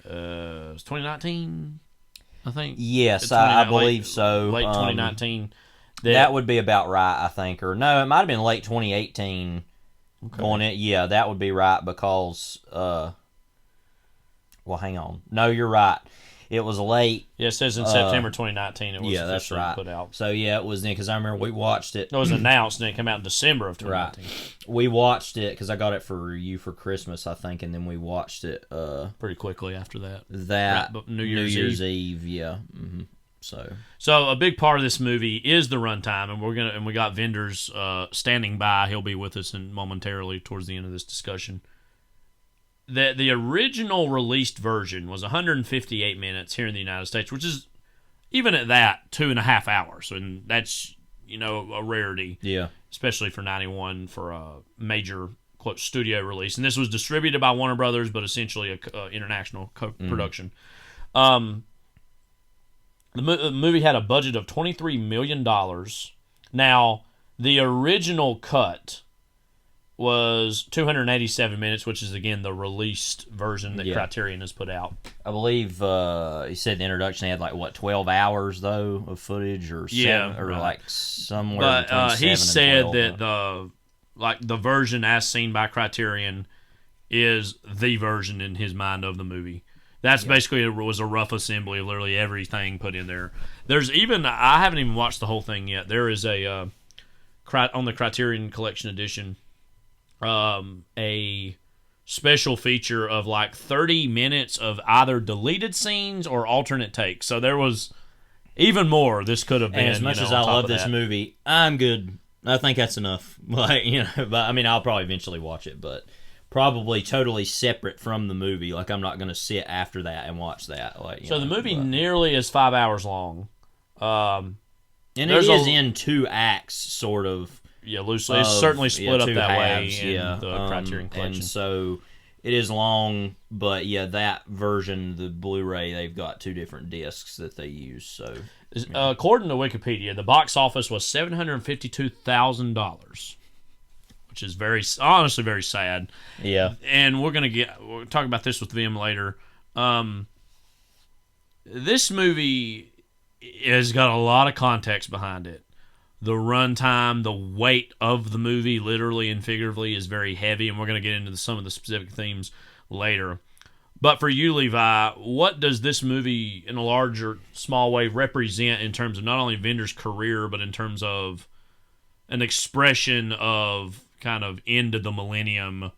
2019, I think. Yes, I believe so. Late 2019. That would be about right, I think. Or no, it might have been late 2018 on it. Yeah, that would be right because... well, hang on. No, you're right. It was late. Yeah, it says in September 2019 it was that's right. put out. So, yeah, it was then because I remember we watched it. It was announced and it came out in December of 2019. Right. We watched it because I got it for you for Christmas, I think, and then we watched it pretty quickly after that. New Year's Eve, yeah. Mm-hmm. So a big part of this movie is the runtime, and we got Wenders standing by. He'll be with us momentarily towards the end of this discussion. The original released version was 158 minutes here in the United States, which is, even at that, 2.5 hours. And that's, a rarity. Yeah. Especially for 91 for a major, quote, studio release. And this was distributed by Warner Brothers, but essentially a international co-production. The movie had a budget of $23 million. Now, the original cut was 287 minutes, which is, again, the released version that Criterion has put out. I believe he said in the introduction he had, 12 hours, though, of footage, or seven, or somewhere between 7 he and said 12. that the version as seen by Criterion is the version in his mind of the movie. That's basically was a rough assembly of literally everything put in there. There's even, I haven't even watched the whole thing yet. There is on the Criterion Collection edition, a special feature of like 30 minutes of either deleted scenes or alternate takes. So there was even more this could have been. And as much as I love this movie, I'm good. I think that's enough. Like, but I mean, I'll probably eventually watch it, but probably totally separate from the movie. Like, I'm not going to sit after that and watch that. Like, so the movie nearly is 5 hours long. And it is in 2 acts, sort of. Yeah, loosely. It's certainly split up that halves, way in the Criterion Collection. And so it is long, but yeah, that version, the Blu-ray, they've got 2 different discs that they use. So, according to Wikipedia, the box office was $752,000, which is honestly very sad. Yeah, and we'll talk about this with Vim later. This movie has got a lot of context behind it. The runtime, the weight of the movie, literally and figuratively, is very heavy, and we're going to get into some of the specific themes later. But for you, Levi, what does this movie, in a larger, small way, represent in terms of not only Wenders' career, but in terms of an expression of kind of end of the millennium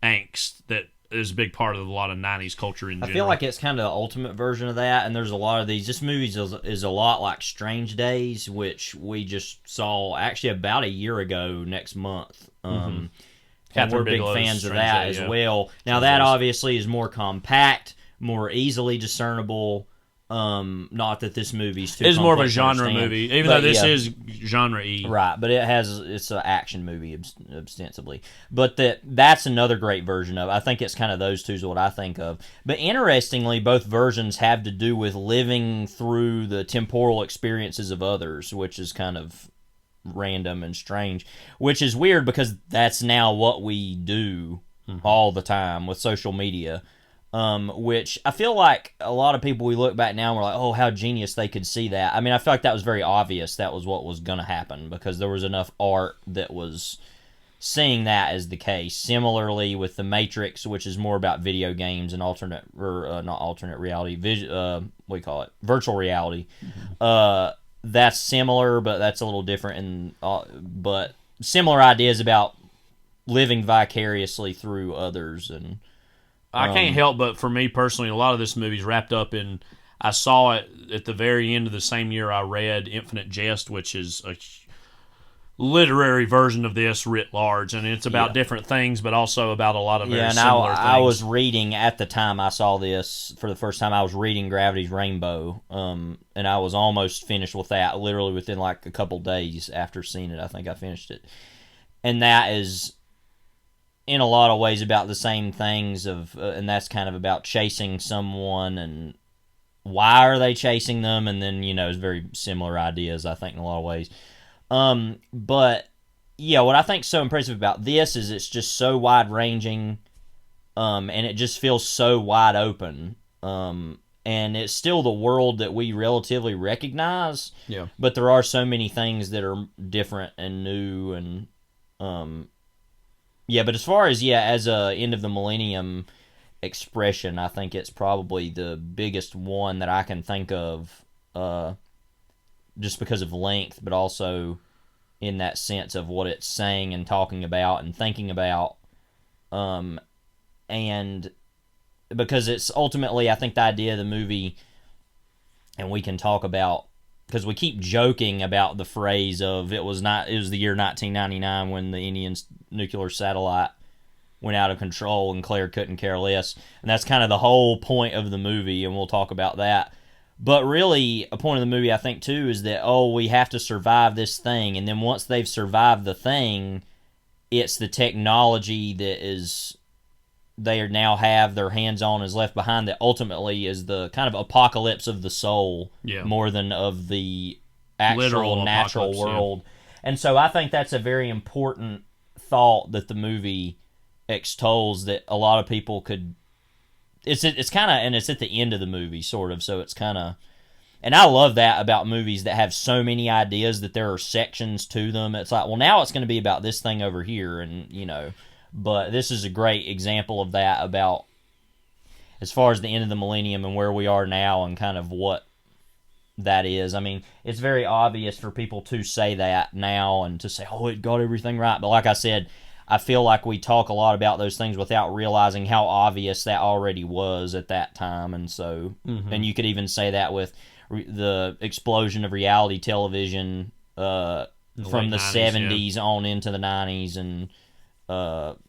angst that is a big part of a lot of 90s culture in general? I feel like it's kind of the ultimate version of that, and there's a lot of these. This movie is a lot like Strange Days, which we just saw actually about a year ago next month. And we're big fans of that as well. Now, that obviously is more compact, more easily discernible. Not that this movie's too. It's more of a genre movie, even though this is genre-y. Right, but it's an action movie ostensibly. But that's another great version of it. I think it's kind of those two is what I think of. But interestingly, both versions have to do with living through the temporal experiences of others, which is kind of random and strange, which is weird because that's now what we do all the time with social media. Which I feel like a lot of people, we look back now and we're like, oh, how genius they could see that. I mean, I feel like that was very obvious that was what was going to happen because there was enough art that was seeing that as the case. Similarly with The Matrix, which is more about video games and not alternate reality, virtual reality. That's similar, but that's a little different. But similar ideas about living vicariously through others and... I can't help but, for me personally, a lot of this movie's wrapped up in... I saw it at the very end of the same year I read Infinite Jest, which is a literary version of this writ large, and it's about different things, but also about a lot of very similar things. I was reading, at the time I saw this, for the first time, I was reading Gravity's Rainbow, and I was almost finished with that, literally within like a couple days after seeing it, I think I finished it. And that is... in a lot of ways about the same things and that's kind of about chasing someone and why are they chasing them, and then it's very similar ideas I think in a lot of ways. But yeah, what I think is so impressive about this is it's just so wide ranging, and it just feels so wide open, and it's still the world that we relatively recognize. Yeah, but there are so many things that are different and new and yeah, but as far as, as a end of the millennium expression, I think it's probably the biggest one that I can think of, just because of length, but also in that sense of what it's saying and talking about and thinking about, and because it's ultimately, I think the idea of the movie, and we can talk about, because we keep joking about the phrase of it was the year 1999 when the Indian nuclear satellite went out of control and Claire couldn't care less. And that's kind of the whole point of the movie, and we'll talk about that. But really, a point of the movie, I think, too, is that, we have to survive this thing. And then once they've survived the thing, it's the technology that they now have their hands on is left behind that ultimately is the kind of apocalypse of the soul more than of the actual literal natural world. Yeah. And so I think that's a very important thought that the movie extols, that a lot of people could... It's kind of... And it's at the end of the movie, sort of, so it's kind of... And I love that about movies that have so many ideas that there are sections to them. It's like, well, now it's going to be about this thing over here, and, But this is a great example of that, about as far as the end of the millennium and where we are now and kind of what that is. I mean, it's very obvious for people to say that now and to say, it got everything right. But like I said, I feel like we talk a lot about those things without realizing how obvious that already was at that time. And so, and you could even say that with the explosion of reality television from the 70s on into the 90s. And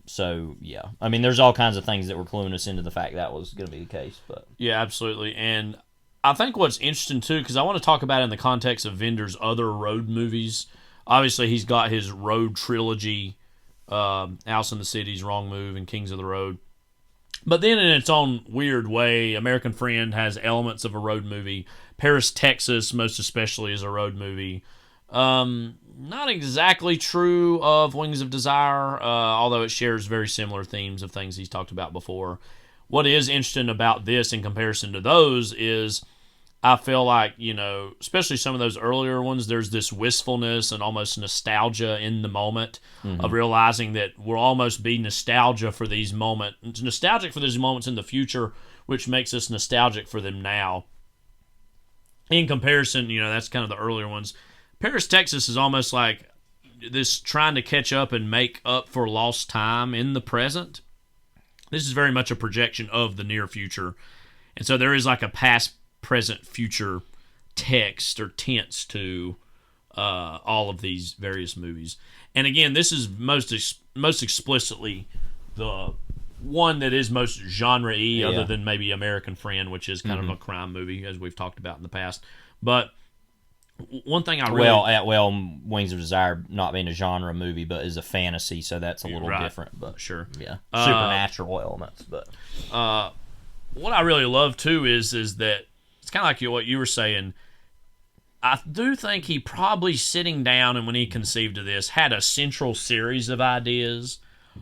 so, yeah. I mean, there's all kinds of things that were cluing us into the fact that was going to be the case. But yeah, absolutely. And I think what's interesting, too, because I want to talk about it in the context of Wenders' other road movies. Obviously, he's got his road trilogy, Alice in the Cities, Wrong Move, and Kings of the Road. But then in its own weird way, American Friend has elements of a road movie. Paris, Texas, most especially, is a road movie. Not exactly true of Wings of Desire, although it shares very similar themes of things he's talked about before. What is interesting about this in comparison to those is I feel like, especially some of those earlier ones, there's this wistfulness and almost nostalgia in the moment of realizing that we'll almost be nostalgic for these moments in the future, which makes us nostalgic for them now. In comparison, that's kind of the earlier ones. Paris, Texas is almost like this trying to catch up and make up for lost time in the present. This is very much a projection of the near future. And so there is like a past, present, future text or tense to all of these various movies. And again, this is most explicitly the one that is most genre-y, other than maybe American Friend, which is kind of a crime movie, as we've talked about in the past. But one thing I really... Wings of Desire not being a genre movie, but is a fantasy, so that's a little different. But sure. Yeah. Supernatural elements. But what I really love, too, is that it's kind of like what you were saying. I do think he probably sitting down and when he conceived of this had a central series of ideas.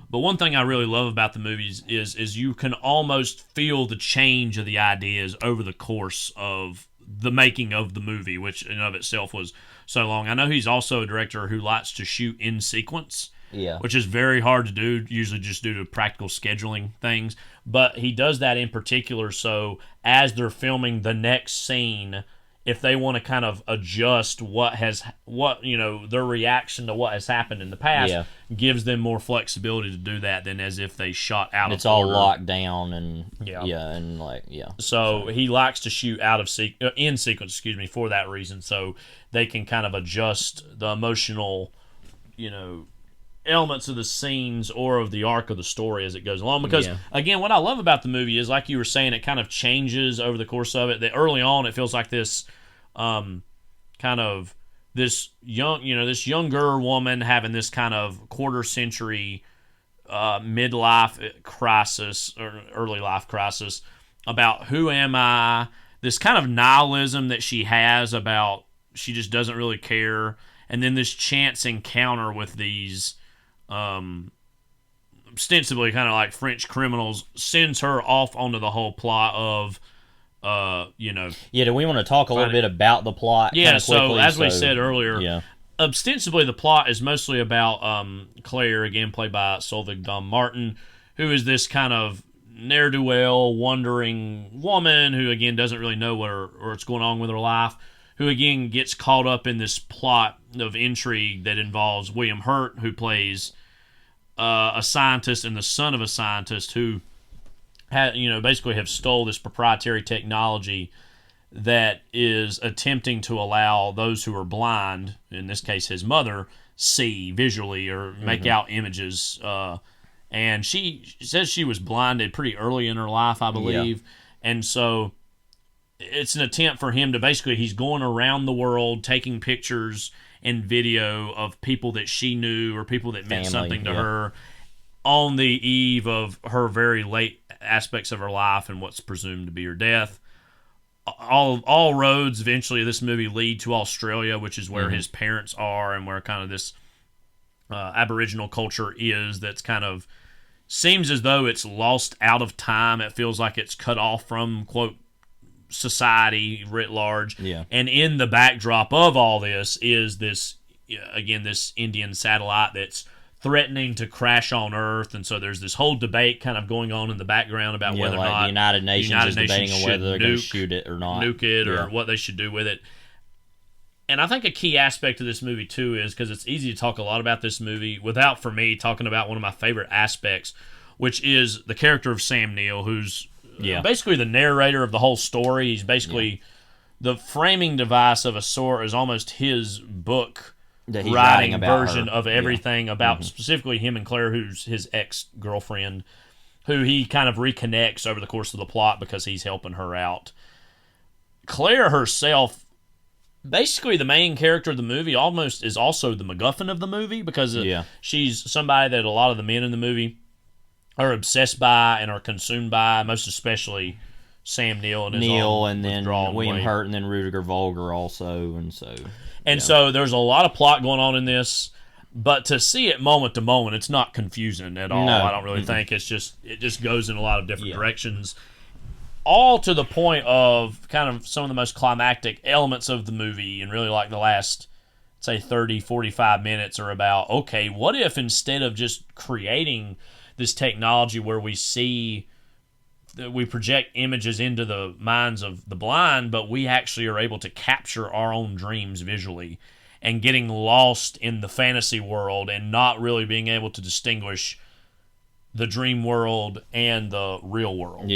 But one thing I really love about the movies is you can almost feel the change of the ideas over the course of the making of the movie, which in of itself was so long. I know he's also a director who likes to shoot in sequence, which is very hard to do, usually just due to practical scheduling things. But he does that in particular, so as they're filming the next scene, if they want to kind of adjust their reaction to what has happened in the past, gives them more flexibility to do that than as if they shot out of order. It's all locked down and So he likes to shoot in sequence, for that reason, so they can kind of adjust the emotional, elements of the scenes or of the arc of the story as it goes along. Because again, what I love about the movie is, like you were saying, it kind of changes over the course of it. That early on, it feels like this kind of this younger woman having this kind of quarter century midlife crisis or early life crisis about who am I, this kind of nihilism that she has about she just doesn't really care, and then this chance encounter with these ostensibly kind of like French criminals sends her off onto the whole plot of do we want to talk a little bit about the plot? So as we said earlier, ostensibly the plot is mostly about Claire, again played by Solveig Dom Martin, who is this kind of ne'er-do-well, wandering woman who again doesn't really know what's going on with her life, who again gets caught up in this plot of intrigue that involves William Hurt, who plays a scientist and the son of a scientist who basically have stole this proprietary technology that is attempting to allow those who are blind, in this case his mother, see visually or make out images. And she says she was blinded pretty early in her life, I believe. And so it's an attempt for him to he's going around the world taking pictures and video of people that she knew or people that meant something to her on the eve of her very late aspects of her life and what's presumed to be her death. All roads eventually this movie lead to Australia, which is where his parents are and where kind of this Aboriginal culture is that's kind of seems as though it's lost out of time. It feels like it's cut off from, quote, society writ large. And in the backdrop of all this is this, again, this Indian satellite that's threatening to crash on Earth, and so there's this whole debate kind of going on in the background about whether or not the United Nations is debating on whether they're going to shoot it or not, nuke it, or what they should do with it. And I think a key aspect of this movie, too, is because it's easy to talk a lot about this movie without, for me, talking about one of my favorite aspects, which is the character of Sam Neill, who's basically the narrator of the whole story. He's basically the framing device of a sort is almost his book writing version of everything about specifically him and Claire, who's his ex-girlfriend, who he kind of reconnects over the course of the plot because he's helping her out. Claire herself, basically the main character of the movie, almost is also the MacGuffin of the movie because she's somebody that a lot of the men in the movie are obsessed by and are consumed by, most especially Sam Neill and then William Hurt, and then Rudiger Volger also, so there's a lot of plot going on in this, but to see it moment to moment, it's not confusing at all. I don't really think it just goes in a lot of different directions, all to the point of kind of some of the most climactic elements of the movie, and really like the last, say, 30, 45 minutes are about, okay, what if instead of just creating this technology where we project images into the minds of the blind, but we actually are able to capture our own dreams visually, and getting lost in the fantasy world and not really being able to distinguish the dream world and the real world.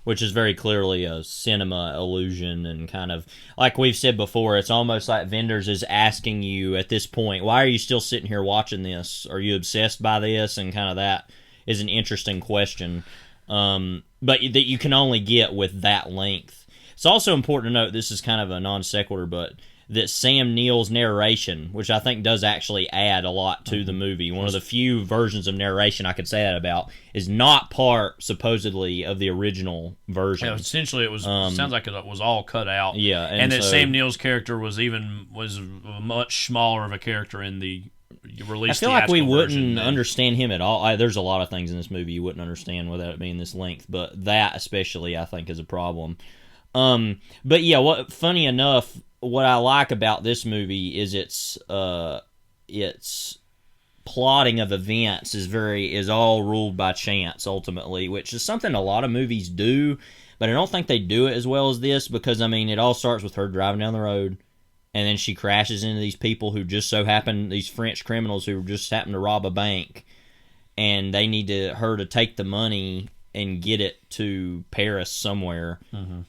Which is very clearly a cinema illusion, and kind of, like we've said before, it's almost like Wenders is asking you at this point, why are you still sitting here watching this? Are you obsessed by this? And kind of that is an interesting question, but that you can only get with that length. It's also important to note, this is kind of a non sequitur, but that Sam Neill's narration, which I think does actually add a lot to the movie, one of the few versions of narration I could say that about, is not part, supposedly, of the original version. Essentially, it was sounds like it was all cut out. And that Sam Neill's character was much smaller of a character in the release. I feel like we wouldn't understand him at all. There's a lot of things in this movie you wouldn't understand without it being this length, but that especially, I think, is a problem. But funny enough, what I like about this movie is its plotting of events is all ruled by chance ultimately, which is something a lot of movies do, but I don't think they do it as well as this, because it all starts with her driving down the road, and then she crashes into these people who just so happen, these French criminals who just happen to rob a bank, and they need her to take the money and get it to Paris somewhere.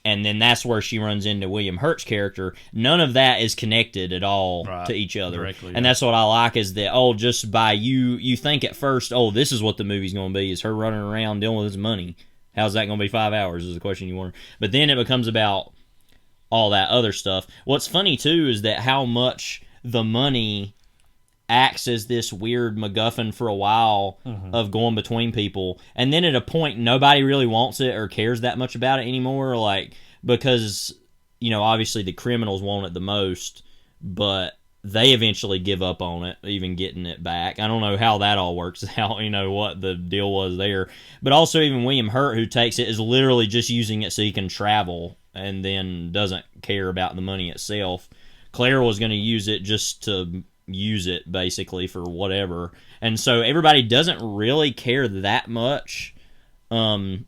And then that's where she runs into William Hurt's character. None of that is connected at all to each other. Directly, and that's what I like, is that, just by you think at first, this is what the movie's going to be, is her running around dealing with his money. How's that going to be 5 hours is the question you wonder. But then it becomes about all that other stuff. What's funny, too, is that how much the money acts as this weird MacGuffin for a while of going between people, and then at a point nobody really wants it or cares that much about it anymore, because obviously the criminals want it the most, but they eventually give up on it, even getting it back. I don't know how that all works out, what the deal was there, but also even William Hurt, who takes it, is literally just using it so he can travel and then doesn't care about the money itself. Claire was going to use it just to use it basically for whatever, and so everybody doesn't really care that much, and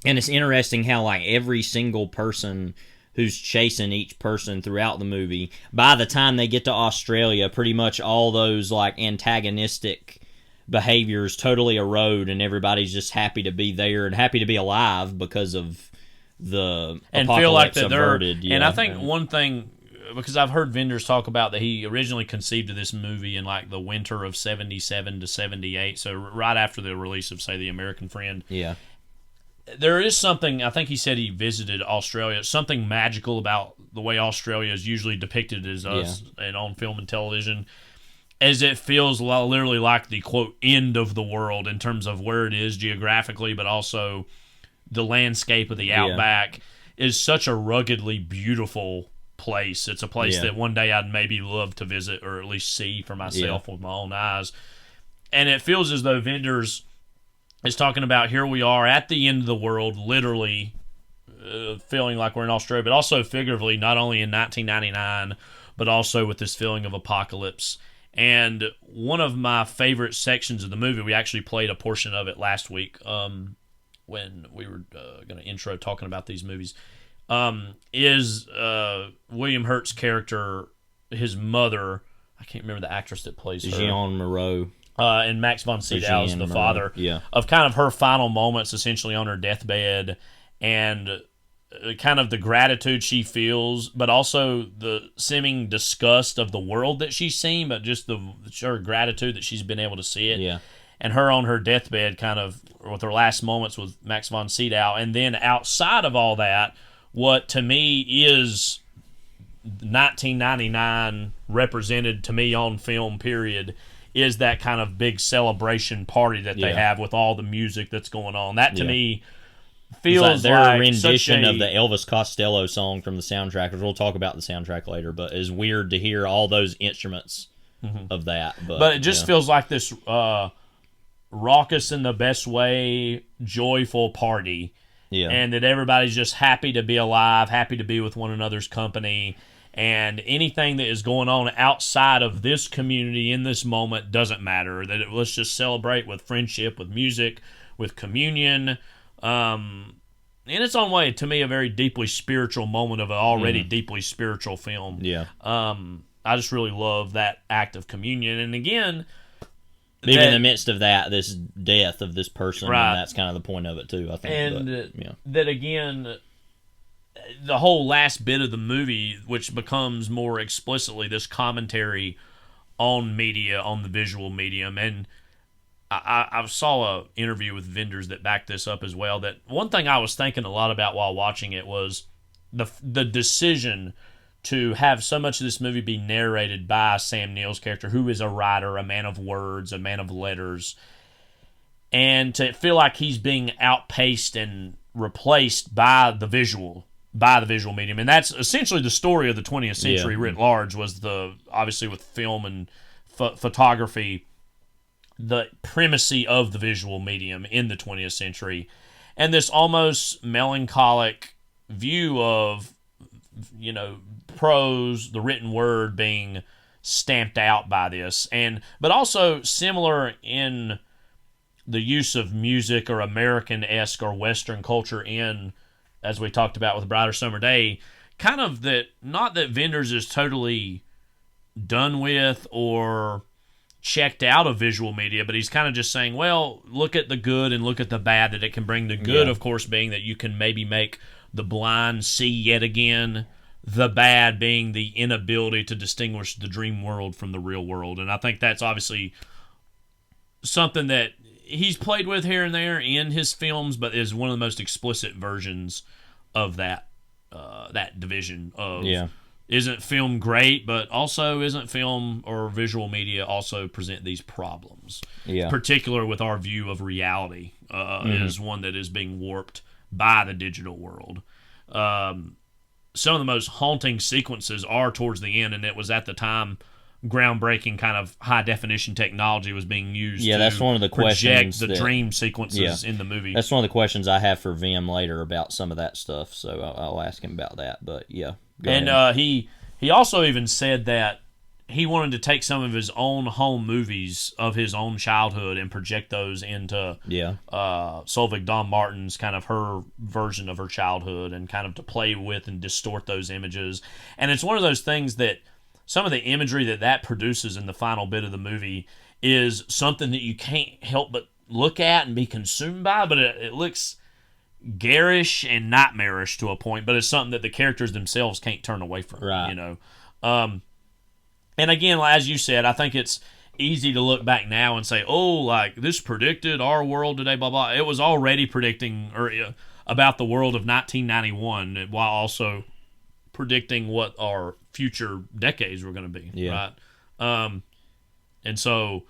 it's interesting how every single person who's chasing each person throughout the movie, by the time they get to Australia, pretty much all those antagonistic behaviors totally erode, and everybody's just happy to be there and happy to be alive because of the and apocalypse feel like that averted. And I think one thing, because I've heard Wenders talk about that he originally conceived of this movie in the winter of 77 to 78, so right after the release of, say, The American Friend. There is something, I think he said he visited Australia, something magical about the way Australia is usually depicted as us and on film and television, as it feels literally like the, quote, end of the world in terms of where it is geographically, but also the landscape of the outback is such a ruggedly beautiful place. It's a place that one day I'd maybe love to visit, or at least see for myself with my own eyes. And it feels as though Wenders is talking about, here we are at the end of the world, literally feeling like we're in Australia, but also figuratively, not only in 1999, but also with this feeling of apocalypse. And one of my favorite sections of the movie, we actually played a portion of it last week when we were going to intro talking about these movies, is William Hurt's character his mother. I can't remember the actress that plays her. Jean Moreau. And Max von Sydow is the father. Yeah. Of kind of her final moments, essentially on her deathbed, and kind of the gratitude she feels, but also the seeming disgust of the world that she's seen, but just her gratitude that she's been able to see it. Yeah. And her on her deathbed, kind of with her last moments with Max von Sydow. And then outside of all that, what to me is 1999 represented to me on film, period, is that kind of big celebration party that they have with all the music that's going on. That to me feels their rendition of the Elvis Costello song from the soundtrack, which we'll talk about the soundtrack later, but it's weird to hear all those instruments of that. But it just feels like this raucous in the best way, joyful party. Yeah. And that everybody's just happy to be alive, happy to be with one another's company. And anything that is going on outside of this community in this moment doesn't matter. Let's just celebrate with friendship, with music, with communion. In its own way, to me, a very deeply spiritual moment of an already deeply spiritual film. Yeah. I just really love that act of communion. And again, even in the midst of that, this death of this person, right. And that's kind of the point of it too, I think. And that again, the whole last bit of the movie, which becomes more explicitly this commentary on media, on the visual medium. And I saw an interview with Wenders that backed this up as well, that one thing I was thinking a lot about while watching it was the decision to have so much of this movie be narrated by Sam Neill's character, who is a writer, a man of words, a man of letters, and to feel like he's being outpaced and replaced by the visual medium. And that's essentially the story of the 20th century writ large, was obviously with film and photography, the primacy of the visual medium in the 20th century, and this almost melancholic view of, prose, the written word, being stamped out by this, but also similar in the use of music or American-esque or Western culture in, as we talked about with Brighter Summer Day, kind of that, not that Wenders is totally done with or checked out of visual media, but he's kind of just saying, well, look at the good and look at the bad that it can bring. The good, of course, being that you can maybe make the blind see yet again, the bad being the inability to distinguish the dream world from the real world. And I think that's obviously something that he's played with here and there in his films, but is one of the most explicit versions of that division of isn't film great, but also isn't film or visual media also present these problems. Yeah. Particular with our view of reality is one that is being warped by the digital world. Some of the most haunting sequences are towards the end, and it was at the time groundbreaking kind of high definition technology was being used to that's one of the project the dream sequences in the movie. That's one of the questions I have for Vim later about some of that stuff, so I'll ask him about that. But he also even said that he wanted to take some of his own home movies of his own childhood and project those into Solveig Dawn Martin's kind of her version of her childhood, and kind of to play with and distort those images. And it's one of those things that some of the imagery that produces in the final bit of the movie is something that you can't help but look at and be consumed by, but it looks garish and nightmarish to a point, but it's something that the characters themselves can't turn away from. Right. And again, as you said, I think it's easy to look back now and say, oh, like, this predicted our world today, blah, blah. It was already predicting about the world of 1991 while also predicting what our future decades were going to be, right? And so,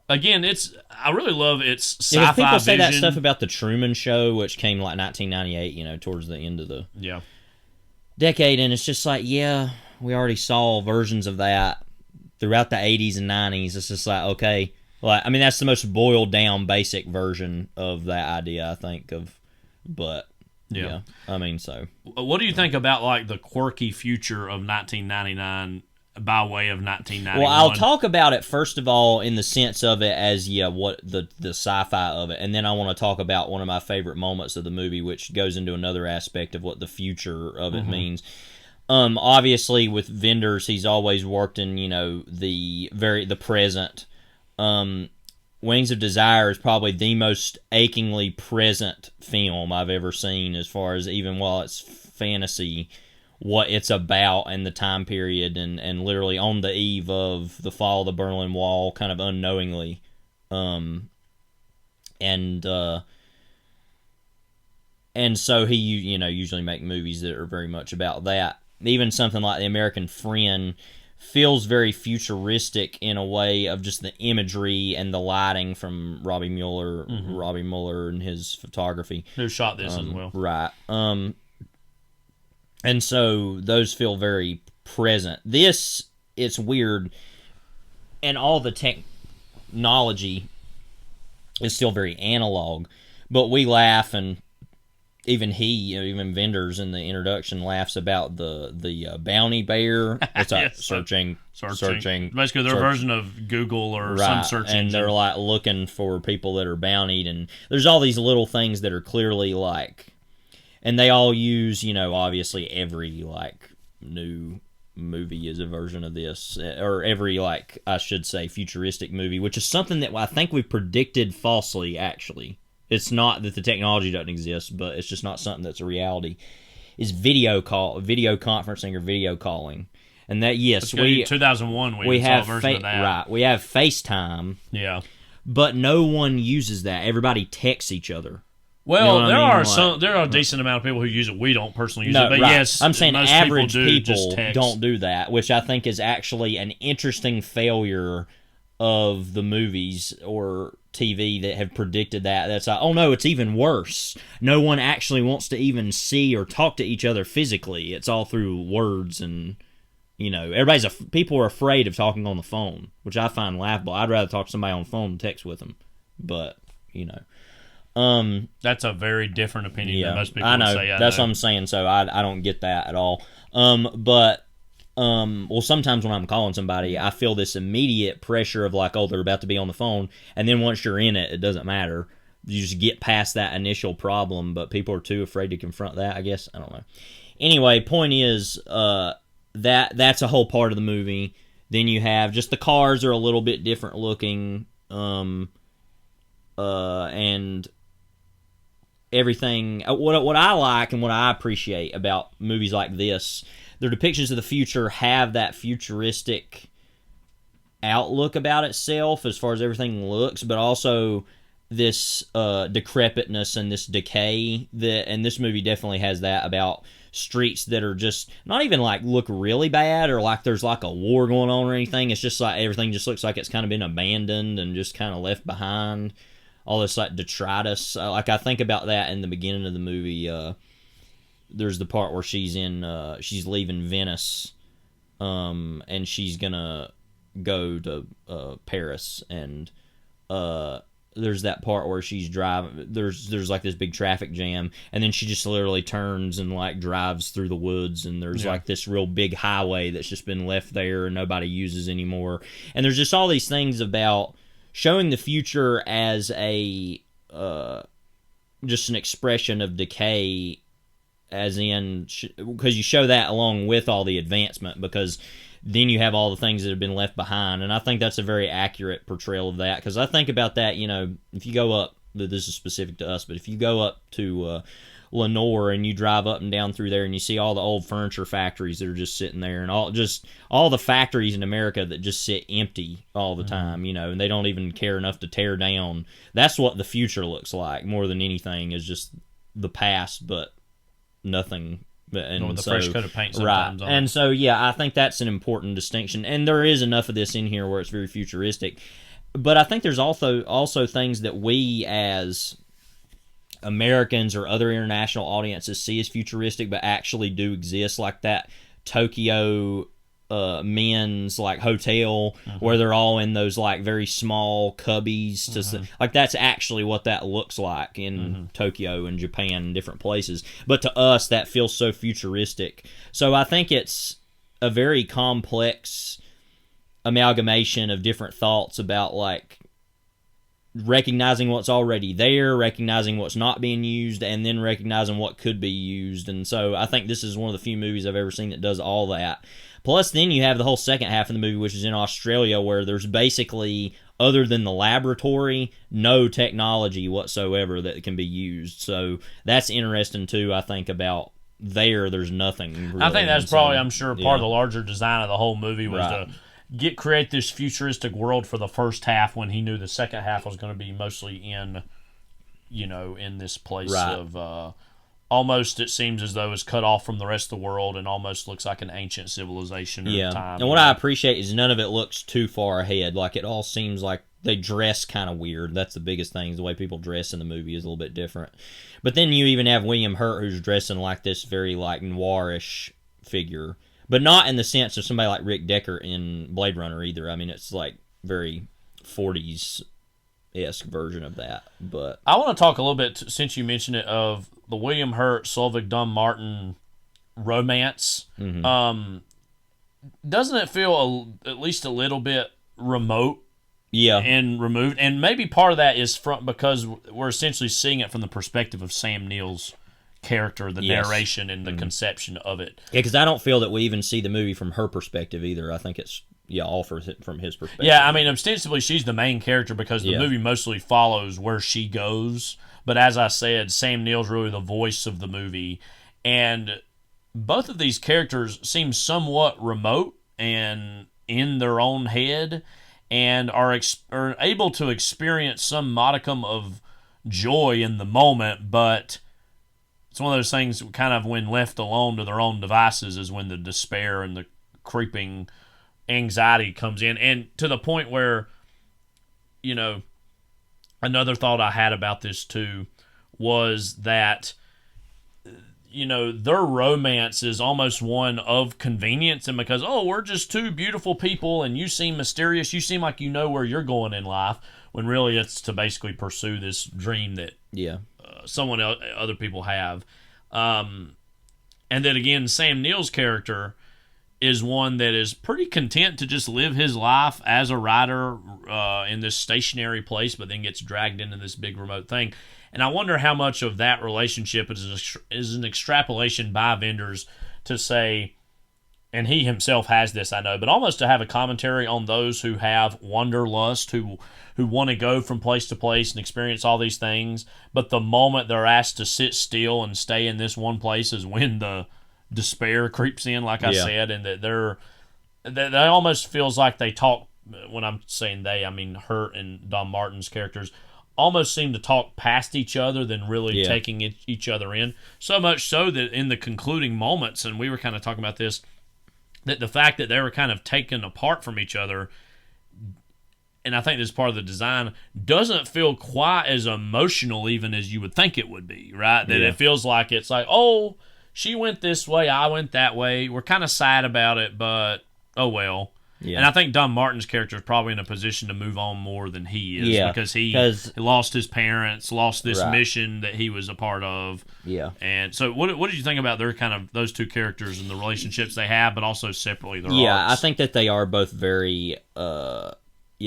again, I really love its sci-fi people say vision. that stuff about the Truman Show, which came like 1998, towards the end of the decade, and it's just like, we already saw versions of that throughout the 80s and 90s. It's just like, okay, that's the most boiled down basic version of that idea, I think, but so. What do you think about like the quirky future of 1999 by way of 1991? Well, I'll talk about it first of all in the sense of it as what the sci-fi of it, and then I want to talk about one of my favorite moments of the movie, which goes into another aspect of what the future of it means. Obviously with Wenders, he's always worked in, the present. Wings of Desire is probably the most achingly present film I've ever seen, as far as, even while it's fantasy, what it's about and the time period, and literally on the eve of the fall of the Berlin Wall, kind of unknowingly. And so he, usually make movies that are very much about that. Even something like The American Friend feels very futuristic in a way of just the imagery and the lighting from Robbie Mueller and his photography. Who shot this as well. Right. And so those feel very present. This, it's weird, and all the technology is still very analog, but we laugh, and even Wenders in the introduction laughs about the bounty bear. It's like searching. Basically, their version of Google or some search engine. And they're like looking for people that are bountied, and there's all these little things that are clearly like, and they all use, obviously every like new movie is a version of this, or every, like, I should say, futuristic movie, which is something that I think we've predicted falsely, actually. It's not that the technology doesn't exist, but it's just not something that's a reality. Is video conferencing or video calling. And that, yes, 2001 we have saw a version of that. Right, we have FaceTime. Yeah. But no one uses that. Everybody texts each other. Well, there are a decent amount of people who use it. We don't personally use it, but right. yes, I'm saying most average people don't do that, which I think is actually an interesting failure of the movies or TV that have predicted that. That's like, oh no, it's even worse. No one actually wants to even see or talk to each other physically. It's all through words, and people are afraid of talking on the phone, which I find laughable. I'd rather talk to somebody on the phone than text with them, but that's a very different opinion than most people I know. would say. That's what I'm saying. So I don't get that at all. Well, sometimes when I'm calling somebody, I feel this immediate pressure of like, oh, they're about to be on the phone, and then once you're in it, it doesn't matter. You just get past that initial problem, but people are too afraid to confront that, I guess. I don't know. Anyway, point is, that's a whole part of the movie. Then you have just the cars are a little bit different looking, and everything. What I like and what I appreciate about movies like this, their depictions of the future have that futuristic outlook about itself as far as everything looks, but also this decrepitness and this decay and this movie definitely has that, about streets that are just not even like look really bad or like there's like a war going on or anything. It's just like everything just looks like it's kind of been abandoned and just kind of left behind. All this like detritus. Like I think about that in the beginning of the movie. There's the part where she's leaving Venice, and she's gonna go to Paris, and there's that part where she's driving. There's like this big traffic jam, and then she just literally turns and like drives through the woods, and there's like this real big highway that's just been left there and nobody uses anymore. And there's just all these things about showing the future as a just an expression of decay, as in, because you show that along with all the advancement, because then you have all the things that have been left behind. And I think that's a very accurate portrayal of that, because I think about that, if you go up, this is specific to us, but if you go up to Lenore and you drive up and down through there and you see all the old furniture factories that are just sitting there, and all the factories in America that just sit empty all the time, and they don't even care enough to tear down. That's what the future looks like more than anything, is just the past, but nothing. And with a fresh coat of paint sometimes. Right. And so, I think that's an important distinction. And there is enough of this in here where it's very futuristic. But I think there's also things that we as Americans or other international audiences see as futuristic but actually do exist, like that Tokyo men's like hotel where they're all in those like very small cubbies like that's actually what that looks like in Tokyo and Japan and different places, but to us that feels so futuristic. So I think it's a very complex amalgamation of different thoughts about like recognizing what's already there, recognizing what's not being used, and then recognizing what could be used. And so I think this is one of the few movies I've ever seen that does all that. Plus, then you have the whole second half of the movie, which is in Australia, where there's basically, other than the laboratory, no technology whatsoever that can be used. So that's interesting, too, I think, about there's nothing really. I think that's probably, I'm sure, part of the larger design of the whole movie was to create this futuristic world for the first half when he knew the second half was going to be mostly in this place of almost, it seems as though it's cut off from the rest of the world and almost looks like an ancient civilization or time. And what I appreciate is none of it looks too far ahead. Like, it all seems like they dress kind of weird. That's the biggest thing. The way people dress in the movie is a little bit different. But then you even have William Hurt, who's dressing like this very, like, noirish figure. But not in the sense of somebody like Rick Decker in Blade Runner either. I mean, it's like very 40s-esque version of that. But I want to talk a little bit, since you mentioned it, of the William Hurt, Solveig Dunn-Martin romance. Mm-hmm. Doesn't it feel at least a little bit remote? Yeah. And removed. And maybe part of that is because we're essentially seeing it from the perspective of Sam Neill's character, the narration and the conception of it. Yeah, because I don't feel that we even see the movie from her perspective either. I think it's, all from his perspective. Yeah, I mean, ostensibly she's the main character because the movie mostly follows where she goes. But as I said, Sam Neill's really the voice of the movie. And both of these characters seem somewhat remote and in their own head, and are able to experience some modicum of joy in the moment, but it's one of those things kind of when left alone to their own devices is when the despair and the creeping anxiety comes in. And to the point where, another thought I had about this too was that, their romance is almost one of convenience, and because, we're just two beautiful people and you seem mysterious, you seem like you know where you're going in life, when really it's to basically pursue this dream that other people have. And then again, Sam Neill's character is one that is pretty content to just live his life as a writer in this stationary place, but then gets dragged into this big remote thing. And I wonder how much of that relationship is an extrapolation by Wenders to say, and he himself has this, I know, but almost to have a commentary on those who have wanderlust, who want to go from place to place and experience all these things, but the moment they're asked to sit still and stay in this one place is when the despair creeps in, like I said, and that they almost feels like they talk, when I'm saying they, I mean Hurt and Dunn-Martin's characters, almost seem to talk past each other than really taking each other in. So much so that in the concluding moments, and we were kind of talking about this, that the fact that they were kind of taken apart from each other, and I think this is part of the design, doesn't feel quite as emotional even as you would think it would be, right? That it feels like it's like, she went this way, I went that way. We're kind of sad about it, but oh well. Yeah. And I think Dunn-Martin's character is probably in a position to move on more than he is because he lost his parents, lost this mission that he was a part of. Yeah. And so what did you think about their kind of those two characters and the relationships they have, but also separately their arcs? I think that they are both very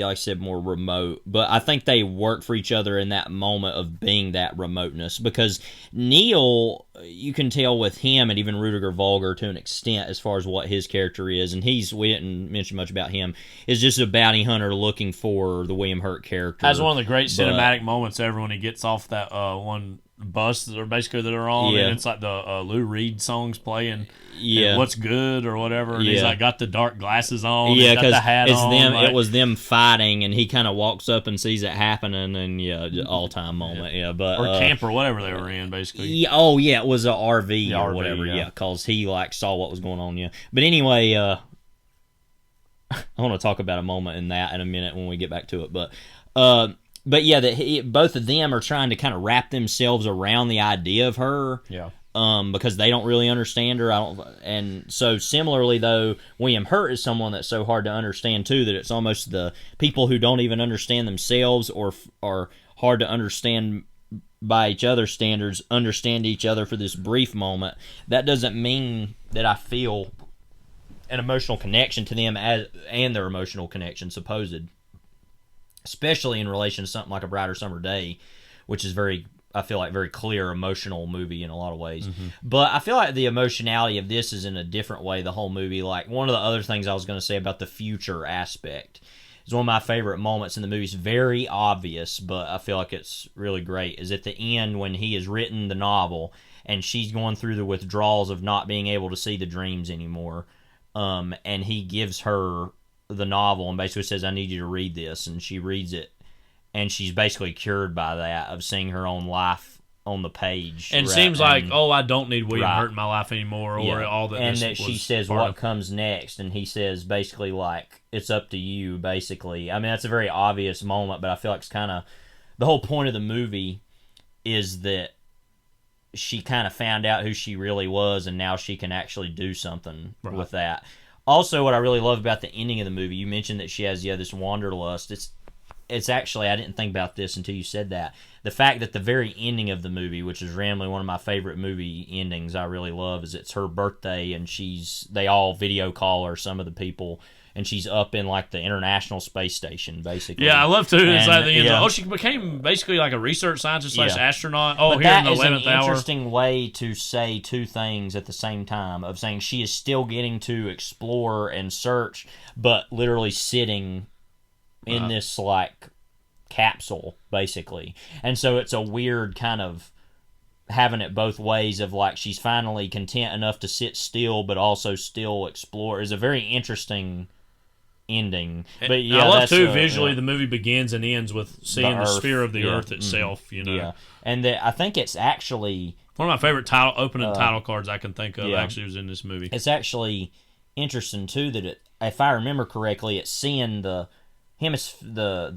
like I said, more remote. But I think they work for each other in that moment of being that remoteness. Because Neill, you can tell with him, and even Rudiger Vulgar to an extent as far as what his character is, and we didn't mention much about him, is just a bounty hunter looking for the William Hurt character. That's one of the great cinematic moments ever when he gets off that one bus that they're on, and it's like the Lou Reed songs playing. Yeah, What's Good or whatever. And he's like got the dark glasses on. Yeah, because it's on, them. Like, it was them fighting, and he kind of walks up and sees it happening, and all time moment. Yeah, but or camp or whatever they were in, basically. Yeah, it was a RV or whatever. Yeah, because he saw what was going on. Yeah, but anyway, I want to talk about a moment in that in a minute when we get back to it, but. But yeah, both of them are trying to kind of wrap themselves around the idea of her. Yeah. Because they don't really understand her. And so similarly though, William Hurt is someone that's so hard to understand too that it's almost the people who don't even understand themselves or are hard to understand by each other's standards understand each other for this brief moment. That doesn't mean that I feel an emotional connection to them and their emotional connection supposed. especially in relation to something like A Brighter Summer Day, which is I feel like very clear emotional movie in a lot of ways. But I feel like the emotionality of this is in a different way, the whole movie. Like, one of the other things I was going to say about the future aspect is one of my favorite moments in the movie. It's very obvious, but I feel like it's really great, is at the end when he has written the novel and she's going through the withdrawals of not being able to see the dreams anymore. And he gives her the novel and basically says, I need you to read this. And she reads it. And she's basically cured by that, of seeing her own life on the page. And it seems like, I don't need William Hurt in my life anymore, or all that. And that she says, what comes next? And he says, basically, like, it's up to you, basically. I mean, that's a very obvious moment, but I feel like it's kind of... The whole point of the movie is that she kind of found out who she really was, and now she can actually do something with that. Also, what I really love about the ending of the movie, you mentioned that she has, this wanderlust. It's actually, I didn't think about this until you said that. The fact that the very ending of the movie, which is randomly one of my favorite movie endings I really love, is it's her birthday and they all video call her, some of the people, and she's up in like the International Space Station, basically. Yeah, I love to. It's like the end. She became basically like a research scientist / astronaut. But here in the 11th hour. That is an interesting way to say two things at the same time, of saying she is still getting to explore and search, but literally sitting in this like capsule, basically. And so it's a weird kind of having it both ways, of like she's finally content enough to sit still but also still explore. Is a very interesting ending. But I love too visually the movie begins and ends with seeing the sphere of the earth itself, and I think it's actually one of my favorite opening title cards I can think of actually was in this movie. It's actually interesting too that if I remember correctly, it's seeing the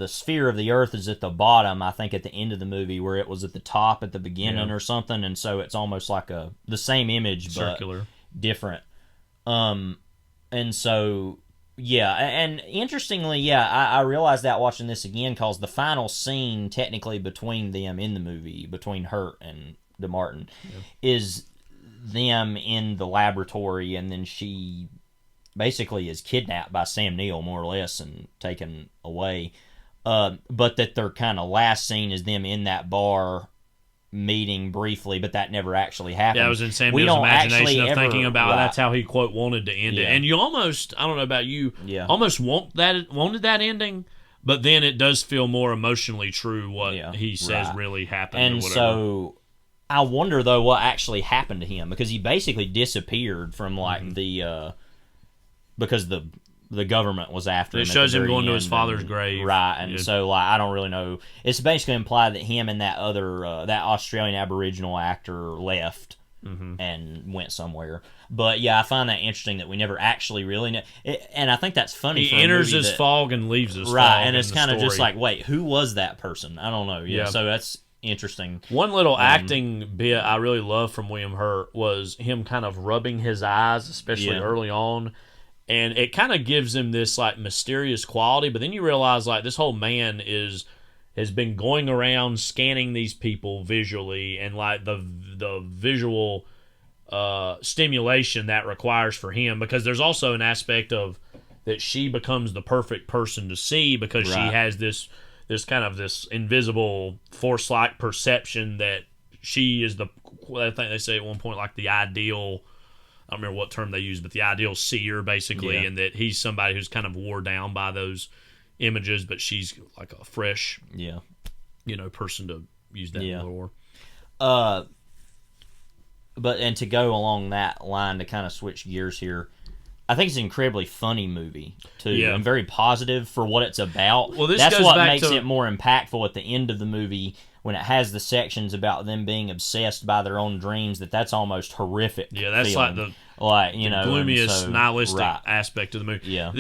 sphere of the earth is at the bottom, I think, at the end of the movie, where it was at the top at the beginning or something, and so it's almost like the same image circular, but different. And so and interestingly, I realized that watching this again, because the final scene technically between them in the movie, between Hurt and DeMartin, is them in the laboratory, and then she basically is kidnapped by Sam Neill, more or less, and taken away. But that their kind of last scene is them in that bar meeting briefly, but that never actually happened. Yeah, it was in Sam Neill's imagination of thinking about that's how he, quote, wanted to end it. And you almost, I don't know about you, almost wanted that ending, but then it does feel more emotionally true what he says really happened. And so I wonder, though, what actually happened to him, because he basically disappeared from like because the government was after him. It shows him going to his father's grave. Right, and so like I don't really know. It's basically implied that him and that other that Australian Aboriginal actor left and went somewhere. But I find that interesting that we never actually really know. And I think that's funny. He enters his fog and leaves his fog. Right, and it's kind of just like, wait, who was that person? I don't know. So that's interesting. One little acting bit I really loved from William Hurt was him kind of rubbing his eyes, especially early on. And it kind of gives him this like mysterious quality, but then you realize like this whole man has been going around scanning these people visually, and like the visual stimulation that requires for him, because there's also an aspect of that she becomes the perfect person to see, because she has this kind of this invisible force-like perception that she is I think they say at one point like the ideal, I don't remember what term they use, but the ideal seer, basically, and that he's somebody who's kind of wore down by those images, but she's like a fresh, person to use that lore. But and to go along that line, to kind of switch gears here, I think it's an incredibly funny movie too, and very positive for what it's about. Well, that's what makes it more impactful at the end of the movie, when it has the sections about them being obsessed by their own dreams. That's almost horrific. Yeah, that's feeling. like the gloomiest, nihilistic aspect of the movie. Yeah,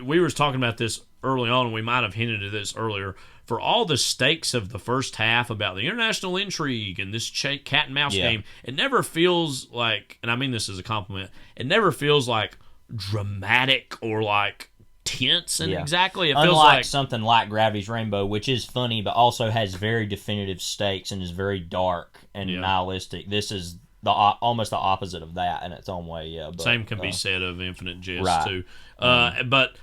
we were talking about this early on, and we might have hinted at this earlier. For all the stakes of the first half about the international intrigue and this cat and mouse game, it never feels like, and I mean this as a compliment, it never feels like dramatic or like tense and exactly. It feels unlike like something like Gravity's Rainbow, which is funny but also has very definitive stakes and is very dark and nihilistic. This is almost the opposite of that in its own way. But, same can be said of Infinite Jest too. But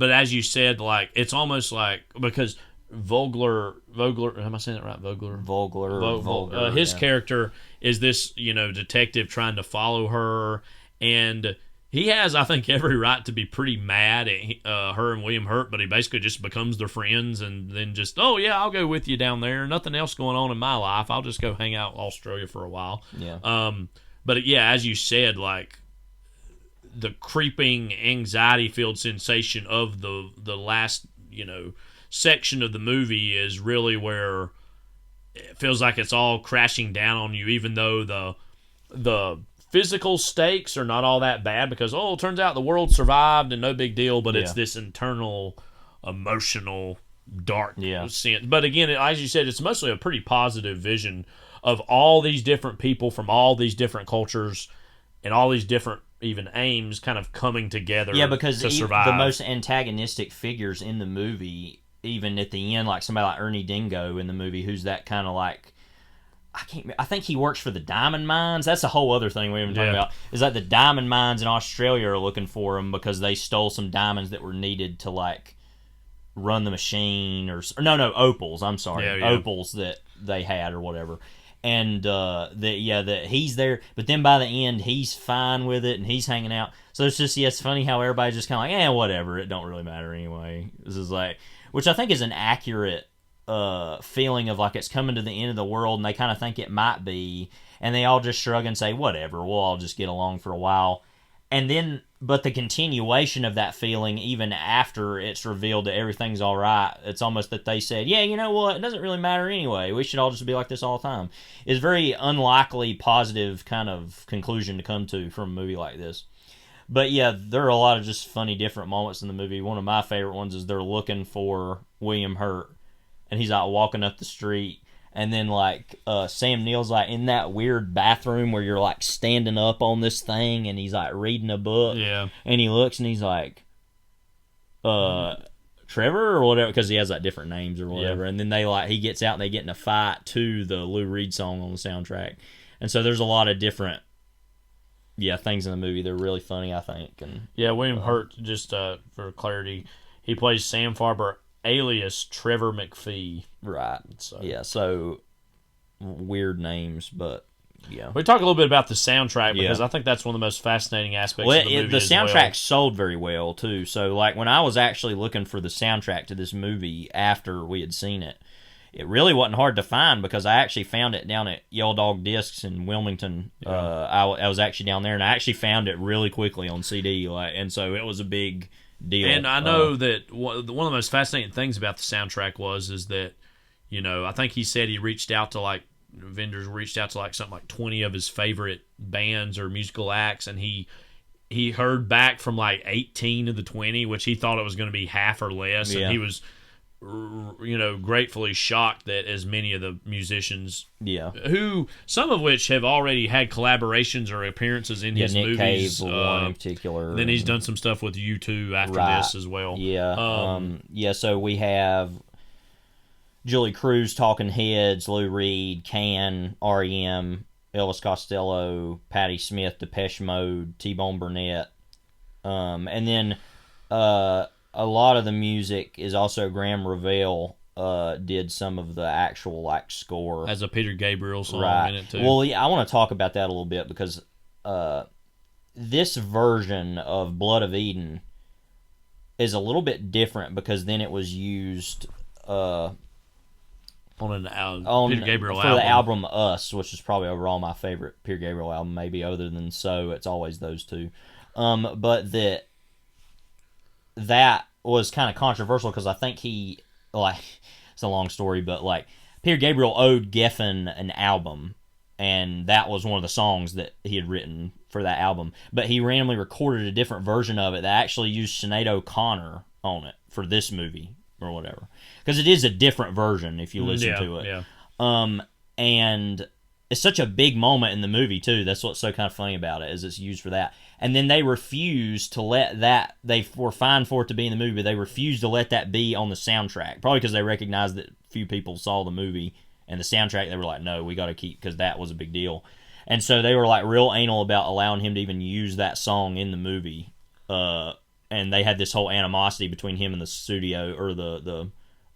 as you said, like it's almost like, because Vogler, am I saying that right? Vogler. His character is this, detective trying to follow her, and he has, I think, every right to be pretty mad at her and William Hurt, but he basically just becomes their friends, and then just, oh yeah, I'll go with you down there. Nothing else going on in my life. I'll just go hang out in Australia for a while. Yeah. But yeah, as you said, like the creeping anxiety-filled sensation of the last, section of the movie is really where it feels like it's all crashing down on you, even though the physical stakes are not all that bad because, it turns out the world survived and no big deal, but it's this internal emotional dark sense. But again, as you said, it's mostly a pretty positive vision of all these different people from all these different cultures and all these different even aims kind of coming together because to survive. The most antagonistic figures in the movie, even at the end, like somebody like Ernie Dingo in the movie, who's that kind of like, I think he works for the diamond mines. That's a whole other thing we haven't talked about. Is that the diamond mines in Australia are looking for him because they stole some diamonds that were needed to like run the machine or no opals. I'm sorry, opals that they had or whatever. And that he's there, but then by the end he's fine with it and he's hanging out. So it's just it's funny how everybody's just kind of like, whatever, it don't really matter anyway. This is like, which I think is an accurate feeling of like it's coming to the end of the world and they kind of think it might be, and they all just shrug and say whatever, we'll all just get along for a while. And then, but the continuation of that feeling, even after it's revealed that everything's all right, it's almost that they said, yeah, you know what, it doesn't really matter anyway. We should all just be like this all the time. It's very unlikely positive kind of conclusion to come to from a movie like this. But yeah, there are a lot of just funny different moments in the movie. One of my favorite ones is they're looking for William Hurt, and he's like walking up the street. And then, like, Sam Neill's, like, in that weird bathroom where you're, like, standing up on this thing, and he's, like, reading a book. Yeah. And he looks, and he's like, Trevor or whatever, because he has, like, different names or whatever. Yeah. And then he gets out, and they get in a fight to the Lou Reed song on the soundtrack. And so there's a lot of different, things in the movie. They're really funny, I think. And William Hurt, just for clarity, he plays Sam Farber, alias Trevor McPhee. Right. So weird names, but we talk a little bit about the soundtrack because I think that's one of the most fascinating aspects of the movie. The soundtrack sold very well too. So like when I was actually looking for the soundtrack to this movie after we had seen it, it really wasn't hard to find because I actually found it down at Yellow Dog Discs in Wilmington. I was actually down there and I actually found it really quickly on CD, and so it was a big deal. And I know that one of the most fascinating things about the soundtrack is that, I think he said he reached out to Wenders reached out to something like 20 of his favorite bands or musical acts, and he heard back from 18 of the 20, which he thought it was going to be half or less, and he was gratefully shocked that as many of the musicians, who some of which have already had collaborations or appearances in his Nick movies, Cave, one in particular. Then he's done some stuff with U2 after this as well. So we have Julie Cruz, Talking Heads, Lou Reed, Can, R.E.M., Elvis Costello, Patti Smith, Depeche Mode, T-Bone Burnett, and then a lot of the music is also Graham Revell did some of the actual score. Has a Peter Gabriel song in it too. Well, I want to talk about that a little bit because this version of Blood of Eden is a little bit different because then it was used on Peter Gabriel album. The album Us, which is probably overall my favorite Peter Gabriel album, maybe other than So. It's always those two. But that was kind of controversial because I think he, it's a long story, but Peter Gabriel owed Geffen an album, and that was one of the songs that he had written for that album. But he randomly recorded a different version of it that actually used Sinead O'Connor on it for this movie or whatever. Because it is a different version if you listen to it. Yeah. And it's such a big moment in the movie too. That's what's so kind of funny about it, is it's used for that. And then they refused to let that, they were fine for it to be in the movie, but they refused to let that be on the soundtrack. Probably because they recognized that few people saw the movie, and the soundtrack, they were like, no, we got to keep, because that was a big deal. And so they were real anal about allowing him to even use that song in the movie. And they had this whole animosity between him and the studio, or the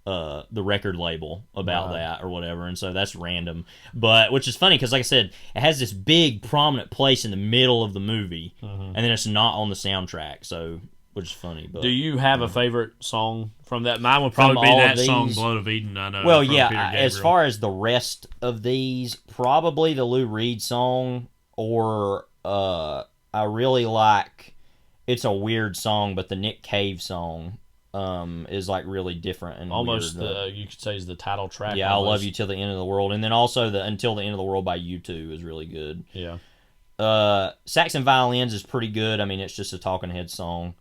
the record label about that or whatever, and so that's random. But which is funny because, like I said, it has this big prominent place in the middle of the movie, and then it's not on the soundtrack. So, which is funny. But do you have a favorite song from that? Mine would probably be that song, "Blood of Eden." I know. Well, from yeah. Peter As far as the rest of these, probably the Lou Reed song, or I really like. It's a weird song, but the Nick Cave song. Is like really different and almost weird. You could say is the title track. Yeah, almost. I Love You Till the End of the World, and then also the Until the End of the World by U2 is really good. Yeah. Sax and Violins is pretty good. I mean, it's just a Talking Heads song.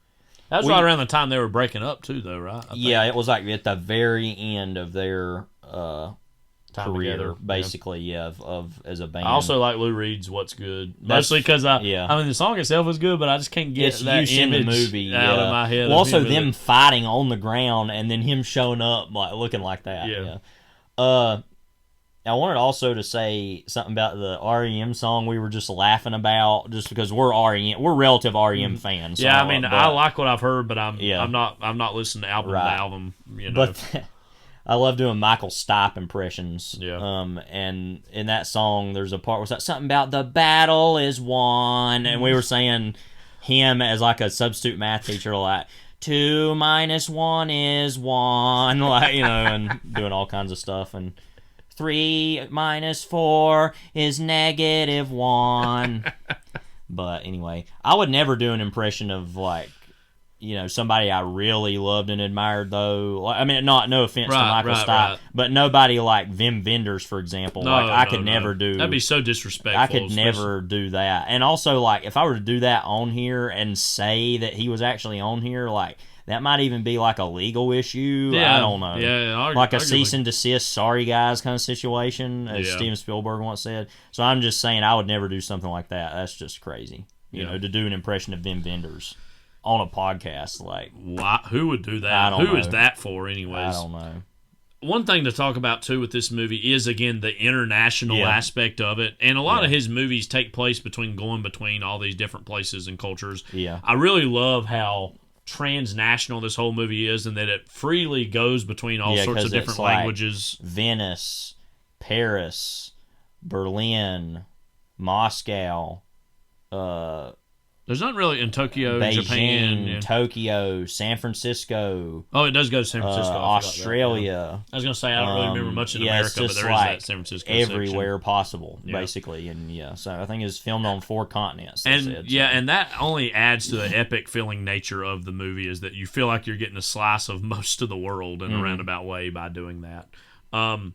That was right around the time they were breaking up too, though, right? Yeah, it was like at the very end of their career, together, basically. Of as a band. I also like Lou Reed's "What's Good," mostly because I mean the song itself is good, but I just can't get that image in the movie out of my head. Well, also them fighting on the ground and then him showing up like looking like that. Yeah. I wanted also to say something about the REM song we were just laughing about, just because we're relative REM fans. Yeah, I mean, I like what I've heard, but I'm not listening to album to album. You know, but I love doing Michael Stipe impressions. Yeah. And in that song, there's a part where it's something about the battle is won, and we were saying him as like a substitute math teacher, like 2 minus 1 is 1, like and doing all kinds of stuff, and 3 minus 4 is -1. But anyway, I would never do an impression of like. Somebody I really loved and admired, though. I mean, no offense to Michael Stipe, but nobody like Wim Wenders, for example. I could never do. That'd be so disrespectful. I could never do that. And also, like, if I were to do that on here and say that he was actually on here, like, that might even be like a legal issue. Yeah, I don't know. Yeah, like a cease and desist, sorry guys kind of situation, as Steven Spielberg once said. So I'm just saying I would never do something like that. That's just crazy. You know, to do an impression of Wim Wenders on a podcast, like who would do that? Who is that for, anyways? I don't know. One thing to talk about too with this movie is again the international aspect of it, and a lot of his movies take place between all these different places and cultures. Yeah, I really love how transnational this whole movie is, and that it freely goes between all sorts of different languages. Like Venice, Paris, Berlin, Moscow. There's not really in Tokyo, Beijing, Japan, Tokyo, San Francisco. Oh, it does go to San Francisco. Australia. I was going to say I don't really remember much in America, but there is that San Francisco everywhere section. Possible, basically, and so I think it's filmed on 4 continents. And and that only adds to the epic feeling nature of the movie, is that you feel like you're getting a slice of most of the world in a roundabout way by doing that. Now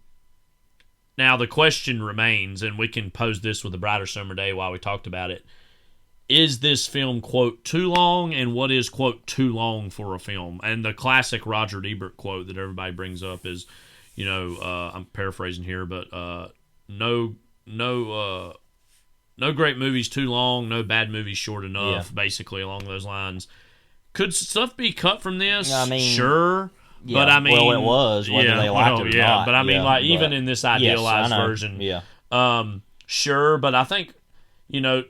the question remains, and we can pose this with A Brighter Summer Day while we talked about it. Is this film, quote, too long, and what is, quote, too long for a film? And the classic Roger Ebert quote that everybody brings up is, I'm paraphrasing here, but no great movie's too long, no bad movie's short enough, basically along those lines. Could stuff be cut from this? I mean, sure. Yeah, but I mean, it was, whether they liked it or not. But I mean, even in this idealized version, sure, but I think, to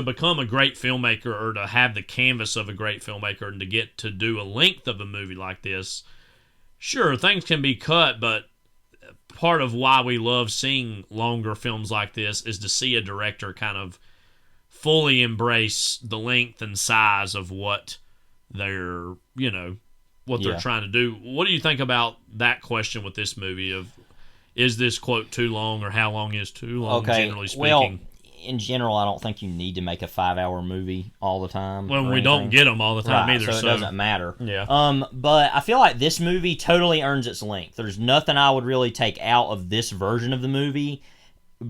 become a great filmmaker, or to have the canvas of a great filmmaker, and to get to do a length of a movie like this, sure, things can be cut, but part of why we love seeing longer films like this is to see a director kind of fully embrace the length and size of what they're, they're trying to do. What do you think about that question with this movie of, is this, quote, too long, or how long is too long, generally speaking? Well, in general, I don't think you need to make a 5-hour movie all the time. Well, we don't get them all the time either. So it doesn't matter. Yeah. But I feel like this movie totally earns its length. There's nothing I would really take out of this version of the movie,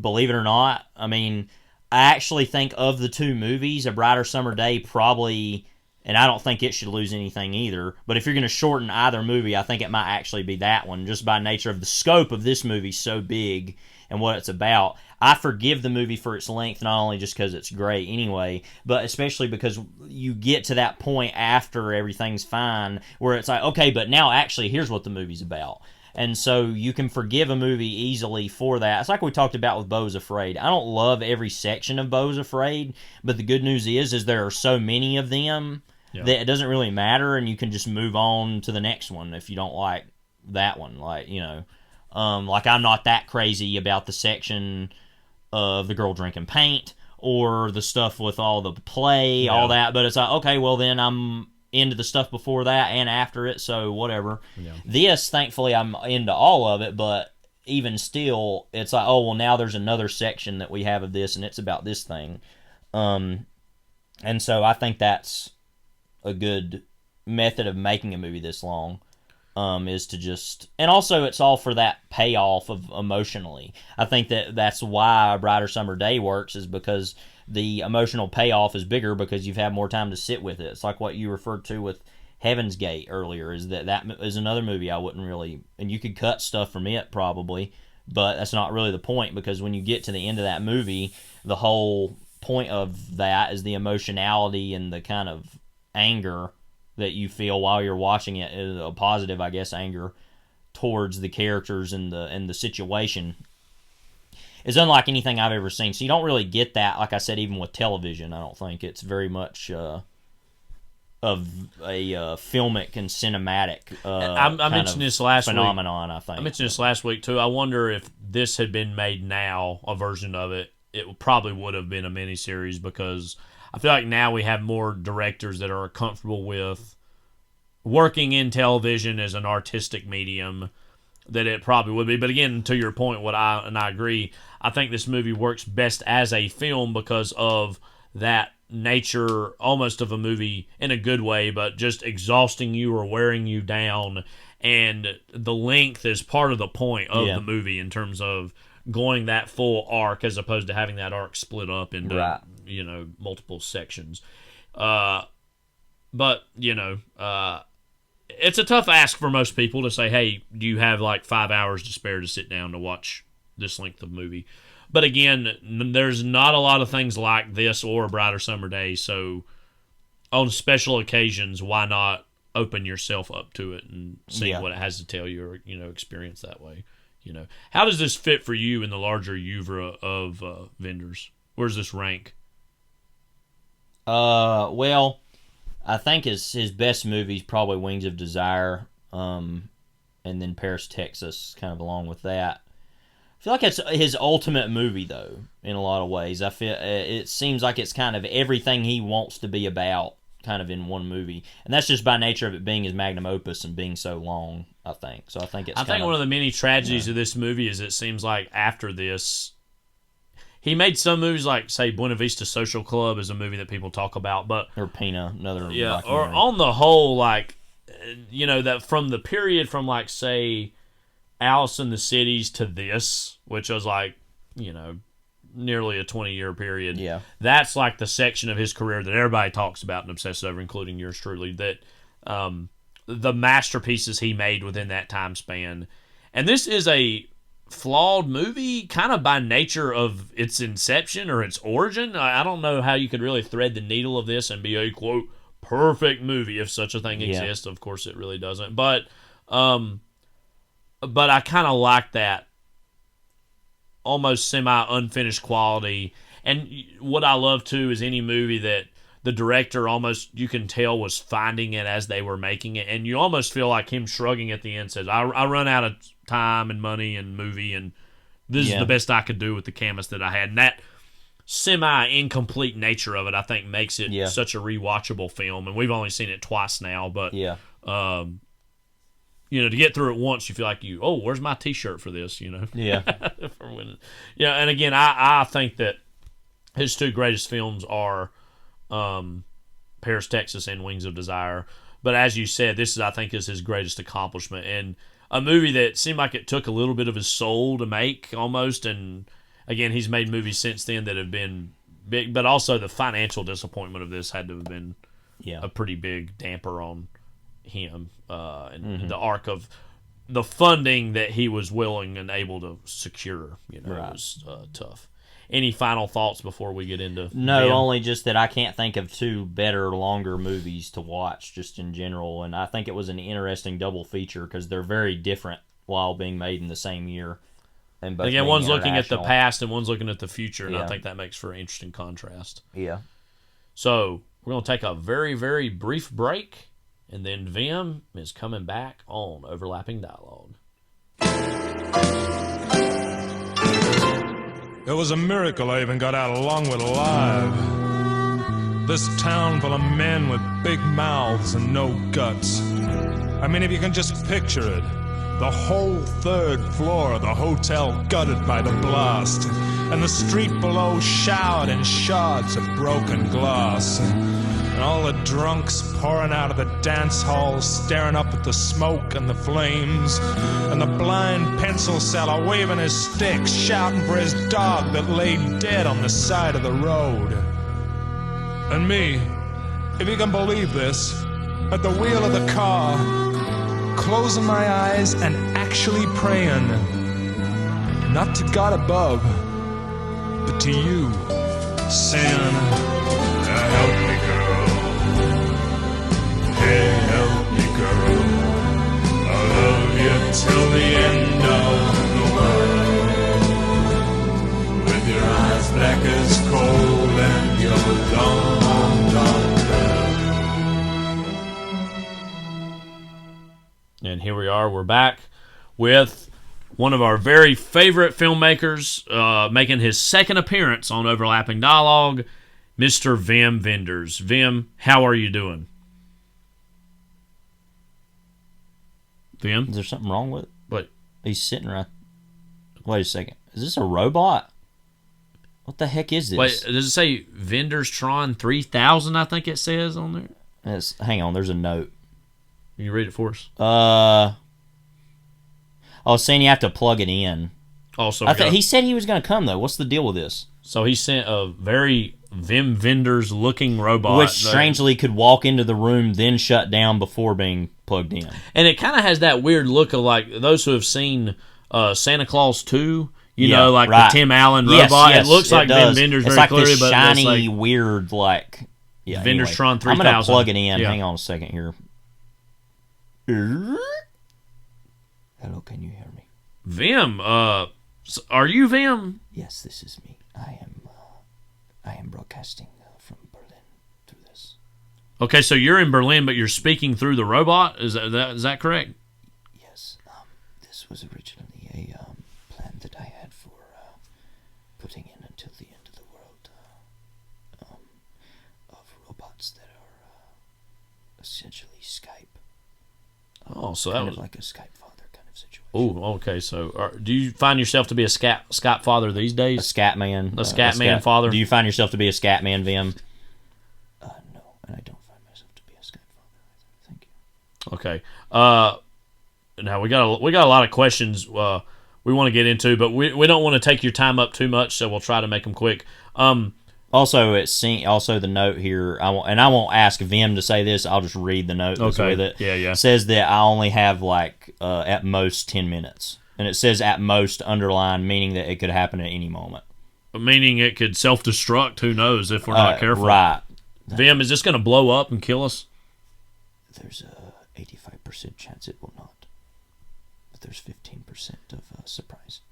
believe it or not. I mean, I actually think of the 2 movies, A Brighter Summer Day probably... And I don't think it should lose anything either. But if you're going to shorten either movie, I think it might actually be that one, just by nature of the scope of this movie so big and what it's about. I forgive the movie for its length, not only just because it's great anyway, but especially because you get to that point after everything's fine where it's like, okay, but now actually here's what the movie's about. And so you can forgive a movie easily for that. It's like we talked about with Beau's Afraid. I don't love every section of Beau's Afraid, but the good news is there are so many of them that it doesn't really matter, and you can just move on to the next one if you don't like that one. Like, you know, like I'm not that crazy about the section of the girl drinking paint or the stuff with all the play, all that, but it's like, okay, well then I'm into the stuff before that and after it, so whatever. This, thankfully, I'm into all of it, but even still, it's like, oh, well, now there's another section that we have of this, and it's about this thing. And so I think that's a good method of making a movie this long, is to just... And also, it's all for that payoff of emotionally. I think that's why A Brighter Summer Day works, is because the emotional payoff is bigger because you've had more time to sit with it. It's like what you referred to with Heaven's Gate earlier, is that is another movie I wouldn't really... And you could cut stuff from it, probably, but that's not really the point, because when you get to the end of that movie, the whole point of that is the emotionality and the kind of anger that you feel while you're watching it, is a positive, I guess, anger towards the characters and the situation. Is unlike anything I've ever seen. So you don't really get that, like I said, even with television, I don't think. It's very much of a filmic and cinematic I mentioned this last phenomenon, week. I think. I mentioned this last week, too. I wonder if this had been made now, a version of it, it probably would have been a miniseries, because I feel like now we have more directors that are comfortable with working in television as an artistic medium that it probably would be. But again, to your point, I agree, I think this movie works best as a film because of that nature almost of a movie in a good way, but just exhausting you or wearing you down. And the length is part of the point of the movie in terms of going that full arc as opposed to having that arc split up into, you know, multiple sections. But, you know, it's a tough ask for most people to say, hey, do you have like 5 hours to spare to sit down to watch this length of movie? But again, there's not a lot of things like this or A Brighter Summer Day, so on special occasions, why not open yourself up to it and see what it has to tell you, or, you know, experience that way. You know, how does this fit for you in the larger oeuvre of Wenders? Where does this rank? Well, I think his best movie is probably Wings of Desire, and then Paris, Texas, kind of along with that. I feel like it's his ultimate movie, though, in a lot of ways. I feel it seems like it's kind of everything he wants to be about, kind of in one movie, and that's just by nature of it being his magnum opus and being so long, I think. So I think it's. I think one of the many tragedies of this movie is it seems like after this, he made some movies like, say, Buena Vista Social Club is a movie that people talk about, but or Pina, another or on the whole, like, you know, that from the period from like, say, Alice in the Cities to this, which was like, you know, nearly a 20-year period. Yeah, that's like the section of his career that everybody talks about and obsesses over, including yours truly. That the masterpieces he made within that time span, and this is a flawed movie, kind of by nature of its inception or its origin. I don't know how you could really thread the needle of this and be a quote perfect movie if such a thing exists. Of course, it really doesn't. But I kind of like that almost semi-unfinished quality. And what I love, too, is any movie that the director almost, you can tell, was finding it as they were making it. And you almost feel like him shrugging at the end says, I run out of time and money and movie, and this is the best I could do with the canvas that I had. And that semi-incomplete nature of it, I think, makes it such a rewatchable film. And we've only seen it twice now, but... you know, to get through it once, you feel like where's my T-shirt for this? You know, for when, and again, I think that his two greatest films are Paris, Texas, and Wings of Desire. But as you said, this I think is his greatest accomplishment, and a movie that seemed like it took a little bit of his soul to make, almost. And again, he's made movies since then that have been big, but also the financial disappointment of this had to have been a pretty big damper on him, and the arc of the funding that he was willing and able to secure, was tough. Any final thoughts before we get into No, only just that I can't think of two better, longer movies to watch just in general, and I think it was an interesting double feature because they're very different while being made in the same year. And both again, one's looking at the past and one's looking at the future, and I think that makes for an interesting contrast. Yeah. So, We're going to take a very, very brief break, and then Vim is coming back on Overlapping Dialogue. It was a miracle I even got out of Longwood alive. This town full of men with big mouths and no guts. I mean, if you can just picture it. The whole third floor of the hotel gutted by the blast, and the street below showered in shards of broken glass, and all the drunks pouring out of the dance halls, staring up at the smoke and the flames, and the blind pencil seller waving his stick, shouting for his dog that lay dead on the side of the road. And me, if you can believe this, at the wheel of the car, closing my eyes and actually praying, not to God above, but to you, saying, help me, girl. Hey, help me, girl. I'll love you till the end of the world. With your eyes black as coal and your long, long hair. And here we are. We're back with one of our very favorite filmmakers making his second appearance on Overlapping Dialogue, Mr. Wim Wenders. Wim, how are you doing? Wim? Is there something wrong with it? What? He's sitting right... Wait a second. Is this a robot? What the heck is this? Wait, does it say Venderstron 3000, I think it says on there? Hang on, there's a note. Can you read it for us? I was saying you have to plug it in. Also, he said he was going to come, though. What's the deal with this? So he sent a very Wim Wenders looking robot. Which strangely could walk into the room, then shut down before being plugged in. And it kind of has that weird look of like those who have seen Santa Claus 2, you know, like the Tim Allen robot. Yes, it looks like Wim Wenders very like clearly, this but shiny, it's like weird, like... Yeah, Venderstron 3000. I'm going to plug it in. Yeah. Hang on a second here. Hello, can you hear me? Vim, are you Vim? Yes, this is me. I am broadcasting from Berlin through this. Okay, so you're in Berlin, but you're speaking through the robot. Is that correct? Yes. This was originally a plan that I had for putting in until the end of the world of robots that are essentially Skype. Oh, so kind that of was like a Skype father kind of situation. Oh, okay. So, do you find yourself to be a Skype father these days? A scat man. A scat man father? Do you find yourself to be a scat man, Vim? No, and I don't find myself to be a Skype father either. Thank you. Okay. Now we got a lot of questions we want to get into, but we don't want to take your time up too much, so we'll try to make them quick. Also, the note here, I won't ask Vim to say this. I'll just read the note. Okay. That Yeah. says that I only have at most 10 minutes, and it says at most underlined, meaning that it could happen at any moment. Meaning it could self-destruct. Who knows if we're not careful? Right. Vim, is this going to blow up and kill us? There's a 85% chance it will not, but there's 15% of surprise. ...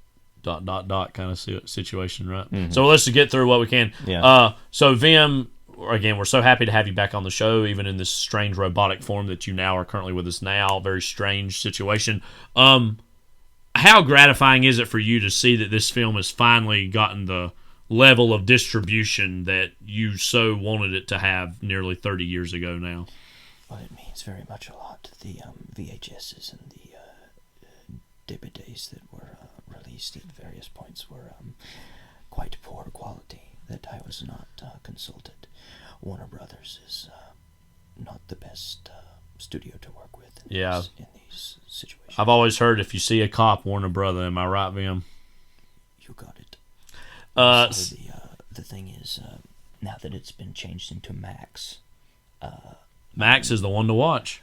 kind of situation, right? Mm-hmm. So let's just get through what we can. Yeah. So Vim, again, we're so happy to have you back on the show, even in this strange robotic form that you now are currently with us now. Very strange situation. How gratifying is it for you to see that this film has finally gotten the level of distribution that you so wanted it to have nearly 30 years ago now? Well, it means very much a lot. The VHSs and the DVDs that were released at various points were quite poor quality, that I was not consulted. Warner Brothers is not the best studio to work with in these situations. I've always heard if you see a cop, warn a brother. Am I right, Vim? You got it. So the thing is, now that it's been changed into Max... Max is the one to watch.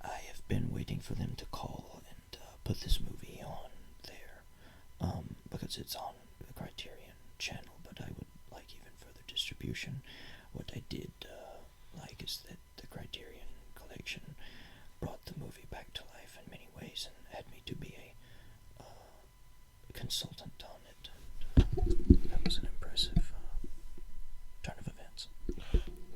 I have been waiting for them to call and put this movie on there, because it's on the Criterion channel, but I would like even further distribution. What I did like is that the Criterion collection brought the movie back to life in many ways and had me to be a consultant on it. And that was an impressive turn of events.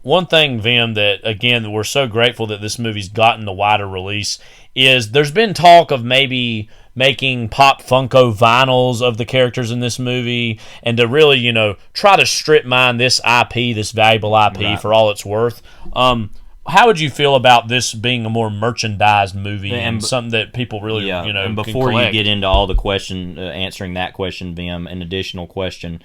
one thing, Vim, that again we're so grateful that this movie's gotten the wider release is there's been talk of maybe making Pop Funko vinyls of the characters in this movie, and to really, try to strip mine this IP, this valuable IP, for all it's worth. How would you feel about this being a more merchandised movie and something that people really, And before you get into all the question, answering that question, Vim, an additional question: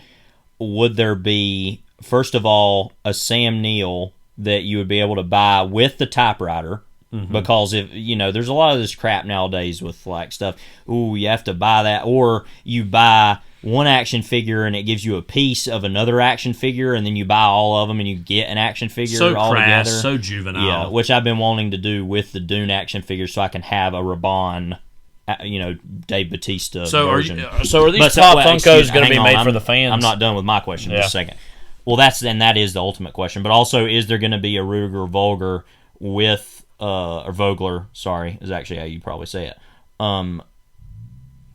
would there be, first of all, a Sam Neill that you would be able to buy with the typewriter? Mm-hmm. Because if there's a lot of this crap nowadays with like stuff. Ooh, you have to buy that, or you buy one action figure and it gives you a piece of another action figure, and then you buy all of them and you get an action figure all crass, together. So juvenile. Yeah, which I've been wanting to do with the Dune action figure, so I can have a Raban, Dave Bautista version. So are these Pop Funkos going to be made for the fans? I'm not done with my question. Just a second. Well, that is the ultimate question. But also, is there going to be a Ruger Volger with or Vogler? Sorry, is actually how you probably say it.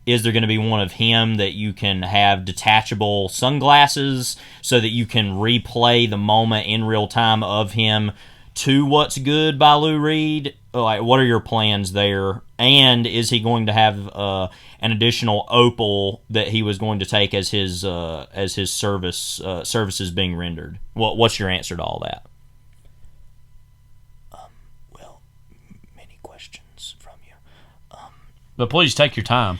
Is there going to be one of him that you can have detachable sunglasses so that you can replay the moment in real time of him to What's Good by Lou Reed? Like, what are your plans there? And is he going to have an additional opal that he was going to take as his services being rendered? What's your answer to all that? Well, many questions from you. But please take your time.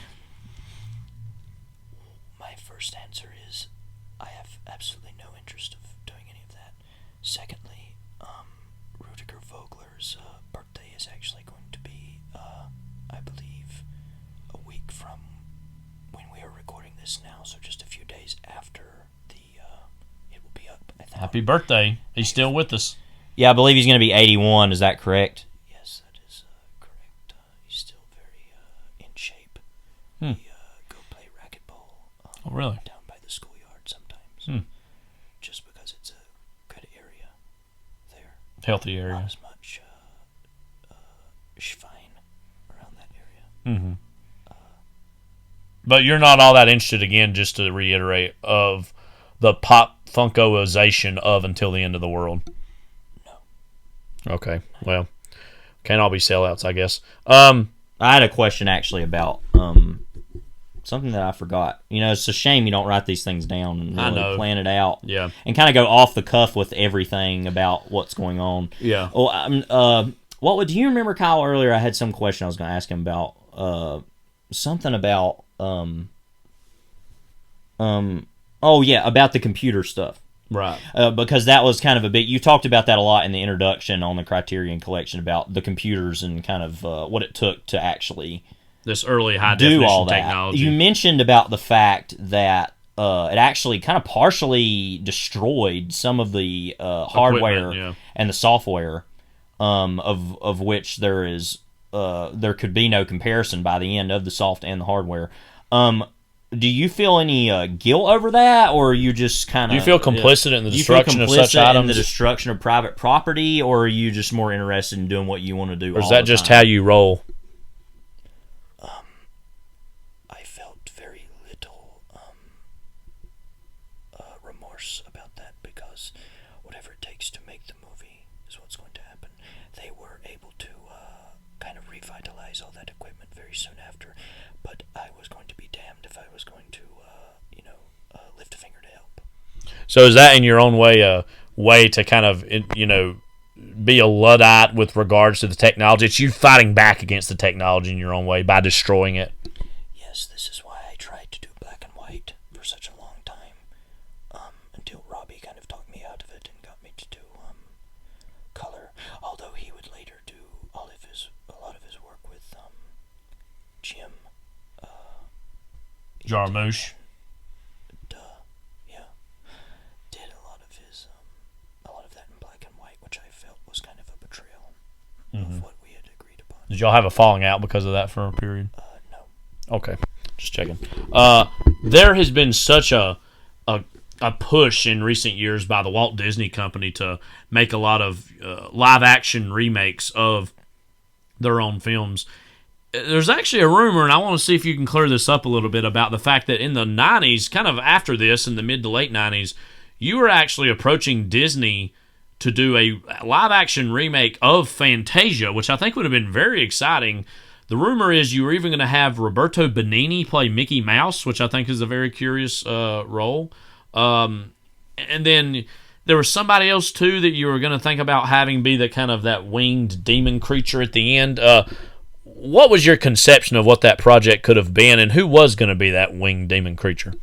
My first answer is I have absolutely no interest of doing any of that. Secondly, Rudiger Vogler's birthday is actually going to be, I believe, a week from when we are recording this now, so just a few days after it will be up, I think. Happy birthday. He's still with us. Yeah, I believe he's going to be 81. Is that correct? Yes, that is correct. He's still very in shape. Hmm. We go play racquetball really? down by the schoolyard sometimes. Just because it's a good area there. Healthy area. Not as much Schwein around that area. Mm-hmm. But you're not all that interested, again, just to reiterate, of the Pop Funkoization of Until the End of the World? No. Okay, well, can't all be sellouts, I guess. I had a question, actually, about something that I forgot. It's a shame you don't write these things down and really plan it out. Yeah. And kind of go off the cuff with everything about what's going on. Yeah. Do you remember, Kyle, earlier I had some question I was going to ask him about something about about the computer stuff. Right. Because that was kind of a bit, you talked about that a lot in the introduction on the Criterion Collection about the computers and kind of what it took to actually this early high do definition all that. technology. You mentioned about the fact that it actually kind of partially destroyed some of the hardware and the software, of which there could be no comparison by the end of the soft and the hardware. Do you feel any guilt over that, or are you just kind of... Do you feel complicit in the destruction of such items? In the destruction of private property, or are you just more interested in doing what you want to do? Or is that just how you roll? I felt very little remorse about that, because whatever it takes to make the movie is what's going to happen. They were able to kind of revitalize all that equipment very soon after, but I was going to be damned if I was going to, lift a finger to help. So is that, in your own way, a way to kind of, be a Luddite with regards to the technology? It's you fighting back against the technology in your own way by destroying it. Yes, this is why I tried to do black and white for such a long time, until Robbie kind of talked me out of it and got me to do color. Although he would later do a lot of his work with Jim. Jarmusch. Yeah. Did a lot of that in black and white, which I felt was kind of a betrayal of what we had agreed upon. Did y'all have a falling out because of that for a period? No. Okay, just checking. There has been such a push in recent years by the Walt Disney Company to make a lot of live-action remakes of their own films. There's actually a rumor, and I want to see if you can clear this up a little bit, about the fact that in the 90s, kind of after this, in the mid to late 90s, you were actually approaching Disney to do a live-action remake of Fantasia, which I think would have been very exciting. The rumor is you were even going to have Roberto Benigni play Mickey Mouse, which I think is a very curious role. And then there was somebody else, too, that you were going to think about having be the kind of that winged demon creature at the end. What was your conception of what that project could have been, and who was going to be that winged demon creature?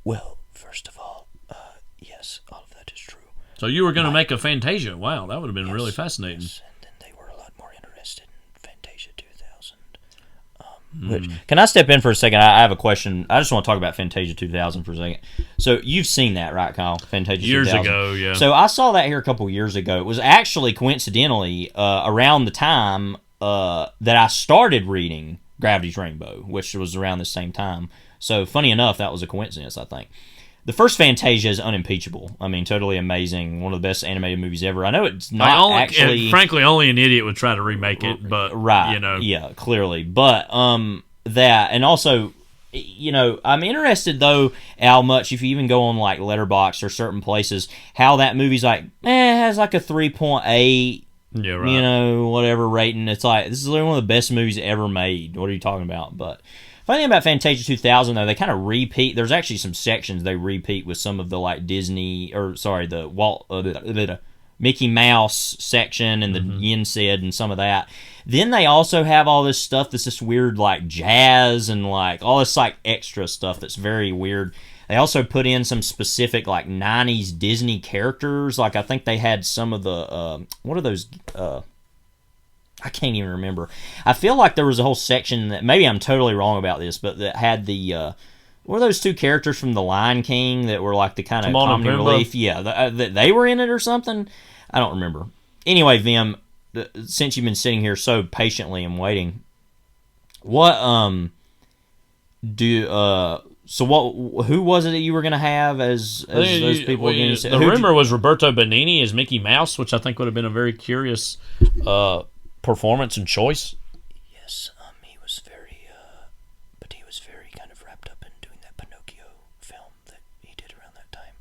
Well, first of all, yes, all of that is true. So you were going to make a Fantasia. Wow, that would have been really fascinating. Yes, and then they were a lot more interested in Fantasia 2000. Which, can I step in for a second? I have a question. I just want to talk about Fantasia 2000 for a second. So you've seen that, right, Kyle? Fantasia 2000. Years ago, yeah. So I saw that here a couple years ago. It was actually coincidentally around the time that I started reading Gravity's Rainbow, which was around the same time. So funny enough, that was a coincidence, I think. The first Fantasia is unimpeachable. I mean, totally amazing. One of the best animated movies ever. I know it's not actually... Frankly, only an idiot would try to remake it, but, right, you know. Yeah, clearly. But that, and also, you know, I'm interested, though, how much, if you even go on, like, Letterboxd or certain places, how that movie's like, has like a 3.8, yeah, right. You know, whatever rating. It's like, this is literally one of the best movies ever made. What are you talking about? But funny thing about Fantasia 2000, though, they kind of repeat. There's actually some sections they repeat with some of the, like, Disney, or sorry, the Mickey Mouse section and the Yin Sid and some of that. Then they also have all this stuff that's this weird, like, jazz and, like, all this, like, extra stuff that's very weird. They also put in some specific, like, 90s Disney characters. Like, I think they had some of the, what are those, I can't even remember. I feel like there was a whole section that, maybe I'm totally wrong about this, but that had the, what were those two characters from The Lion King that were, like, the kind of comedy relief? Yeah, they were in it or something? I don't remember. Anyway, Vim, since you've been sitting here so patiently and waiting, so who was it that you were going to have as those people? The rumor was Roberto Benigni as Mickey Mouse, which I think would have been a very curious performance and choice. Yes, he was very, but he was very kind of wrapped up in doing that Pinocchio film that he did around that time.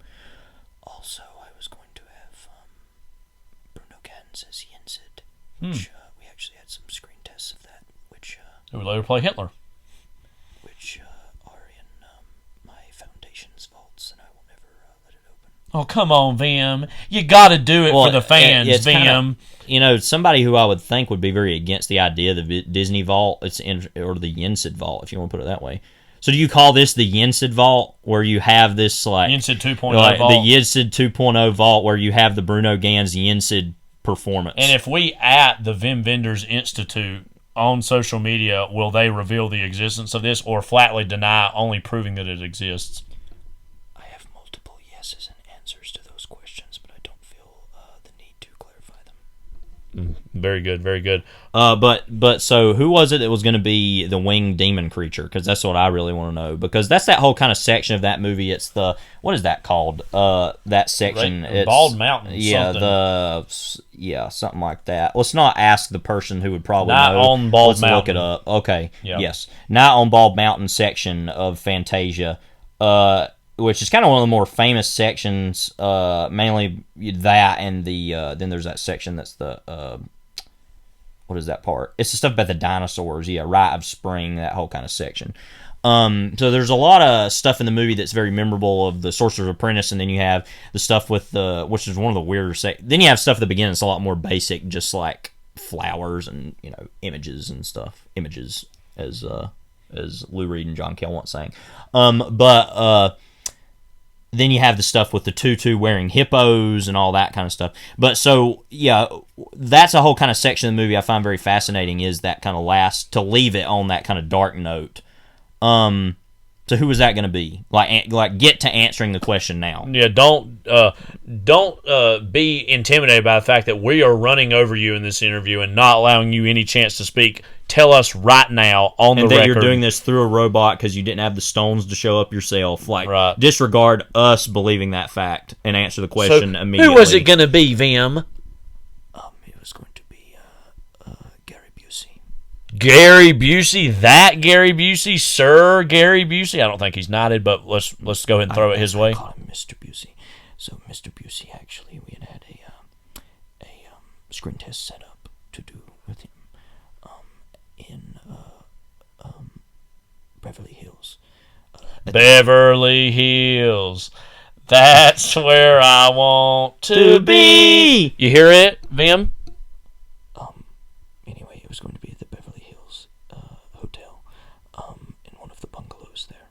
Also, I was going to have Bruno Ganz as Yin Sid, which we actually had some screen tests of that, which who would later play Hitler. Oh, come on, Vim. You got to do it for the fans, Vim. Kinda, you know, somebody who I would think would be very against the idea of the Disney Vault, or the Yensid Vault, if you want to put it that way. So do you call this the Yensid Vault, where you have this, like... Yensid 2.0 like, Vault. The Yensid 2.0 Vault, where you have the Bruno Ganz Yensid performance. And if we at the Wim Wenders Institute on social media, will they reveal the existence of this, or flatly deny, only proving that it exists? I have multiple yeses and answers to those questions, but I don't feel the need to clarify them. Very good, very good. But so who was it that was going to be the winged demon creature? Because that's what I really want to know. Because that's that whole kind of section of that movie. It's the, what is that called? That section. It's Bald Mountain. Yeah, something. Something like that. Let's not ask the person who would probably Not know. on Bald Let's Mountain. look it up. Okay. Yep. Yes. Not on Bald Mountain section of Fantasia. Which is kind of one of the more famous sections, mainly that and the then there's that section that's the what is that part? It's the stuff about the dinosaurs, Rite of Spring, that whole kind of section. So there's a lot of stuff in the movie that's very memorable of the Sorcerer's Apprentice, and then you have the stuff with which is one of the weirder then you have stuff at the beginning that's a lot more basic, just like flowers and images and stuff. Images, as Lou Reed and John Kell once sang. Then you have the stuff with the tutu wearing hippos and all that kind of stuff. But so, that's a whole kind of section of the movie I find very fascinating, is that kind of to leave it on that kind of dark note. So who was that going to be? Like get to answering the question now. Yeah, don't be intimidated by the fact that we are running over you in this interview and not allowing you any chance to speak. Tell us right now on the record. And that you're doing this through a robot because you didn't have the stones to show up yourself. Disregard us believing that fact and answer the question immediately. Who was it going to be, Vim? It was going to be Gary Busey. Gary Busey? That Gary Busey? Sir Gary Busey? I don't think he's knighted, but let's go ahead and throw it his way. Call him Mr. Busey. So Mr. Busey, actually, we had a screen test set up to do with him in Beverly Hills. Beverly Hills. That's where I want to be. You hear it, Vim? Anyway, it was going to be at the Beverly Hills Hotel in one of the bungalows there.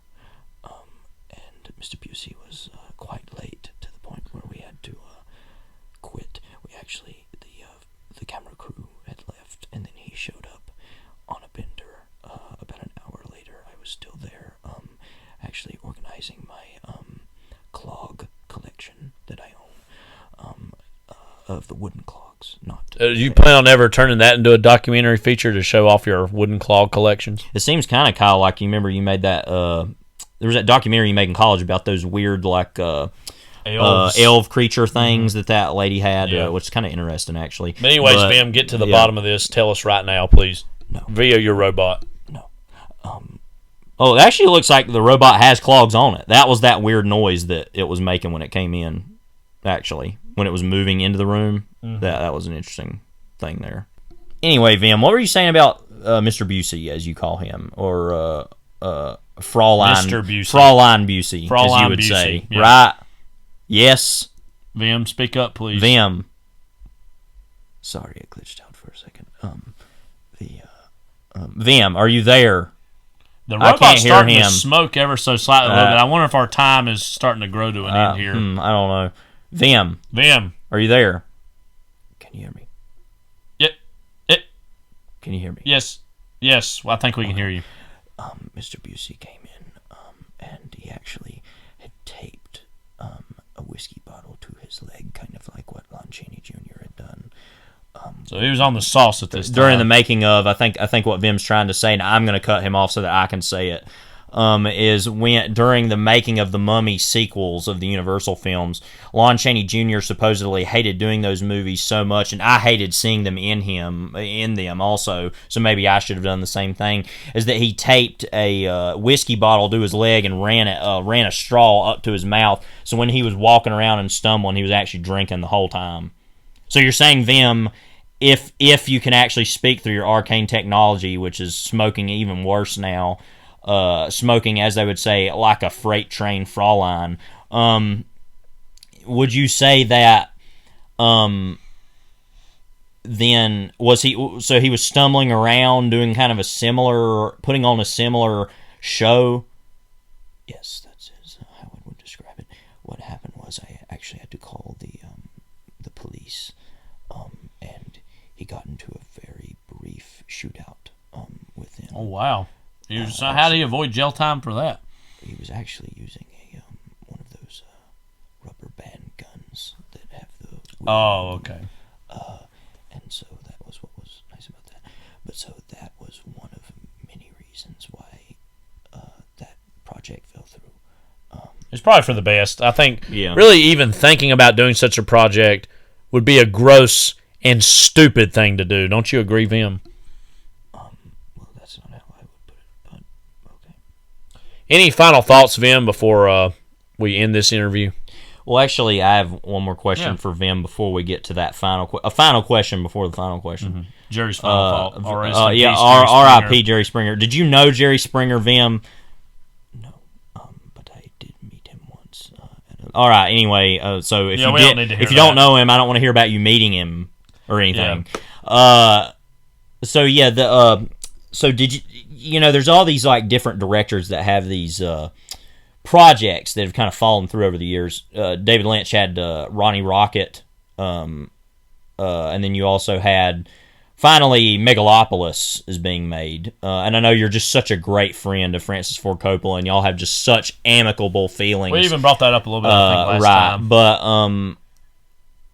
And Mr. Busey was quite late to the point where we had to quit. We actually, the camera crew had left, and then he showed up on a bender about an hour later. I was still there, actually organizing my clog collection that I own, of the wooden clogs. Not you plan on ever turning that into a documentary feature to show off your wooden clog collections? It seems kind of, Kyle, like you remember you made that. There was that documentary you made in college about those weird elf creature things that lady had, which is kind of interesting actually. But anyways, Vim, get to the bottom of this. Tell us right now, please. No. Via your robot. No. Oh, it actually looks like the robot has clogs on it. That was that weird noise that it was making when it came in, actually. When it was moving into the room. Mm-hmm. That was an interesting thing there. Anyway, Vim, what were you saying about Mr. Busey, as you call him? Or Fraulein Mr. Busey. Fraulein Busey, Fraulein as you would Busey, say. yeah. Right? Yes. Vim, speak up, please. Vim. Sorry, it glitched out for a second. Vim, are you there? The robot's starting to smoke ever so slightly a little bit. I wonder if our time is starting to grow to an end here. I don't know. Vim, are you there? Can you hear me? Yep. Can you hear me? Yes. Well, I think we can hear you. Mr. Busey came in, and he actually had taped a whiskey bottle to his leg, kind of like what Lon Chaney Jr. had done. So he was on the sauce at this time. During the making of, I think what Vim's trying to say, and I'm going to cut him off so that I can say it, is when during the making of the Mummy sequels of the Universal films, Lon Chaney Jr. supposedly hated doing those movies so much, and I hated seeing them in them also, so maybe I should have done the same thing, is that he taped a whiskey bottle to his leg and ran a straw up to his mouth, so when he was walking around and stumbling, he was actually drinking the whole time. So you're saying, Vim, if you can actually speak through your arcane technology, which is smoking even worse now, smoking, as they would say, like a freight train Fraulein, would you say that then he was stumbling around doing kind of putting on a similar show? Yes, that's how I would describe it. What happened was I actually had to call the police, and he got into a very brief shootout with him. Oh, wow. How do you avoid jail time for that? He was actually using one of those rubber band guns that have the... Oh, okay. And so that was what was nice about that. But so that was one of many reasons why that project fell through. It's probably for the best. I think really even thinking about doing such a project would be a gross and stupid thing to do. Don't you agree, Vim? Well, that's not how I would put it, but okay. Any final thoughts, Vim, before we end this interview? Well, actually, I have one more question for Vim before we get to that final question before the final question. Mm-hmm. Jerry's final thought. R.I.P. Jerry Springer. Did you know Jerry Springer, Vim? No, but I did meet him once. All right. Anyway, so if you don't know him, I don't want to hear about you meeting him or anything. Yeah. So did you know? There's all these like different directors that have these projects that have kind of fallen through over the years. David Lynch had Ronnie Rocket, and then you also had finally Megalopolis is being made. And I know you're just such a great friend of Francis Ford Coppola, and y'all have just such amicable feelings. We even brought that up a little bit, I think, last time.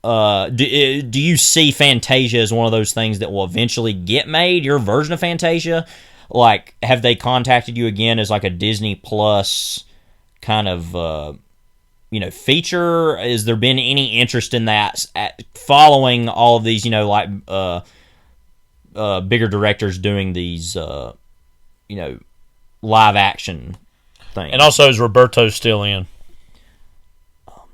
But do you see Fantasia as one of those things that will eventually get made? Your version of Fantasia, like, have they contacted you again as like a Disney Plus kind of feature? Has there been any interest in that following all of these, bigger directors doing these live action things? And also, is Roberto still in? Well,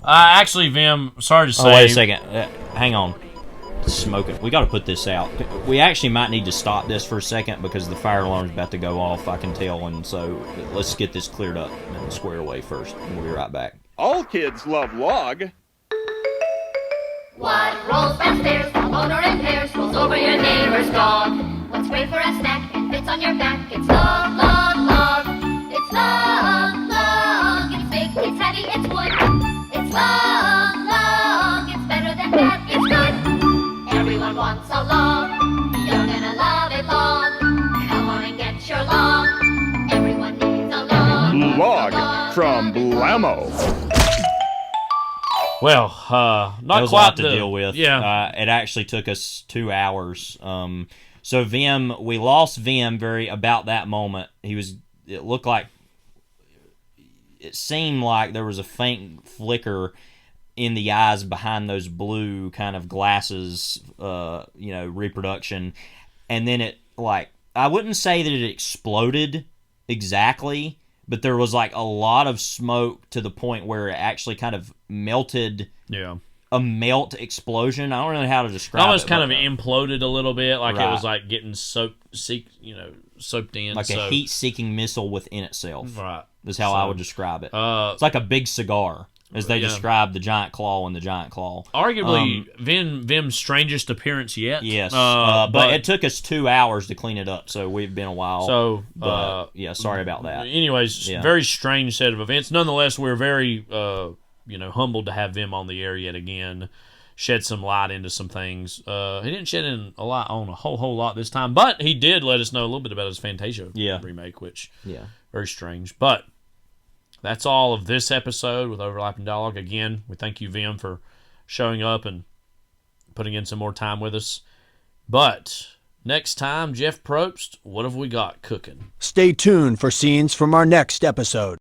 Actually, Vim, sorry to say. Oh, wait a second. Hang on. It's smoking. We got to put this out. We actually might need to stop this for a second because the fire alarm's about to go off, I can tell. And so let's get this cleared up and squared away first. And we'll be right back. All kids love log. What rolls downstairs, a motor in pairs, rolls over your neighbor's dog? What's great for a snack and fits on your back? It's log, log, log. It's log, log. It's big, it's heavy, it's wood. It's log, log. It's better than that, it's good. Everyone wants a log. You're gonna love it, log. Come on and get your log. Everyone needs a log. Log from Blammo. Well, not that was quite a lot to deal with. Yeah, it actually took us 2 hours. So Vim, we lost Vim about that moment. It looked like, it seemed like there was a faint flicker in the eyes behind those blue kind of glasses, reproduction, and then it, like, I wouldn't say that it exploded exactly, but there was like a lot of smoke to the point where it actually kind of melted. Yeah. A melt explosion. I don't know how to describe it. Almost kind of imploded a little bit, like it was like getting soaked in. Like a heat-seeking missile within itself. Right. Is how I would describe it. It's like a big cigar, as they describe the giant claw and the giant claw. Arguably, Vim's strangest appearance yet. Yes. But it took us 2 hours to clean it up, so we've been a while. So, sorry about that. Anyways, very strange set of events. Nonetheless, we're very, humbled to have Vim on the air yet again. Shed some light into some things. He didn't shed in a whole lot this time, but he did let us know a little bit about his Fantasia remake, which very strange. But that's all of this episode with Overlapping Dialogue. Again, we thank you, Vim, for showing up and putting in some more time with us. But next time, Jeff Probst, what have we got cooking? Stay tuned for scenes from our next episode.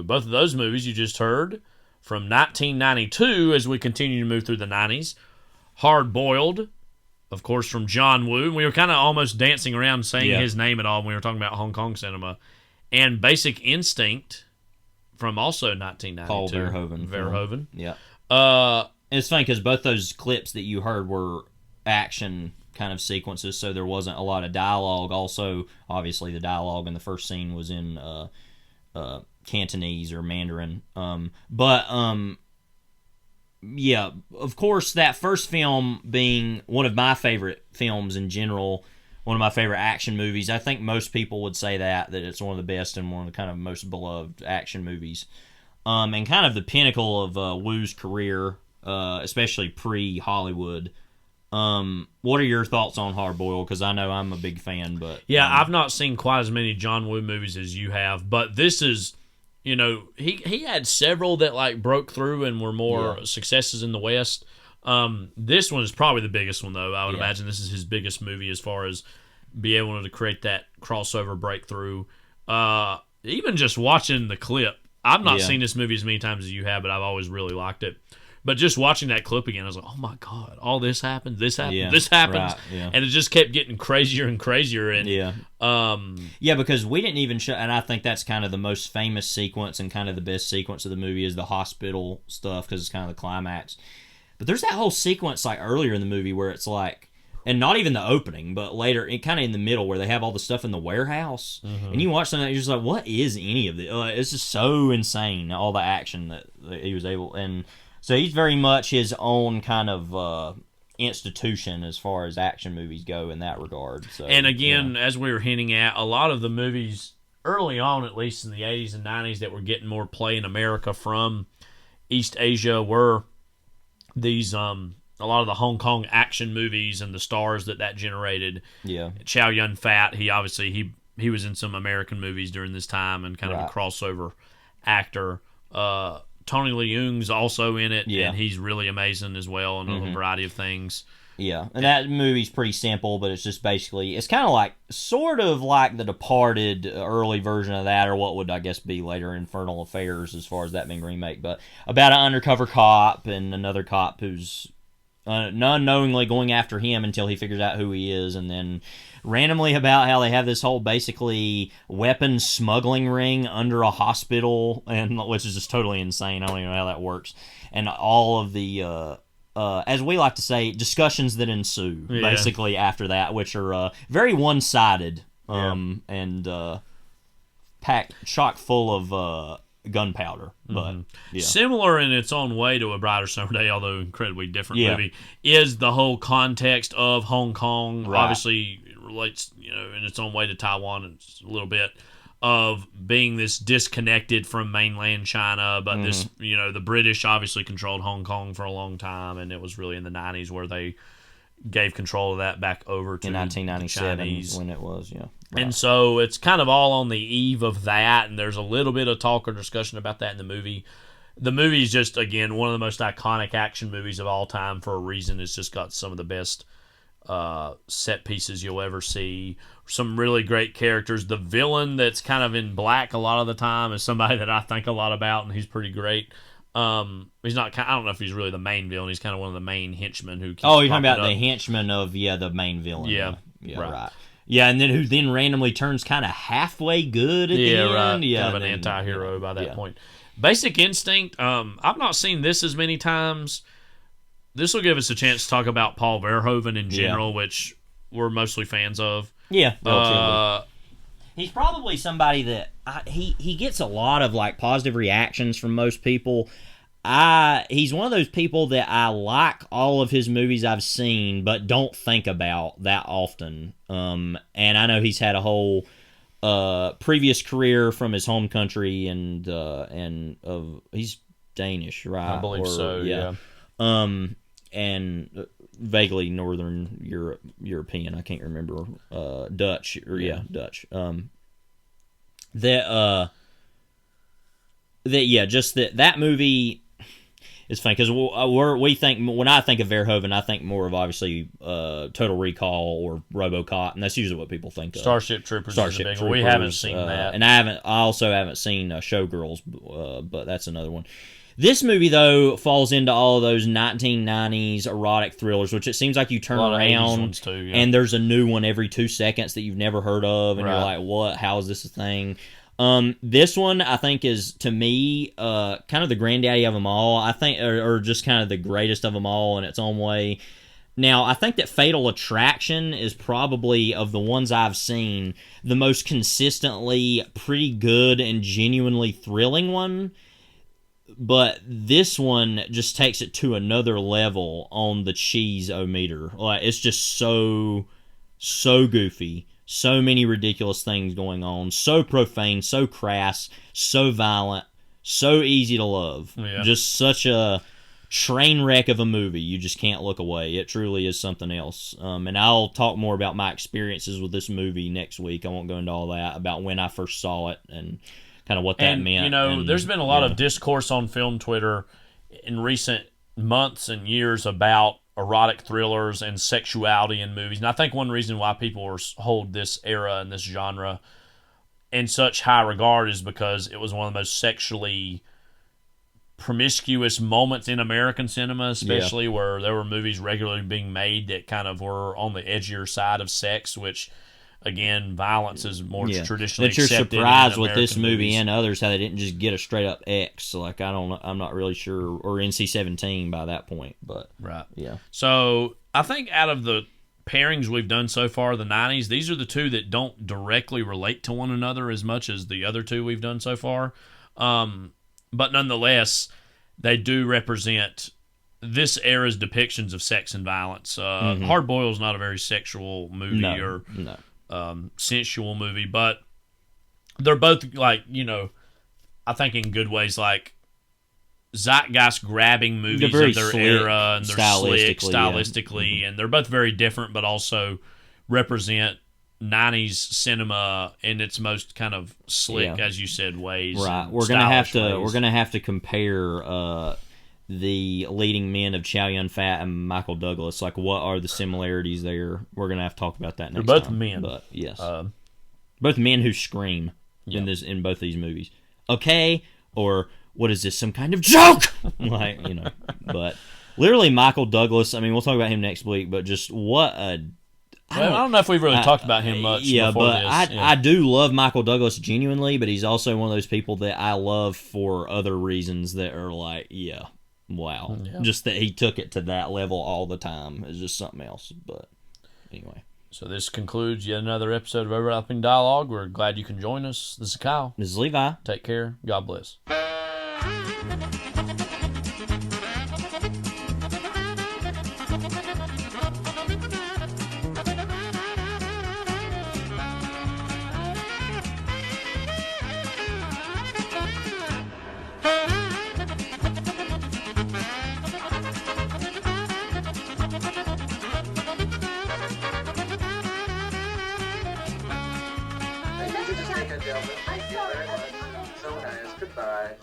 Both of those movies you just heard from 1992 as we continue to move through the 90s. Hard Boiled, of course, from John Woo. We were kind of almost dancing around saying his name at all when we were talking about Hong Kong cinema. And Basic Instinct from also 1992. Paul Verhoeven. Verhoeven. Yeah. It's funny because both those clips that you heard were action kind of sequences, so there wasn't a lot of dialogue. Also, obviously, the dialogue in the first scene was in Cantonese or Mandarin. Yeah, of course, that first film being one of my favorite films in general, one of my favorite action movies. I think most people would say that it's one of the best and one of the kind of most beloved action movies. And kind of the pinnacle of Woo's career, especially pre-Hollywood. What are your thoughts on Hard Boiled? Because I know I'm a big fan, but... Yeah, I've not seen quite as many John Woo movies as you have, but this is... he had several that like broke through and were more successes in the West. This one is probably the biggest one, though. I would imagine this is his biggest movie as far as be able to create that crossover breakthrough. Even just watching the clip, I've not seen this movie as many times as you have, but I've always really liked it. But just watching that clip again, I was like, oh my God, all this happened, this happened, this happens. Right, and it just kept getting crazier and crazier. And because we didn't even show, and I think that's kind of the most famous sequence and kind of the best sequence of the movie is the hospital stuff because it's kind of the climax. But there's that whole sequence like earlier in the movie where it's like, and not even the opening, but later, kind of in the middle where they have all the stuff in the warehouse. Mm-hmm. And you watch something, you're just like, what is any of this? It's just so insane, all the action that he was able, and so he's very much his own kind of institution as far as action movies go in that regard. So, and again, as we were hinting at, a lot of the movies early on, at least in the 80s and 90s, that were getting more play in America from East Asia were these a lot of the Hong Kong action movies and the stars that generated. Yeah, Chow Yun-fat, he obviously he was in some American movies during this time and kind of a crossover actor. Tony Leung's also in it, and he's really amazing as well in a variety of things. Yeah, and that movie's pretty simple, but it's just basically, it's kind of like, sort of like The Departed early version of that, or what would, I guess, be later Infernal Affairs as far as that being remake, but about an undercover cop and another cop who's unknowingly going after him until he figures out who he is, and then randomly about how they have this whole basically weapons smuggling ring under a hospital, and which is just totally insane. I don't even know how that works. And all of the, as we like to say, discussions that ensue, basically, after that, which are very one-sided and packed, chock full of gunpowder. But similar in its own way to A Brighter Summer Day, although incredibly different movie, is the whole context of Hong Kong. Obviously relates, in its own way to Taiwan a little bit, of being this disconnected from mainland China, but this, the British obviously controlled Hong Kong for a long time, and it was really in the 90s where they gave control of that back over to in 1997 the Chinese. When it was, And so it's kind of all on the eve of that, and there's a little bit of talk or discussion about that in the movie. The movie is just, again, one of the most iconic action movies of all time for a reason. It's just got some of the best set pieces you'll ever see. Some really great characters. The villain that's kind of in black a lot of the time is somebody that I think a lot about, and he's pretty great. He's not. I don't know if he's really the main villain. He's kind of one of the main henchmen who. Oh, you're talking about the henchman of the main villain. Yeah, right. Yeah, and then who then randomly turns kind of halfway good at the end. Right. Yeah, kind of an anti-hero by that point. Basic Instinct. I've not seen this as many times. This will give us a chance to talk about Paul Verhoeven in general, which we're mostly fans of. Yeah, he's probably somebody that he gets a lot of like positive reactions from most people. He's one of those people that I like all of his movies I've seen, but don't think about that often. And I know he's had a whole previous career from his home country, and he's Danish, right? I believe so. Yeah. And vaguely Northern European. I can't remember. Dutch. Dutch. That movie is funny because we think, when I think of Verhoeven, I think more of obviously Total Recall or RoboCop, and that's usually what people think of. Starship Troopers. We haven't seen that, and I also haven't seen Showgirls, but that's another one. This movie, though, falls into all of those 1990s erotic thrillers, which it seems like you turn around too, and there's a new one every 2 seconds that you've never heard of, and you're like, what? How is this a thing? This one, I think, is, to me, kind of the granddaddy of them all, I think, or just kind of the greatest of them all in its own way. Now, I think that Fatal Attraction is probably, of the ones I've seen, the most consistently pretty good and genuinely thrilling one. But this one just takes it to another level on the cheese-o-meter. Like, it's just so goofy. So many ridiculous things going on. So profane, so crass, so violent, so easy to love. Yeah. Just such a train wreck of a movie. You just can't look away. It truly is something else. And I'll talk more about my experiences with this movie next week. I won't go into all that, about when I first saw it and kind of what that meant. You know, there's been a lot of discourse on film Twitter in recent months and years about erotic thrillers and sexuality in movies. And I think one reason why people hold this era and this genre in such high regard is because it was one of the most sexually promiscuous moments in American cinema, especially where there were movies regularly being made that kind of were on the edgier side of sex, which, again, violence is more traditionally accepted. That you're surprised with American this movie movies. and others how they didn't just get a straight up X. Like, I'm not really sure, or NC-17 by that point, but right, yeah. So I think out of the pairings we've done so far, the 90s, these are the two that don't directly relate to one another as much as the other two we've done so far. But nonetheless, they do represent this era's depictions of sex and violence. Hard Boiled is not a very sexual movie or sensual movie, but they're both, like, you know, I think in good ways, like zeitgeist grabbing movies of their era, and they're slick stylistically, and they're both very different, but also represent 90s cinema in its most kind of slick, as you said, ways. Right. We're gonna have to compare the leading men of Chow Yun-fat and Michael Douglas. Like, what are the similarities there? We're gonna have to talk about that next time. They're both men, but yes, both men who scream in both these movies. Okay, or what is this? Some kind of joke? Like, you know, but literally Michael Douglas. I mean, we'll talk about him next week. But just what a I don't know if we've really talked about him much. Yeah, before but this. I do love Michael Douglas genuinely, but he's also one of those people that I love for other reasons that are like, wow. Yeah. Just that he took it to that level all the time is just something else. But anyway. So this concludes yet another episode of Overlapping Dialogue. We're glad you can join us. This is Kyle. This is Levi. Take care. God bless. Thank you, gentlemen. Thank you very much. So nice. Goodbye.